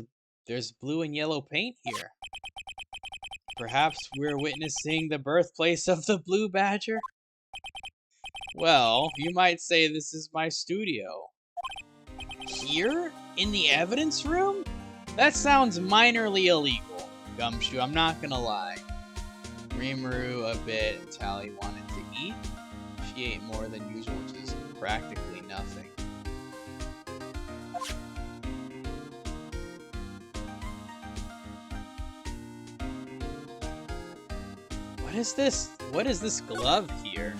blue and yellow paint here. Perhaps we're witnessing the birthplace of the blue badger? Well, you might say this is my studio. Here? In the evidence room? That sounds minorly illegal, Gumshoe, I'm not gonna lie. Rimuru a bit and Tally wanted to eat. She ate more than usual, which is practically nothing. What is this? What is this glove here?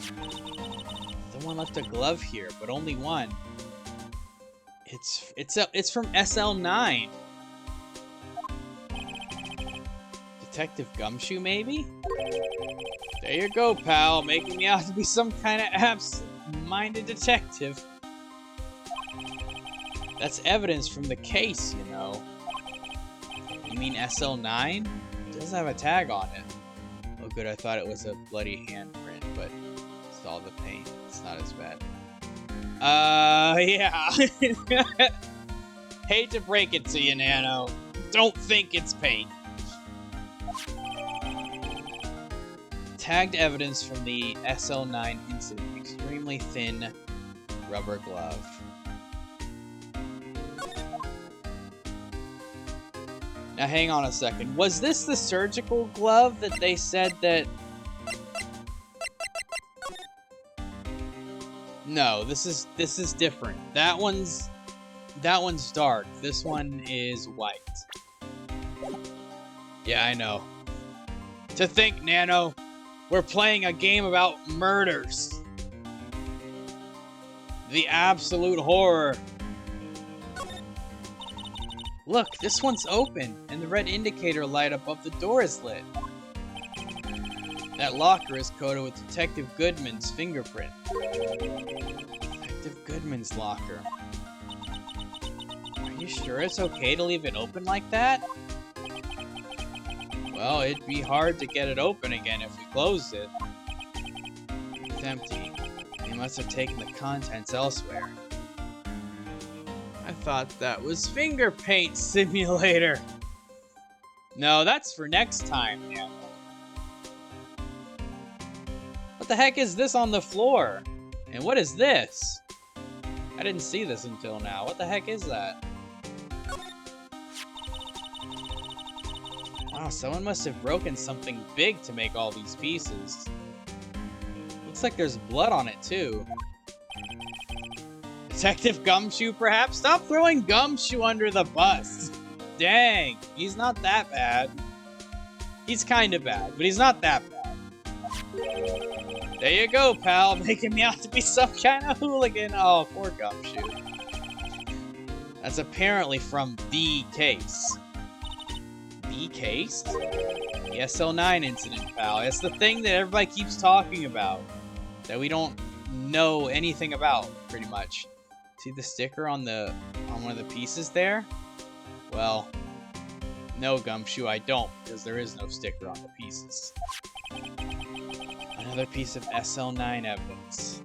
Someone left a glove here, but only one. It's from SL9. Detective Gumshoe, maybe? There you go, pal, making me out to be some kind of absent-minded detective. That's evidence from the case, you know. You mean SL9? It does have a tag on it. Oh good, I thought it was a bloody handprint, but it's all the paint. It's not as bad. Yeah. Hate to break it to you, Nano. Don't think it's paint. Tagged evidence from the SL9 incident. Extremely thin rubber glove. Now hang on a second. Was this the surgical glove that they said that... No, this is different. That one's dark. This one is white. Yeah, I know. To think, Nano, we're playing a game about murders. The absolute horror. Look, this one's open, and the red indicator light above the door is lit. That locker is coated with Detective Goodman's fingerprint. Detective Goodman's locker. Are you sure it's okay to leave it open like that? Well, it'd be hard to get it open again if we closed it. It's empty. They must have taken the contents elsewhere. I thought that was Finger Paint Simulator. No, that's for next time, yeah. What the heck is this on the floor? And what is this? I didn't see this until now. What the heck is that? Wow, someone must have broken something big to make all these pieces. Looks like there's blood on it, too. Detective Gumshoe, perhaps? Stop throwing Gumshoe under the bus! Dang, he's not that bad. He's kinda bad, but he's not that bad. There you go, pal, making me out to be some kind of hooligan. Oh, poor Gumshoe. That's apparently from the case. The Decased? The SL9 incident, pal. It's the thing that everybody keeps talking about. That we don't know anything about, pretty much. See the sticker on one of the pieces there? Well, no, Gumshoe, I don't, because there is no sticker on the pieces. Another piece of SL9 evidence.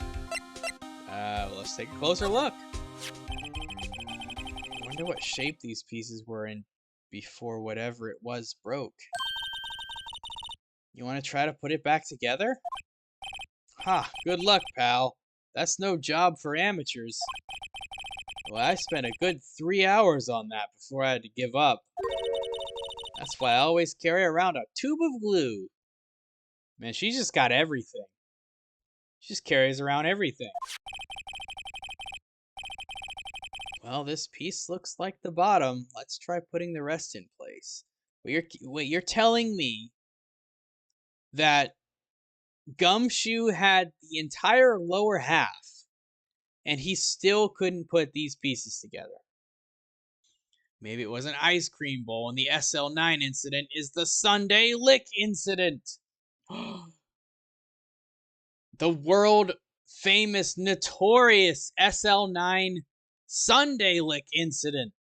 Let's take a closer look. I wonder what shape these pieces were in before whatever it was broke. You want to try to put it back together? Ha, good luck, pal. That's no job for amateurs. Well, I spent a good 3 hours on that before I had to give up. That's why I always carry around a tube of glue. Man, she just got everything. She just carries around everything. Well, this piece looks like the bottom. Let's try putting the rest in place. Wait, you're telling me that Gumshoe had the entire lower half, and he still couldn't put these pieces together? Maybe it was an ice cream bowl, and the SL9 incident is the Sunday Lick incident. The world famous, notorious SL9 Sunday Lick incident.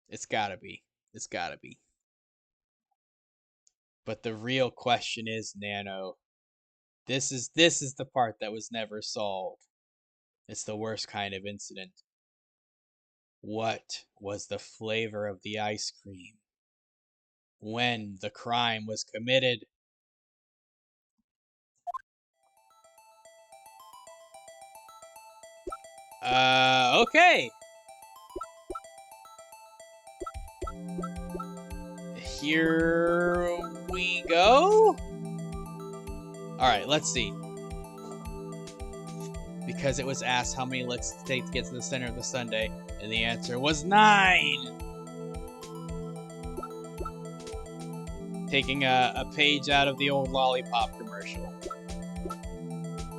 It's gotta be. It's gotta be. But the real question is, Nano, this is the part that was never solved. It's the worst kind of incident. What was the flavor of the ice cream when the crime was committed? Okay. Here we go. Alright, let's see. Because it was asked how many licks it take to get to the center of the sundae, and the answer was 9! Taking a page out of the old lollipop commercial.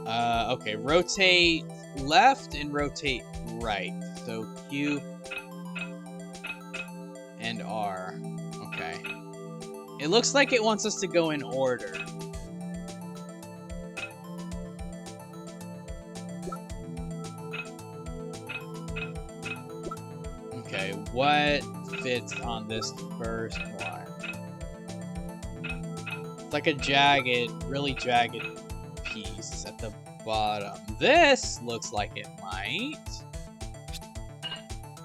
Okay, rotate left and rotate right. So Q and R. Okay. It looks like it wants us to go in order. Okay, what fits on this first one? It's like a jagged, really jagged piece at the bottom. This looks like it might.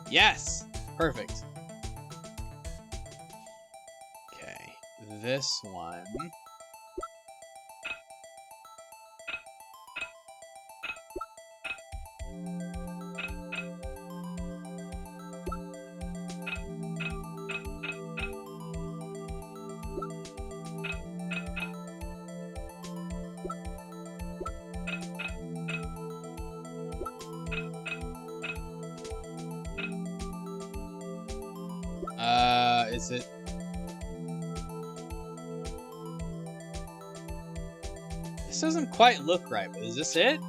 Yes! Perfect. Okay, this one. Is it? This doesn't quite look right, but is this it?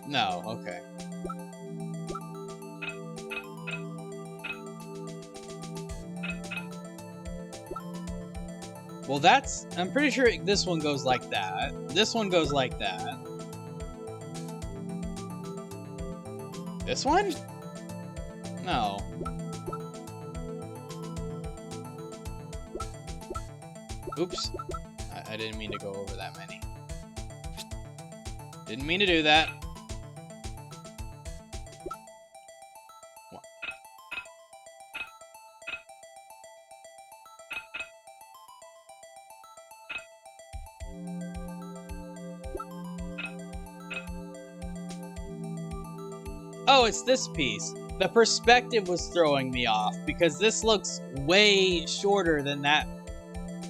No, okay. Well, I'm pretty sure this one goes like that. This one goes like that. This one? No. Oops. I didn't mean to go over that many. Didn't mean to do that. What? Oh, it's this piece. The perspective was throwing me off because this looks way shorter than that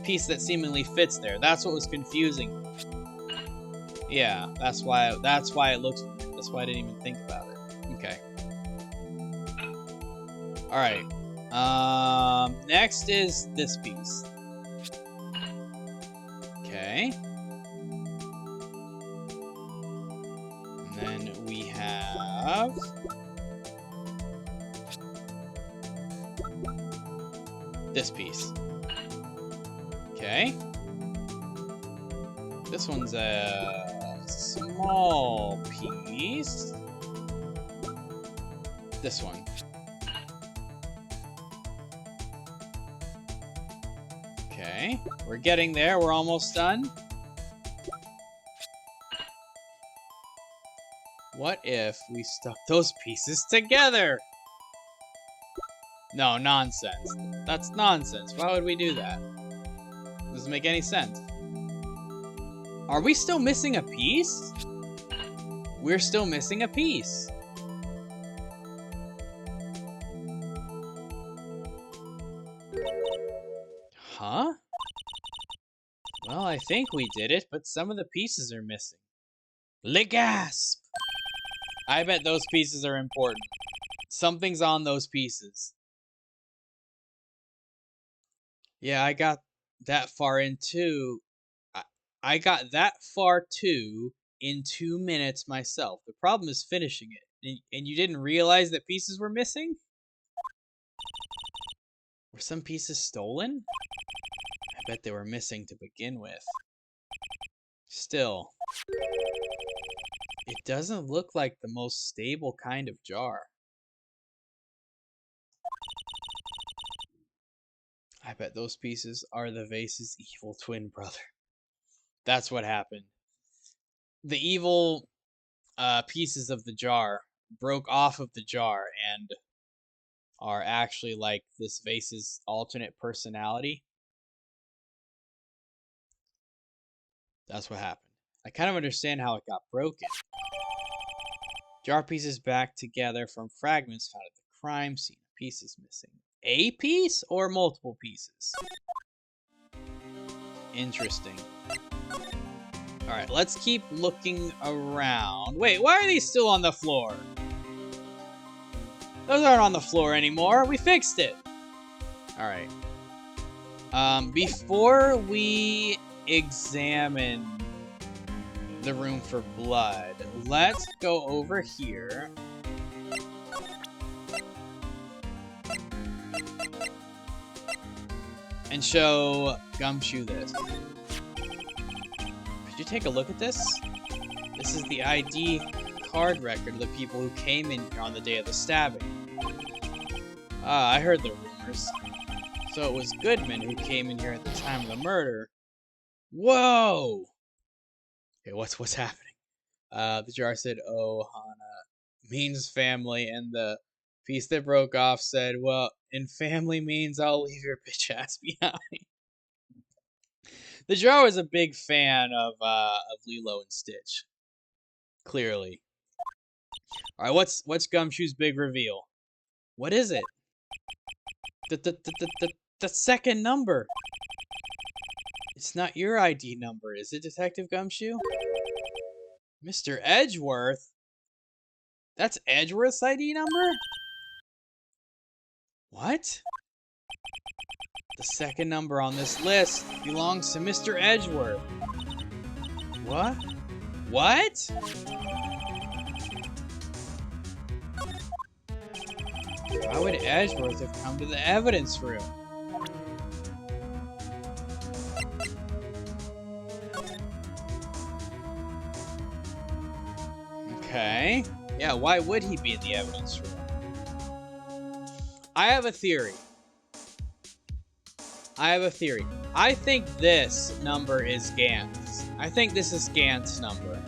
piece that seemingly fits there. That's what was confusing. Yeah, that's why it looks weird. That's why I didn't even think about it. Okay. Alright. Next is this piece. Okay. And then we have This piece. Okay. This one's a small piece. This one. Okay, we're getting there. We're almost done. What if we stuck those pieces together? No, nonsense. That's nonsense. Why would we do that? Doesn't make any sense. Are we still missing a piece? We're still missing a piece. Huh? Well, I think we did it, but some of the pieces are missing. Gasp! I bet those pieces are important. Something's on those pieces. Yeah, I got that far in too. I got that far too in 2 minutes myself. The problem is finishing it. And you didn't realize that pieces were missing? Were some pieces stolen? I bet they were missing to begin with. Still, it doesn't look like the most stable kind of jar. I bet those pieces are the vase's evil twin brother. That's what happened. The evil pieces of the jar broke off of the jar and are actually like this vase's alternate personality. That's what happened. I kind of understand how it got broken. Jar pieces back together from fragments found at the crime scene. Pieces missing. A piece or multiple pieces? Interesting. Alright, let's keep looking around. Wait, why are these still on the floor? Those aren't on the floor anymore. We fixed it. Alright. Before we examine the room for blood, let's go over here. And show Gumshoe this. Could you take a look at this? This is the ID card record of the people who came in here on the day of the stabbing. Ah, I heard the rumors. So it was Goodman who came in here at the time of the murder. Whoa! Okay, what's happening? The jar said, "Oh, Hana," means family, and the piece that broke off said, "Well, and family means I'll leave your bitch ass behind." The jar was a big fan of Lilo and Stitch. Clearly. Alright, what's Gumshoe's big reveal? What is it? The second number. It's not your ID number, is it, Detective Gumshoe? Mr. Edgeworth? That's Edgeworth's ID number? What? The second number on this list belongs to Mr. Edgeworth. What? What? Why would Edgeworth have come to the evidence room? Okay. Yeah, why would he be in the evidence room? I have a theory. I think this number is Gant's. I think this is Gant's number.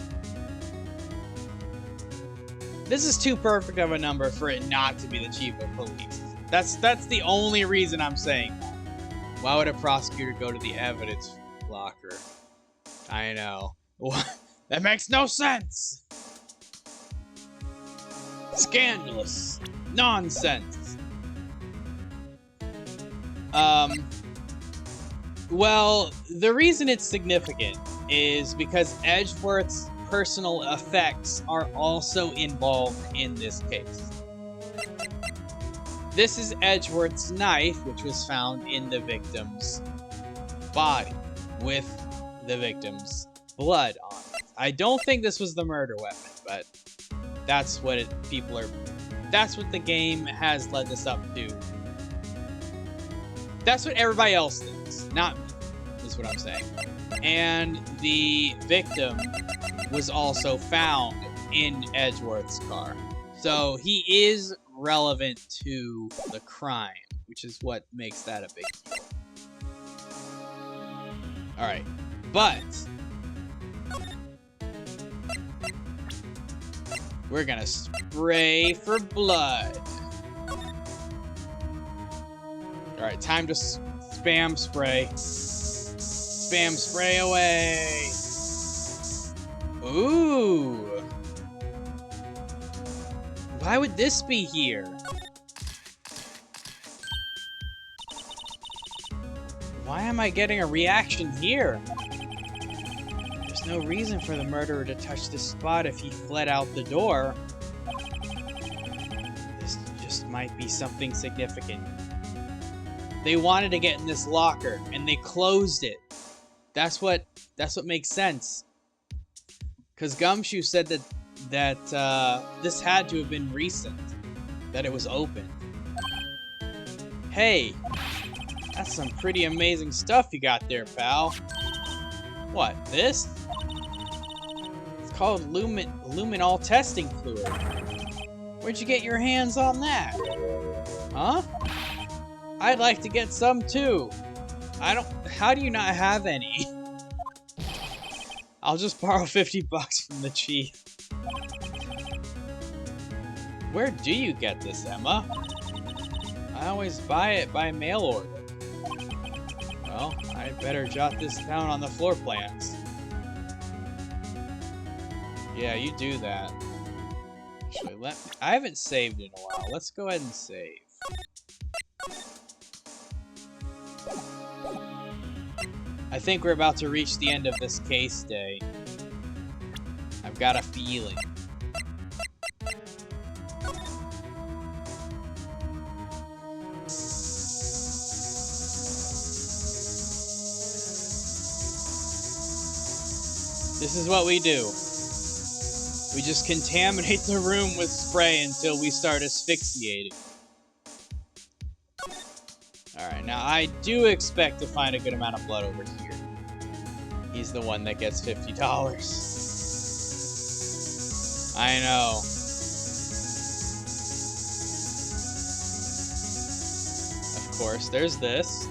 This is too perfect of a number for it not to be the chief of police. That's the only reason I'm saying that. Why would a prosecutor go to the evidence locker? I know. That makes no sense! Scandalous. Nonsense. Well, the reason it's significant is because Edgeworth's personal effects are also involved in this case. This is Edgeworth's knife, which was found in the victim's body, with the victim's blood on it. I don't think this was the murder weapon, but that's what that's what the game has led us up to. That's what everybody else thinks, not me, is what I'm saying. And the victim was also found in Edgeworth's car. So he is relevant to the crime, which is what makes that a big deal. Alright, but we're gonna spray for blood. Alright, time to spam spray. Spam spray away. Ooh. Why would this be here? Why am I getting a reaction here? There's no reason for the murderer to touch this spot if he fled out the door. This just might be something significant. They wanted to get in this locker, and they closed it. That's what makes sense. Because Gumshoe said that this had to have been recent, that it was open. Hey, that's some pretty amazing stuff you got there, pal. What, this? It's called luminol testing fluid. Where'd you get your hands on that? Huh? I'd like to get some too. How do you not have any? I'll just borrow 50 bucks from the chief. Where do you get this, Emma? I always buy it by mail order. Well, I'd better jot this down on the floor plans. Yeah, you do that. Actually, I haven't saved in a while. Let's go ahead and save. I think we're about to reach the end of this case day. I've got a feeling. This is what we do. We just contaminate the room with spray until we start asphyxiating. Alright, now I do expect to find a good amount of blood over here. He's the one that gets $50. I know. Of course, there's this.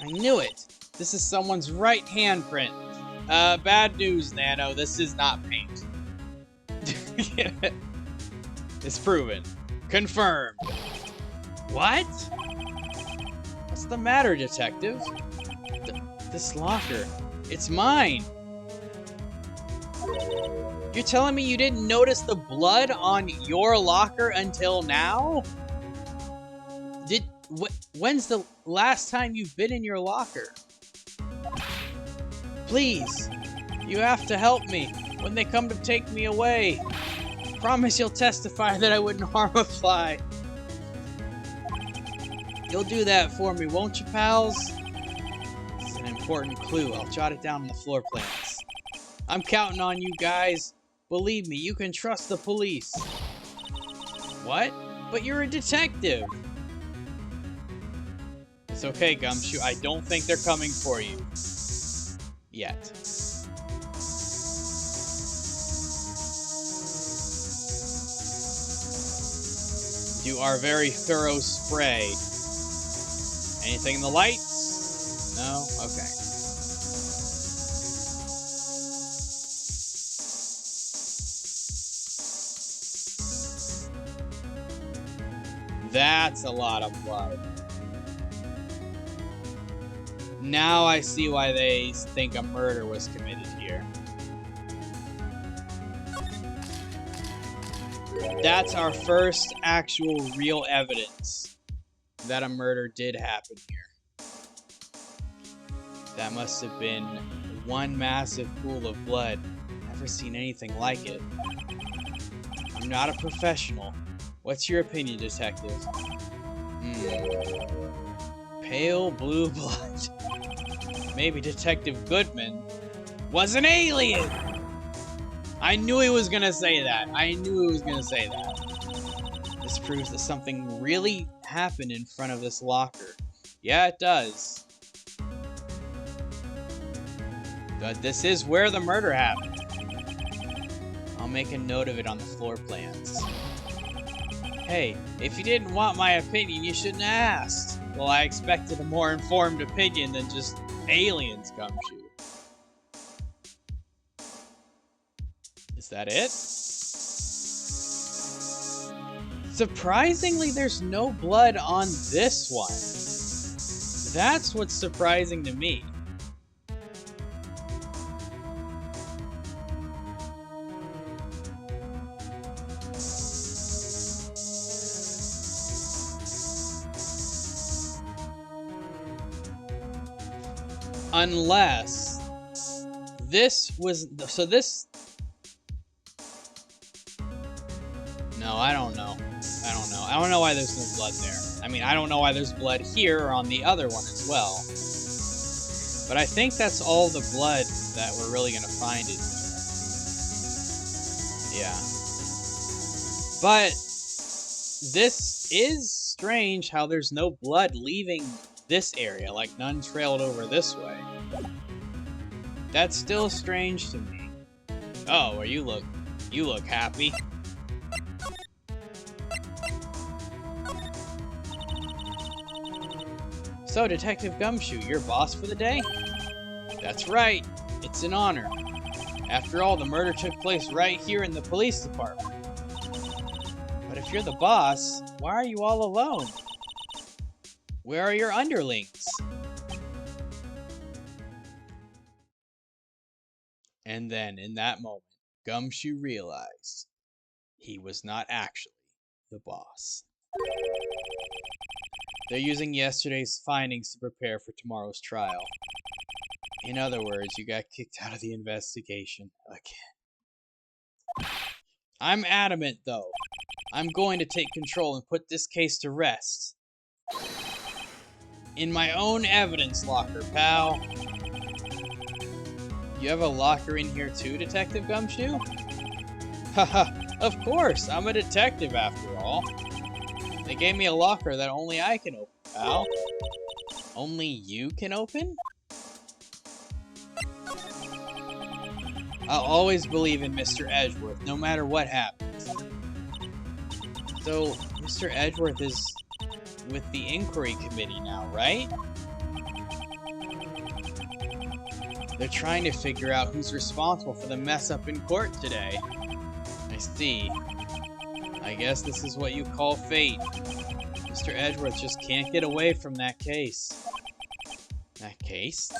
I knew it! This is someone's right handprint. Bad news, Nano. This is not paint. It's proven. Confirmed. What? What's the matter, detective? This locker. It's mine. You're telling me you didn't notice the blood on your locker until now? When's the last time you've been in your locker? Please, you have to help me when they come to take me away. Promise you'll testify that I wouldn't harm a fly. You'll do that for me, won't you, pals? It's an important clue. I'll jot it down on the floor plans. I'm counting on you guys. Believe me, you can trust the police. What? But you're a detective. It's okay, Gumshoe. I don't think they're coming for you. Yet. Do our very thorough spray. Anything in the lights? No? Okay. That's a lot of blood. Now I see why they think a murder was committed here. That's our first actual real evidence that a murder did happen here. That must have been one massive pool of blood. Never seen anything like it. I'm not a professional. What's your opinion, detective? Pale blue blood. Maybe Detective Goodman was an alien! I knew he was gonna say that. I knew he was gonna say that. This proves that something really happened in front of this locker. Yeah, it does. But this is where the murder happened. I'll make a note of it on the floor plans. Hey, if you didn't want my opinion, you shouldn't have asked. Well, I expected a more informed opinion than just aliens, Gumshoe. Is that it? Surprisingly, there's no blood on this one. That's what's surprising to me. Unless this was so this. No, I don't know. I don't know why there's no blood there. I mean, I don't know why there's blood here or on the other one as well. But I think that's all the blood that we're really gonna find in here. Yeah. But this is strange how there's no blood leaving this area, like none trailed over this way. That's still strange to me. Oh, well, you look happy. So, Detective Gumshoe, your boss for the day? That's right. It's an honor. After all, the murder took place right here in the police department. But if you're the boss, why are you all alone? Where are your underlings? And then, in that moment, Gumshoe realized he was not actually the boss. They're using yesterday's findings to prepare for tomorrow's trial. In other words, you got kicked out of the investigation again. I'm adamant, though. I'm going to take control and put this case to rest. In my own evidence locker, pal. You have a locker in here too, Detective Gumshoe? Haha, of course, I'm a detective after all. They gave me a locker that only I can open, pal. Only you can open? I'll always believe in Mr. Edgeworth, no matter what happens. So, Mr. Edgeworth is with the inquiry committee now, right? They're trying to figure out who's responsible for the mess up in court today. I see. I guess this is what you call fate. Mr. Edgeworth just can't get away from that case. That case?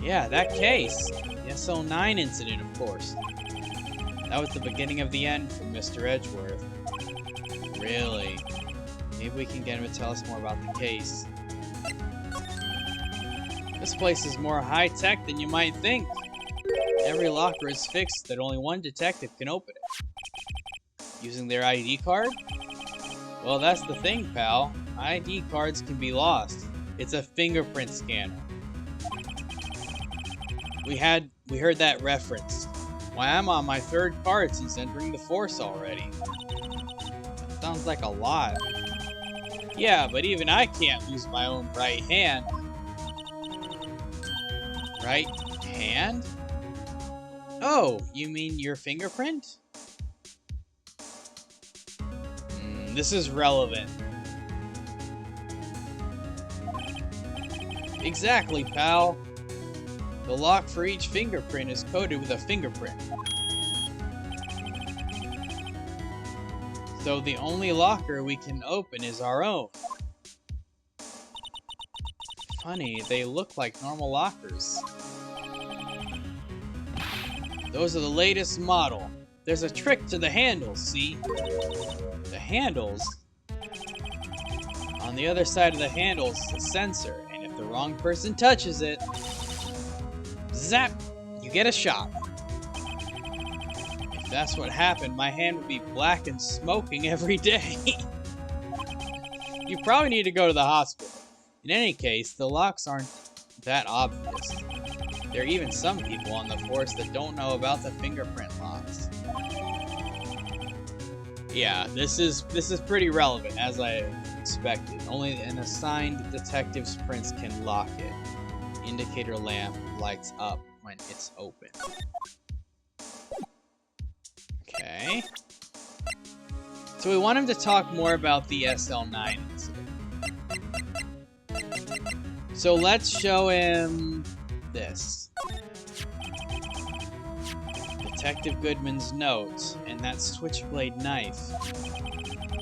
Yeah, that case. The SO9 incident, of course. That was the beginning of the end for Mr. Edgeworth. Really? Maybe we can get him to tell us more about the case. This place is more high-tech than you might think. Every locker is fixed that only one detective can open it. Using their ID card? Well, that's the thing, pal. ID cards can be lost. It's a fingerprint scanner. We heard that referenced. Why, I'm on my third card since entering the force already. That sounds like a lot. Yeah, but even I can't use my own right hand. Right hand? Oh, you mean your fingerprint? This is relevant. Exactly, pal. The lock for each fingerprint is coded with a fingerprint. So the only locker we can open is our own. Funny, they look like normal lockers. Those are the latest model. There's a trick to the handles, see? The handles? On the other side of the handles is a sensor, and if the wrong person touches it, zap, you get a shock. If that's what happened, my hand would be black and smoking every day. You probably need to go to the hospital. In any case, the locks aren't that obvious. There are even some people on the force that don't know about the fingerprint locks. Yeah, this is pretty relevant, as I expected. Only an assigned detective's prints can lock it. Indicator lamp lights up when it's open. Okay. So we want him to talk more about the SL9 incident. So let's show him this. Detective Goodman's note and that switchblade knife.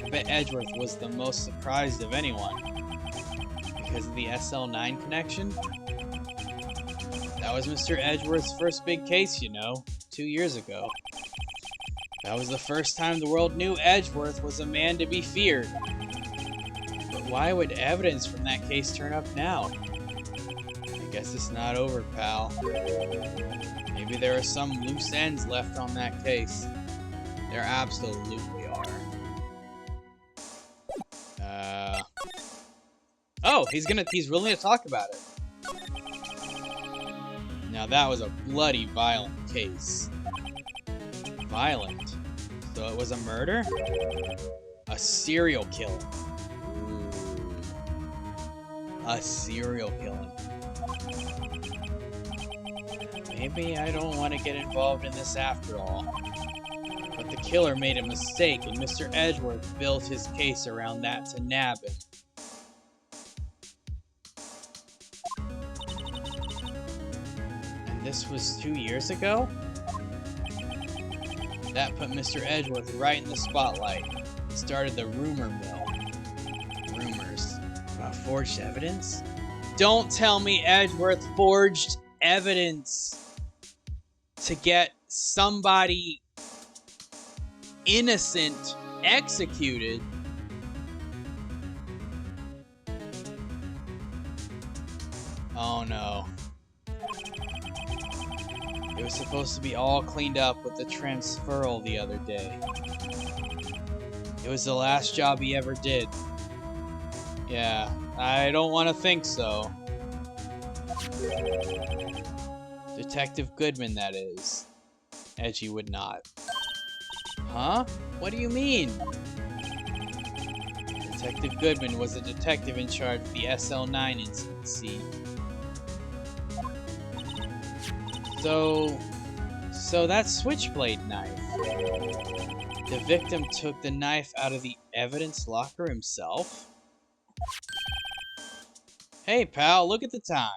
I bet Edgeworth was the most surprised of anyone. Because of the SL9 connection? That was Mr. Edgeworth's first big case, you know, 2 years ago. That was the first time the world knew Edgeworth was a man to be feared. But why would evidence from that case turn up now? I guess it's not over, pal. Maybe there are some loose ends left on that case. There absolutely are. Oh, he's willing to talk about it. Now that was a bloody, violent case. Violent? So it was a murder? A serial killing. Ooh. A serial killing. Maybe I don't want to get involved in this after all. But the killer made a mistake, and Mr. Edgeworth built his case around that to nab him. And this was 2 years ago? That put Mr. Edgeworth right in the spotlight. It started the rumor mill. Rumors about forged evidence? Don't tell me Edgeworth forged evidence to get somebody innocent executed. Oh no. It was supposed to be all cleaned up with the transferal the other day. It was the last job he ever did. Yeah, I don't want to think so. Detective Goodman, that is. Edgy would not. Huh? What do you mean? Detective Goodman was a detective in charge of the SL9 incident, see? So that switchblade knife. The victim took the knife out of the evidence locker himself? Hey pal, look at the time.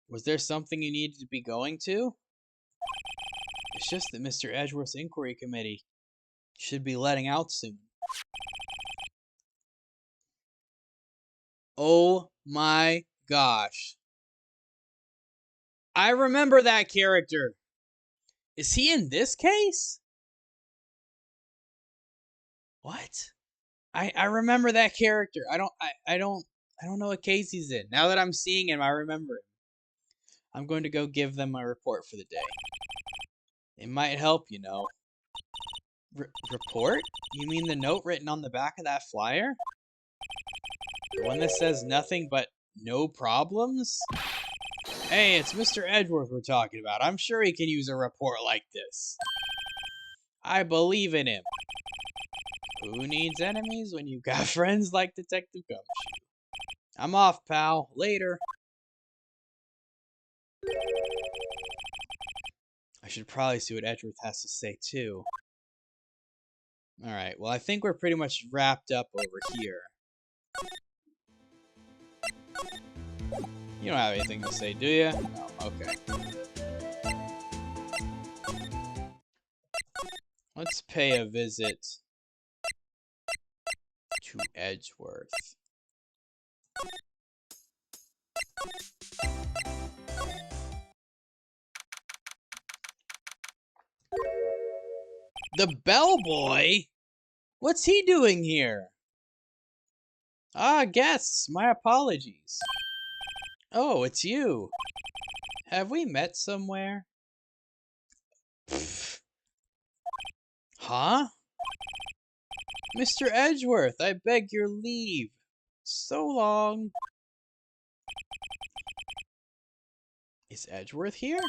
Was there something you needed to be going to? It's just that Mr. Edgeworth's inquiry committee should be letting out soon. Oh my gosh. I remember that character. Is he in this case? What? I remember that character. I don't know what case he's in. Now that I'm seeing him, I remember him. I'm going to go give them my report for the day. It might help, you know. Report? You mean the note written on the back of that flyer? The one that says nothing but no problems? Hey, it's Mr. Edgeworth we're talking about. I'm sure he can use a report like this. I believe in him. Who needs enemies when you've got friends like Detective Gumshoe? I'm off, pal. Later. I should probably see what Edgeworth has to say, too. Alright, well, I think we're pretty much wrapped up over here. You don't have anything to say, do you? No, okay. Let's pay a visit to Edgeworth. The bellboy? What's he doing here? Ah, guests, my apologies. Oh, it's you. Have we met somewhere? Pfft. Huh? Mr. Edgeworth, I beg your leave. So long. Is Edgeworth here?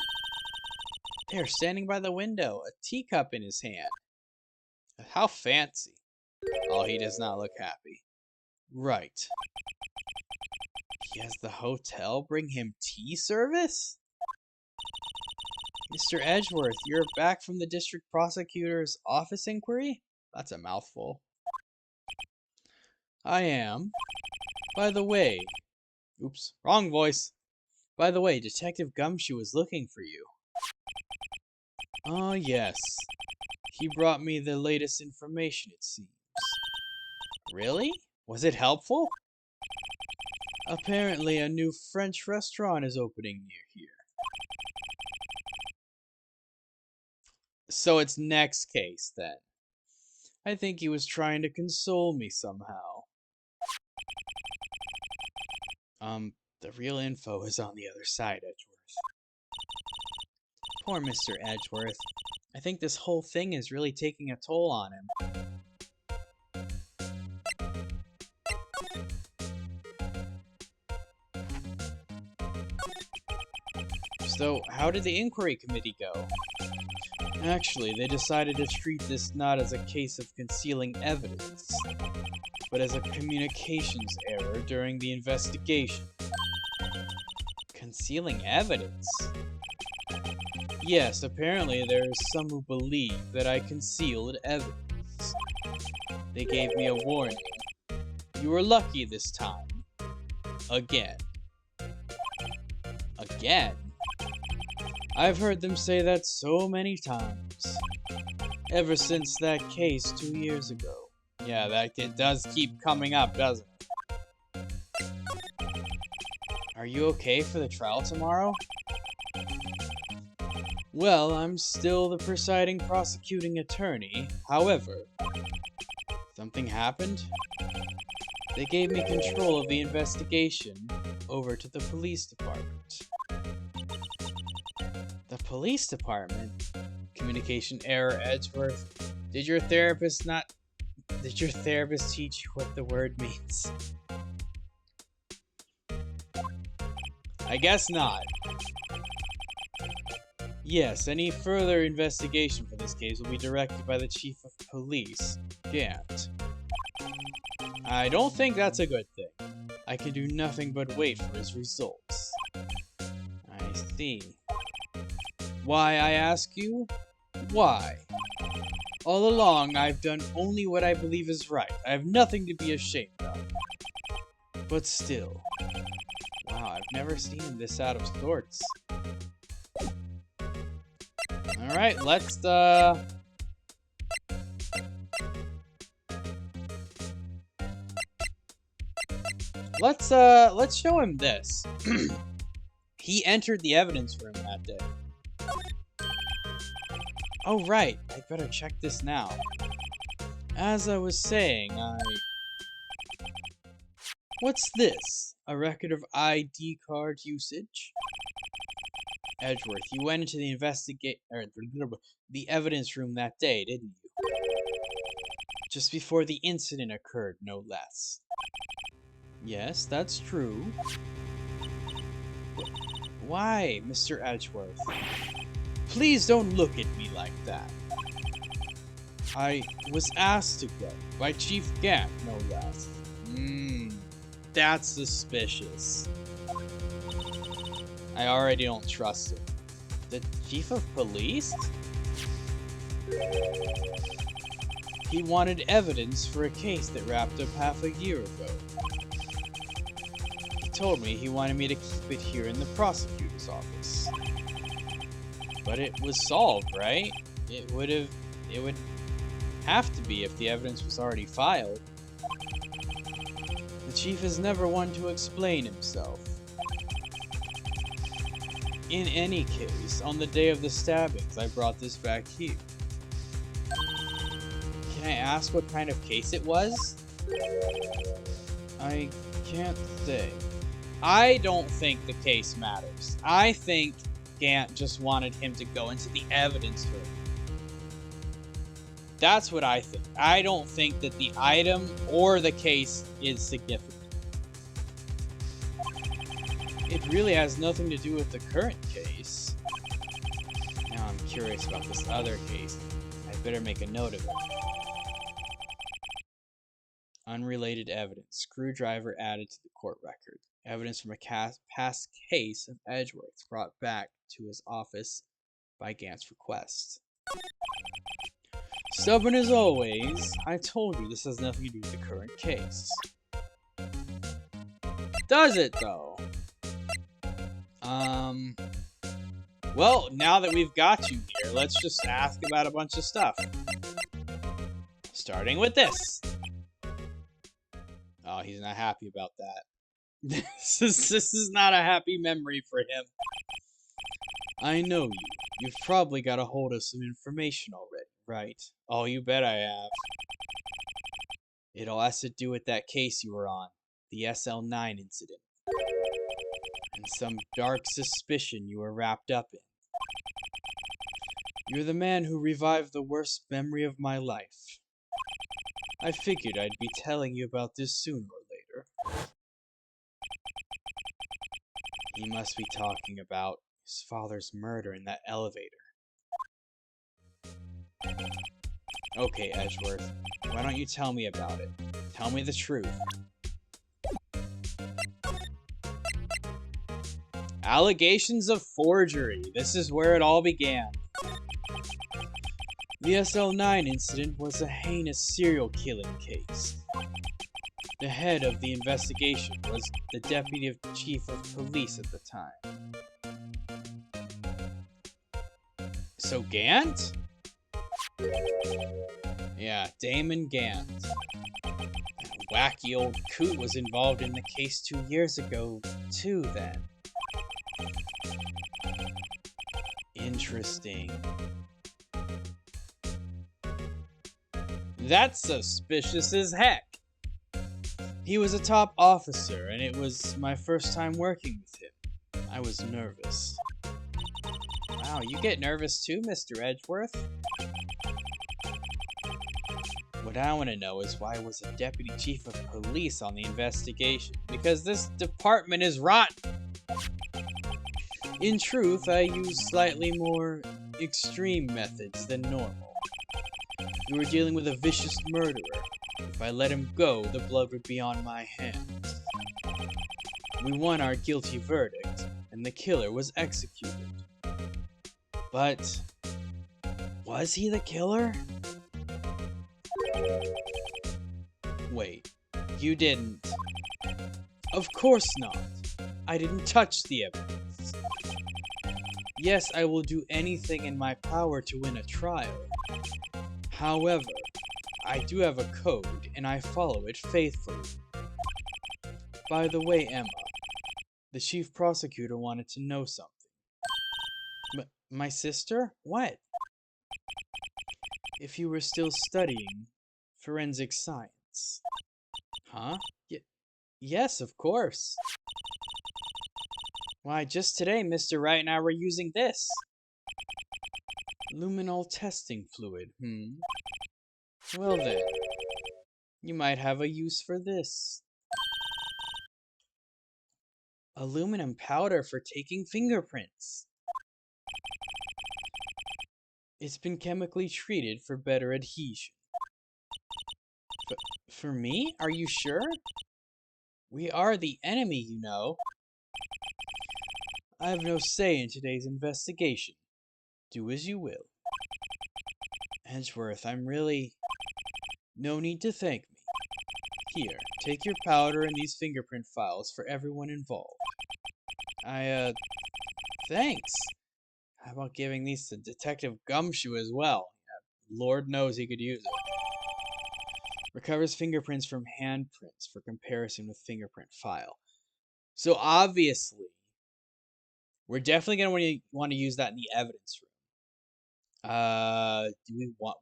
They're standing by the window, a teacup in his hand. How fancy. Oh, he does not look happy. Right. He has the hotel bring him tea service? Mr. Edgeworth, you're back from the district prosecutor's office inquiry? That's a mouthful. I am. By the way... Oops, wrong voice. By the way, Detective Gumshoe was looking for you. Oh, yes. He brought me the latest information, it seems. Really? Was it helpful? Apparently, a new French restaurant is opening near here. So it's next case, then. I think he was trying to console me somehow. The real info is on the other side, Edgeworth. Poor Mr. Edgeworth. I think this whole thing is really taking a toll on him. So, how did the inquiry committee go? Actually, they decided to treat this not as a case of concealing evidence, but as a communications error during the investigation. Concealing evidence? Yes, apparently there are some who believe that I concealed evidence. They gave me a warning. You were lucky this time. Again. Again? I've heard them say that so many times. Ever since that case 2 years ago. Yeah, it does keep coming up, doesn't it? Are you okay for the trial tomorrow? Well, I'm still the presiding prosecuting attorney. However, something happened? They gave me control of the investigation over to the police department. The police department? Communication error, Edgeworth. Did your therapist teach you what the word means? I guess not. Yes, any further investigation for this case will be directed by the Chief of Police, Gant. I don't think that's a good thing. I can do nothing but wait for his results. I see. Why, I ask you? Why? All along, I've done only what I believe is right. I have nothing to be ashamed of. But still. Wow, I've never seen him this out of sorts. Alright, let's show him this. He entered the evidence room that day. Oh, right. I'd better check this now. As I was saying, What's this? A record of ID card usage? Edgeworth, you went into the the evidence room that day, didn't you? Just before the incident occurred, no less. Yes, that's true. Why, Mr. Edgeworth? Please don't look at me like that. I was asked to go by Chief Gant, no less. That's suspicious. I already don't trust him. The Chief of Police? He wanted evidence for a case that wrapped up half a year ago. He told me he wanted me to keep it here in the prosecutor's office. But it was solved, right? It would have to be if the evidence was already filed. The chief is never one to explain himself. In any case, on the day of the stabbings, I brought this back here. Can I ask what kind of case it was? I can't say. I don't think the case matters. I think Gant just wanted him to go into the evidence room. That's what I think. I don't think that the item or the case is significant. It really has nothing to do with the current case. Now I'm curious about this other case. I better make a note of it. Unrelated evidence. Screwdriver added to the court record. Evidence from a past case of Edgeworth brought back to his office by Gant's request. Stubborn as always, I told you this has nothing to do with the current case. Does it, though? Well, now that we've got you here, let's just ask about a bunch of stuff. Starting with this. Oh, he's not happy about that. This is not a happy memory for him. I know you. You've probably got a hold of some information already, right? Oh, you bet I have. It all has to do with that case you were on, the SL9 incident. And some dark suspicion you were wrapped up in. You're the man who revived the worst memory of my life. I figured I'd be telling you about this sooner or later. He must be talking about his father's murder in that elevator. Okay, Edgeworth, why don't you tell me about it? Tell me the truth. Allegations of forgery. This is where it all began. The SL9 incident was a heinous serial killing case. The head of the investigation was the deputy chief of police at the time. So Gant? Yeah, Damon Gant. That wacky old coot was involved in the case 2 years ago, too, then. Interesting. That's suspicious as heck. He was a top officer, and it was my first time working with him. I was nervous. Wow, you get nervous too, Mr. Edgeworth? What I want to know is why was a deputy chief of police on the investigation? Because this department is rotten. In truth, I used slightly more extreme methods than normal. We were dealing with a vicious murderer. If I let him go, the blood would be on my hands. We won our guilty verdict, and the killer was executed. But was he the killer? Wait, you didn't? Of course not. I didn't touch the evidence. Yes, I will do anything in my power to win a trial. However, I do have a code, and I follow it faithfully. By the way, Emma, the chief prosecutor wanted to know something. My sister? What? If you were still studying forensic science. Huh? Yes, of course. Why, just today, Mr. Wright and I were using this. Luminol testing fluid, Well then, you might have a use for this. Aluminum powder for taking fingerprints. It's been chemically treated for better adhesion. For me? Are you sure? We are the enemy, you know. I have no say in today's investigation. Do as you will. Edgeworth, I'm really... No need to thank me. Here, take your powder and these fingerprint files for everyone involved. Thanks. How about giving these to Detective Gumshoe as well? Lord knows he could use it. Recovers fingerprints from handprints for comparison with fingerprint file. So obviously, we're definitely going to want to use that in the evidence room.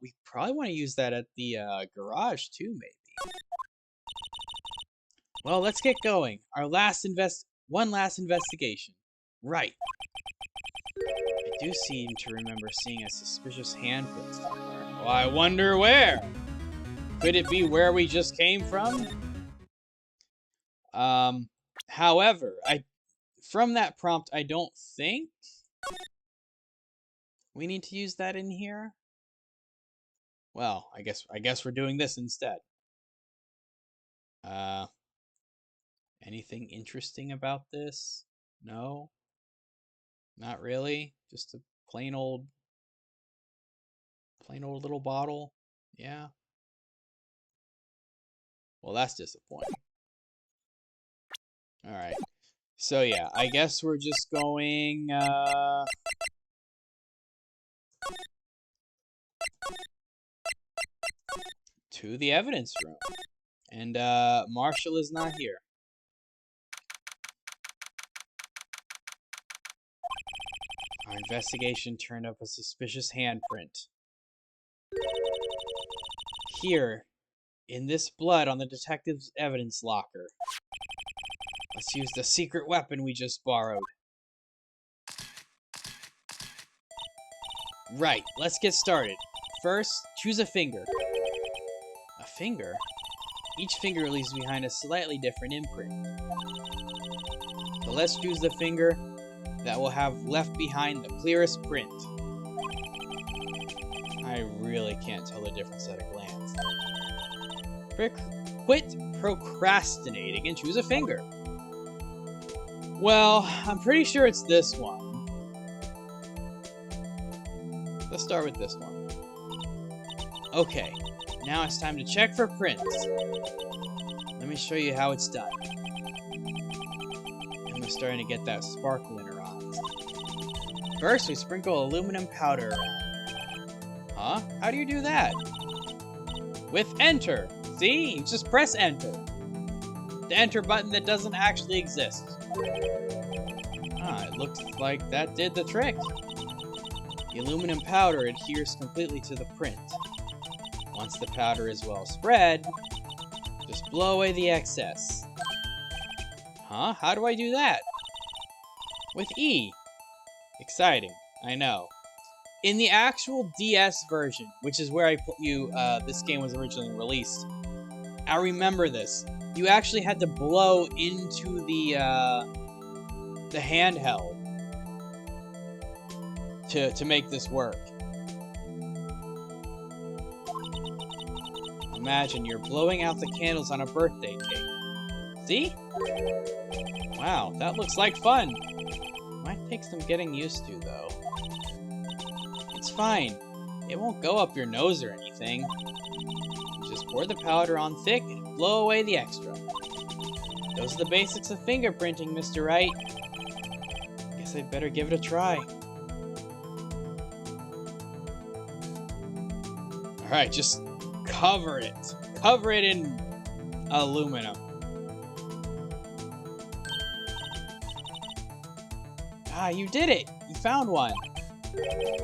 We probably want to use that at the garage too, maybe. Well, let's get going. One last investigation. Right. I do seem to remember seeing a suspicious handprint somewhere. Well, I wonder where. Could it be where we just came from? However, from that prompt, I don't think we need to use that in here. Well, I guess we're doing this instead. Anything interesting about this? No? Not really? Just a plain old little bottle? Yeah. Well, that's disappointing. Alright. So yeah, I guess we're just going to the evidence room. And Marshall is not here. Our investigation turned up a suspicious handprint. Here, in this blood on the detective's evidence locker. Let's use the secret weapon we just borrowed. Right, let's get started. First, choose a finger. A finger? Each finger leaves behind a slightly different imprint. So let's choose the finger that will have left behind the clearest print. I really can't tell the difference at a glance. Quit procrastinating and choose a finger. Well, I'm pretty sure it's this one. Let's start with this one. Okay, now it's time to check for prints. Let me show you how it's done. I'm starting to get that sparkle in her eyes. First, we sprinkle aluminum powder around. Huh? How do you do that? With enter. See? You just press enter. The enter button that doesn't actually exist. Ah, it looks like that did the trick. The aluminum powder adheres completely to the print. Once the powder is well spread, just blow away the excess. Huh? How do I do that? With E. Exciting, I know. In the actual DS version, which is where this game was originally released, I remember this. You actually had to blow into the handheld to make this work. Imagine you're blowing out the candles on a birthday cake. See? Wow, that looks like fun. Might take some getting used to, though. It's fine. It won't go up your nose or anything. You just pour the powder on thick and blow away the extra. Those are the basics of fingerprinting, Mr. Wright. Guess I'd better give it a try. Alright, just cover it. Cover it in aluminum. Ah, you did it! You found one!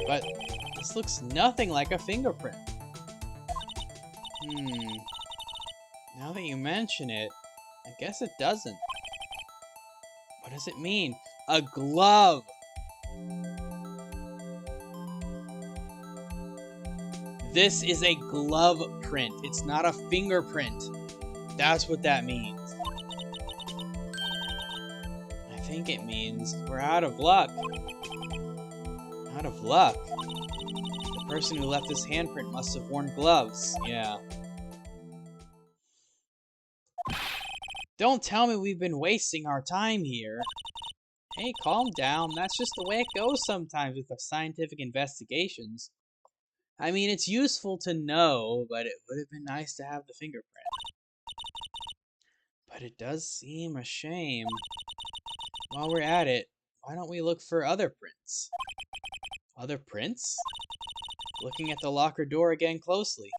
But this looks nothing like a fingerprint. Now that you mention it, I guess it doesn't. What does it mean? A glove! This is a glove print. It's not a fingerprint. That's what that means. I think it means we're out of luck. Out of luck? The person who left this handprint must have worn gloves. Yeah. Don't tell me we've been wasting our time here. Hey, calm down. That's just the way it goes sometimes with the scientific investigations. I mean, it's useful to know, but it would have been nice to have the fingerprint. But it does seem a shame. While we're at it, why don't we look for other prints? Other prints? Looking at the locker door again closely.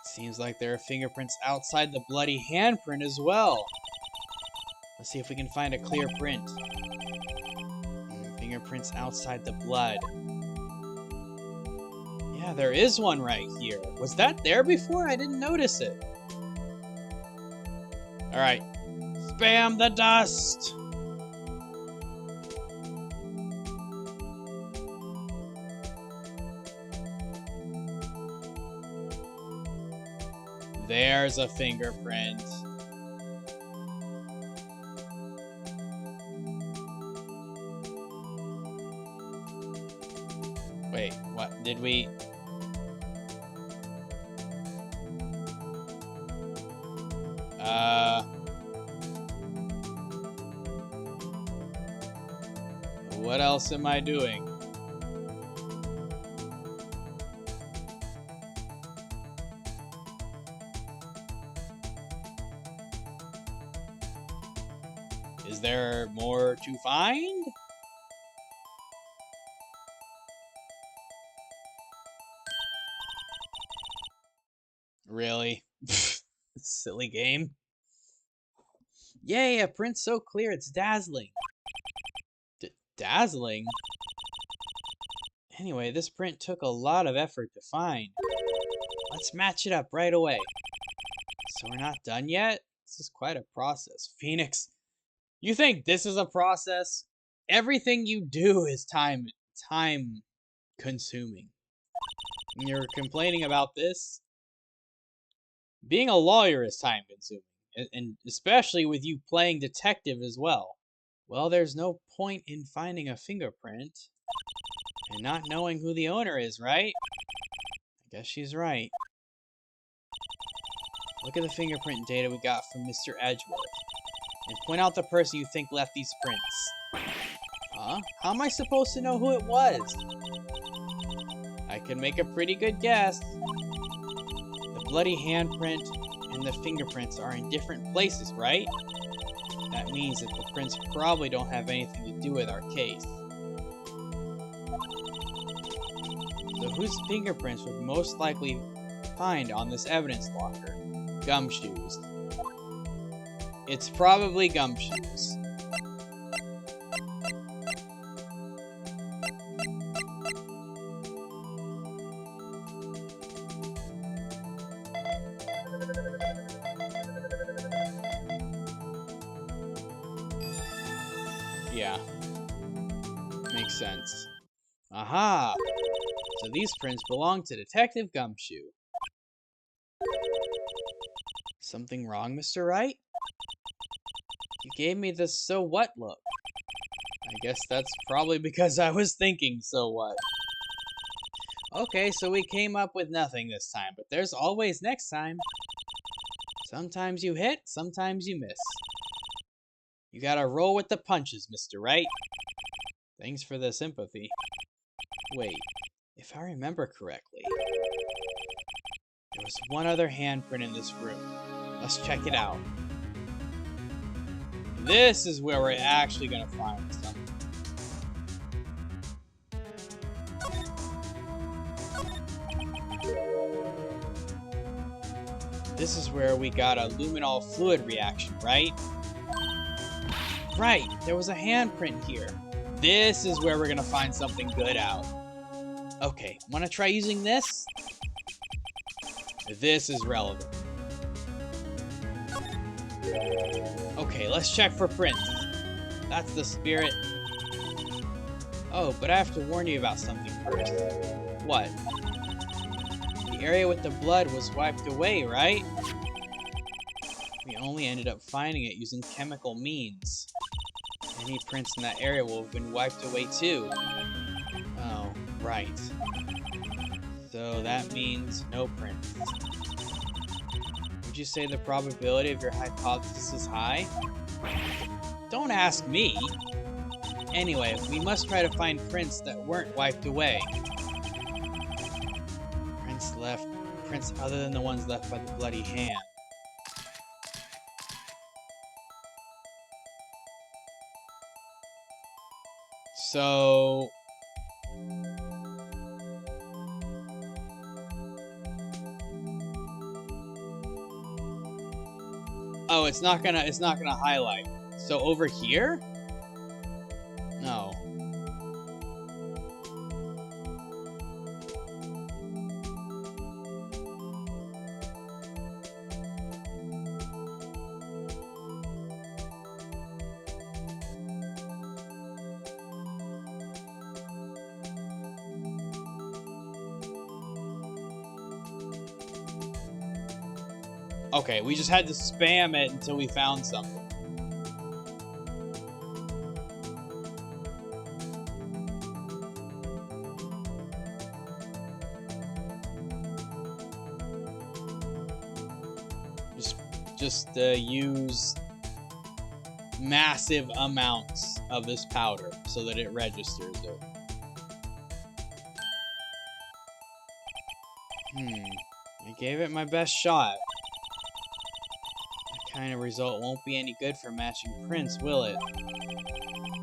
Seems like there are fingerprints outside the bloody handprint as well. Let's see if we can find a clear print. Fingerprints outside the blood. Yeah, there is one right here. Was that there before? I didn't notice it. Alright. Spam the dust! There's a fingerprint. Wait, what? Did we What else am I doing? Is there more to find? Really? Silly game. Yay, a print so clear it's dazzling. Dazzling? Anyway, this print took a lot of effort to find. Let's match it up right away. So we're not done yet? This is quite a process. Phoenix, you think this is a process? Everything you do is time consuming. And you're complaining about this? Being a lawyer is time consuming, and especially with you playing detective as well. Well, there's no point in finding a fingerprint and not knowing who the owner is, right? I guess she's right. Look at the fingerprint data we got from Mr. Edgeworth, and point out the person you think left these prints. Huh? How am I supposed to know who it was? I can make a pretty good guess. The bloody handprint and the fingerprints are in different places, right? That means that the prints probably don't have anything to do with our case. So whose fingerprints would most likely find on this evidence locker? Gumshoes. It's probably Gumshoes. Yeah. Makes sense. Aha! So these prints belong to Detective Gumshoe. Something wrong, Mr. Wright? You gave me this so what look. I guess that's probably because I was thinking so what. Okay, so we came up with nothing this time, but there's always next time. Sometimes you hit, sometimes you miss. You gotta roll with the punches, Mr. Wright. Thanks for the sympathy. Wait, if I remember correctly, there was one other handprint in this room. Let's check it out. This is where we're actually gonna find something. This is where we got a luminol fluid reaction, right? Right, there was a handprint here. This is where we're gonna find something good out. Okay, wanna try using this? This is relevant. Okay, let's check for prints. That's the spirit. Oh, but I have to warn you about something first. What? The area with the blood was wiped away, right? We only ended up finding it using chemical means. Any prints in that area will have been wiped away too. Oh, right. So that means no prints. Would you say the probability of your hypothesis is high? Don't ask me! Anyway, we must try to find prints that weren't wiped away. Prints other than the ones left by the bloody hand. So... oh, it's not gonna highlight. So over here? No. Okay, we just had to spam it until we found something. Just just use massive amounts of this powder so that it registers it. I gave it my best shot. That kind of result won't be any good for matching prints, will it?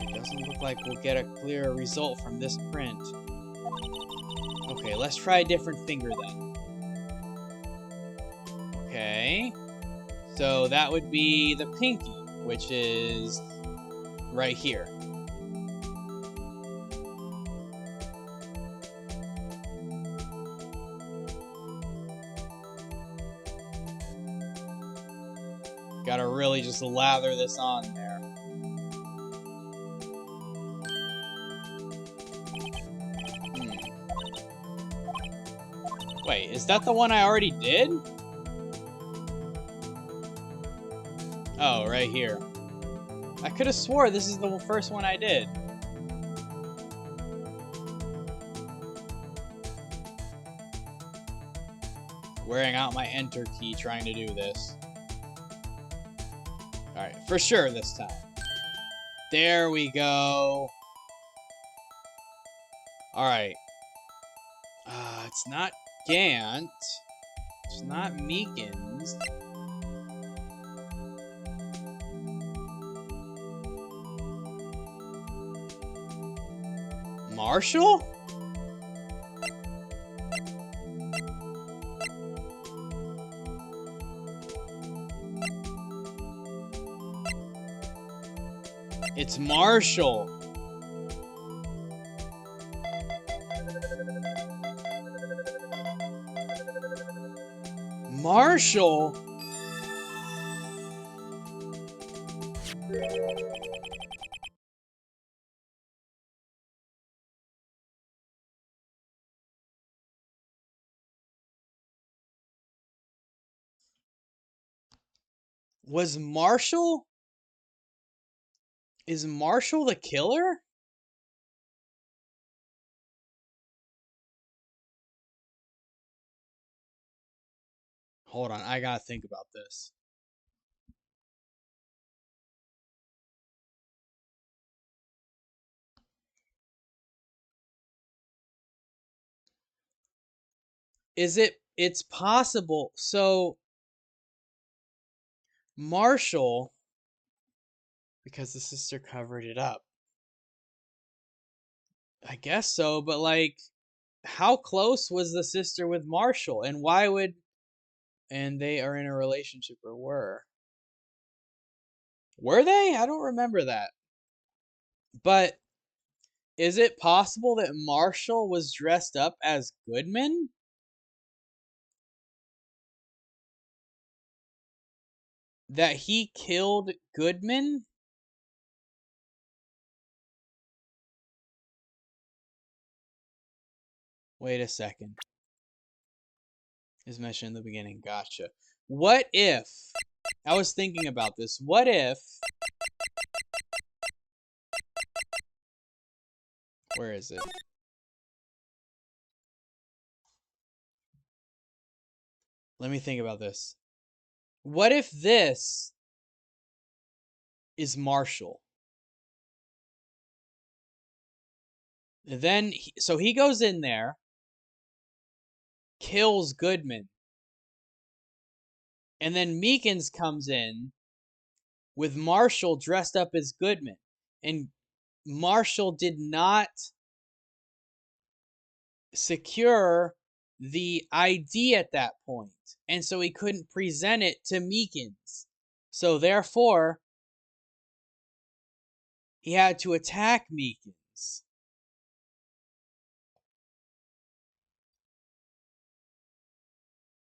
It doesn't look like we'll get a clear result from this print. Okay, let's try a different finger then. Okay. So that would be the pinky, which is right here. Gotta really just lather this on there. Wait, is that the one I already did? Oh, right here. I could have swore this is the first one I did. Wearing out my enter key trying to do this. Alright, for sure this time. There we go. Alright. It's not Gant. It's not Meekins. Marshall? It's Marshall. Marshall? Was Marshall? Is Marshall the killer? Hold on, I gotta think about this. It's possible. So, Marshall, because the sister covered it up. I guess so, but like, how close was the sister with Marshall? And why would. And they are in a relationship or were. Were they? I don't remember that. But is it possible that Marshall was dressed up as Goodman? That he killed Goodman? Wait a second. Is mentioned in the beginning. Gotcha. What if... I was thinking about this. What if... Where is it? Let me think about this. What if this is Marshall? Then, so he goes in there, kills Goodman, and then Meekins comes in with Marshall dressed up as Goodman. And Marshall did not secure the ID at that point, and so he couldn't present it to Meekins. So therefore, he had to attack Meekins.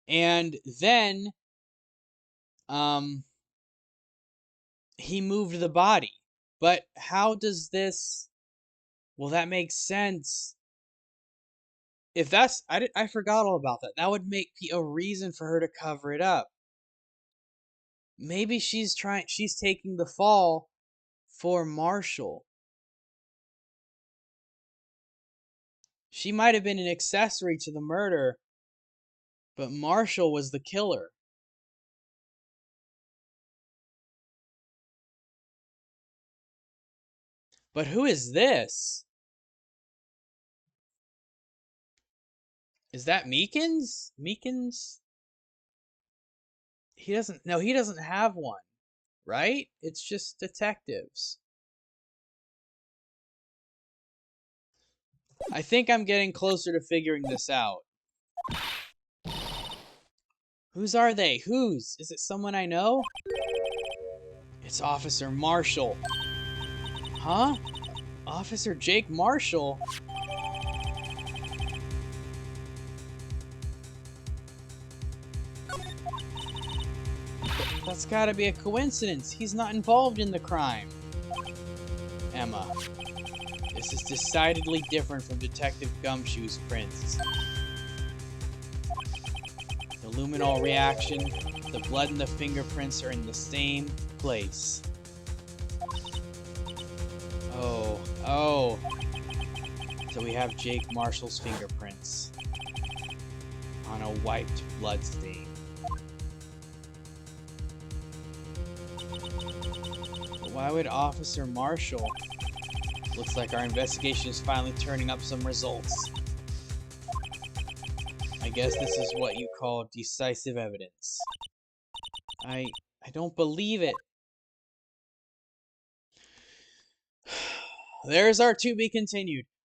And then he moved the body. But how does this... Well, that makes sense. If that's... I forgot all about that. That would make a reason for her to cover it up. Maybe she's taking the fall for Marshall. She might have been an accessory to the murder, but Marshall was the killer. But who is this? Is that Meekins? Meekins? He doesn't have one, right? It's just detectives. I think I'm getting closer to figuring this out. Whose are they? Whose? Is it someone I know? It's Officer Marshall. Huh? Officer Jake Marshall? That's gotta be a coincidence. He's not involved in the crime. Emma. This is decidedly different from Detective Gumshoe's prints. The luminol reaction, the blood and the fingerprints are in the same place. Oh. So we have Jake Marshall's fingerprints on a wiped blood stain. But why would Officer Marshall? Looks like our investigation is finally turning up some results. I guess this is what you call decisive evidence. I don't believe it. There's our to be continued.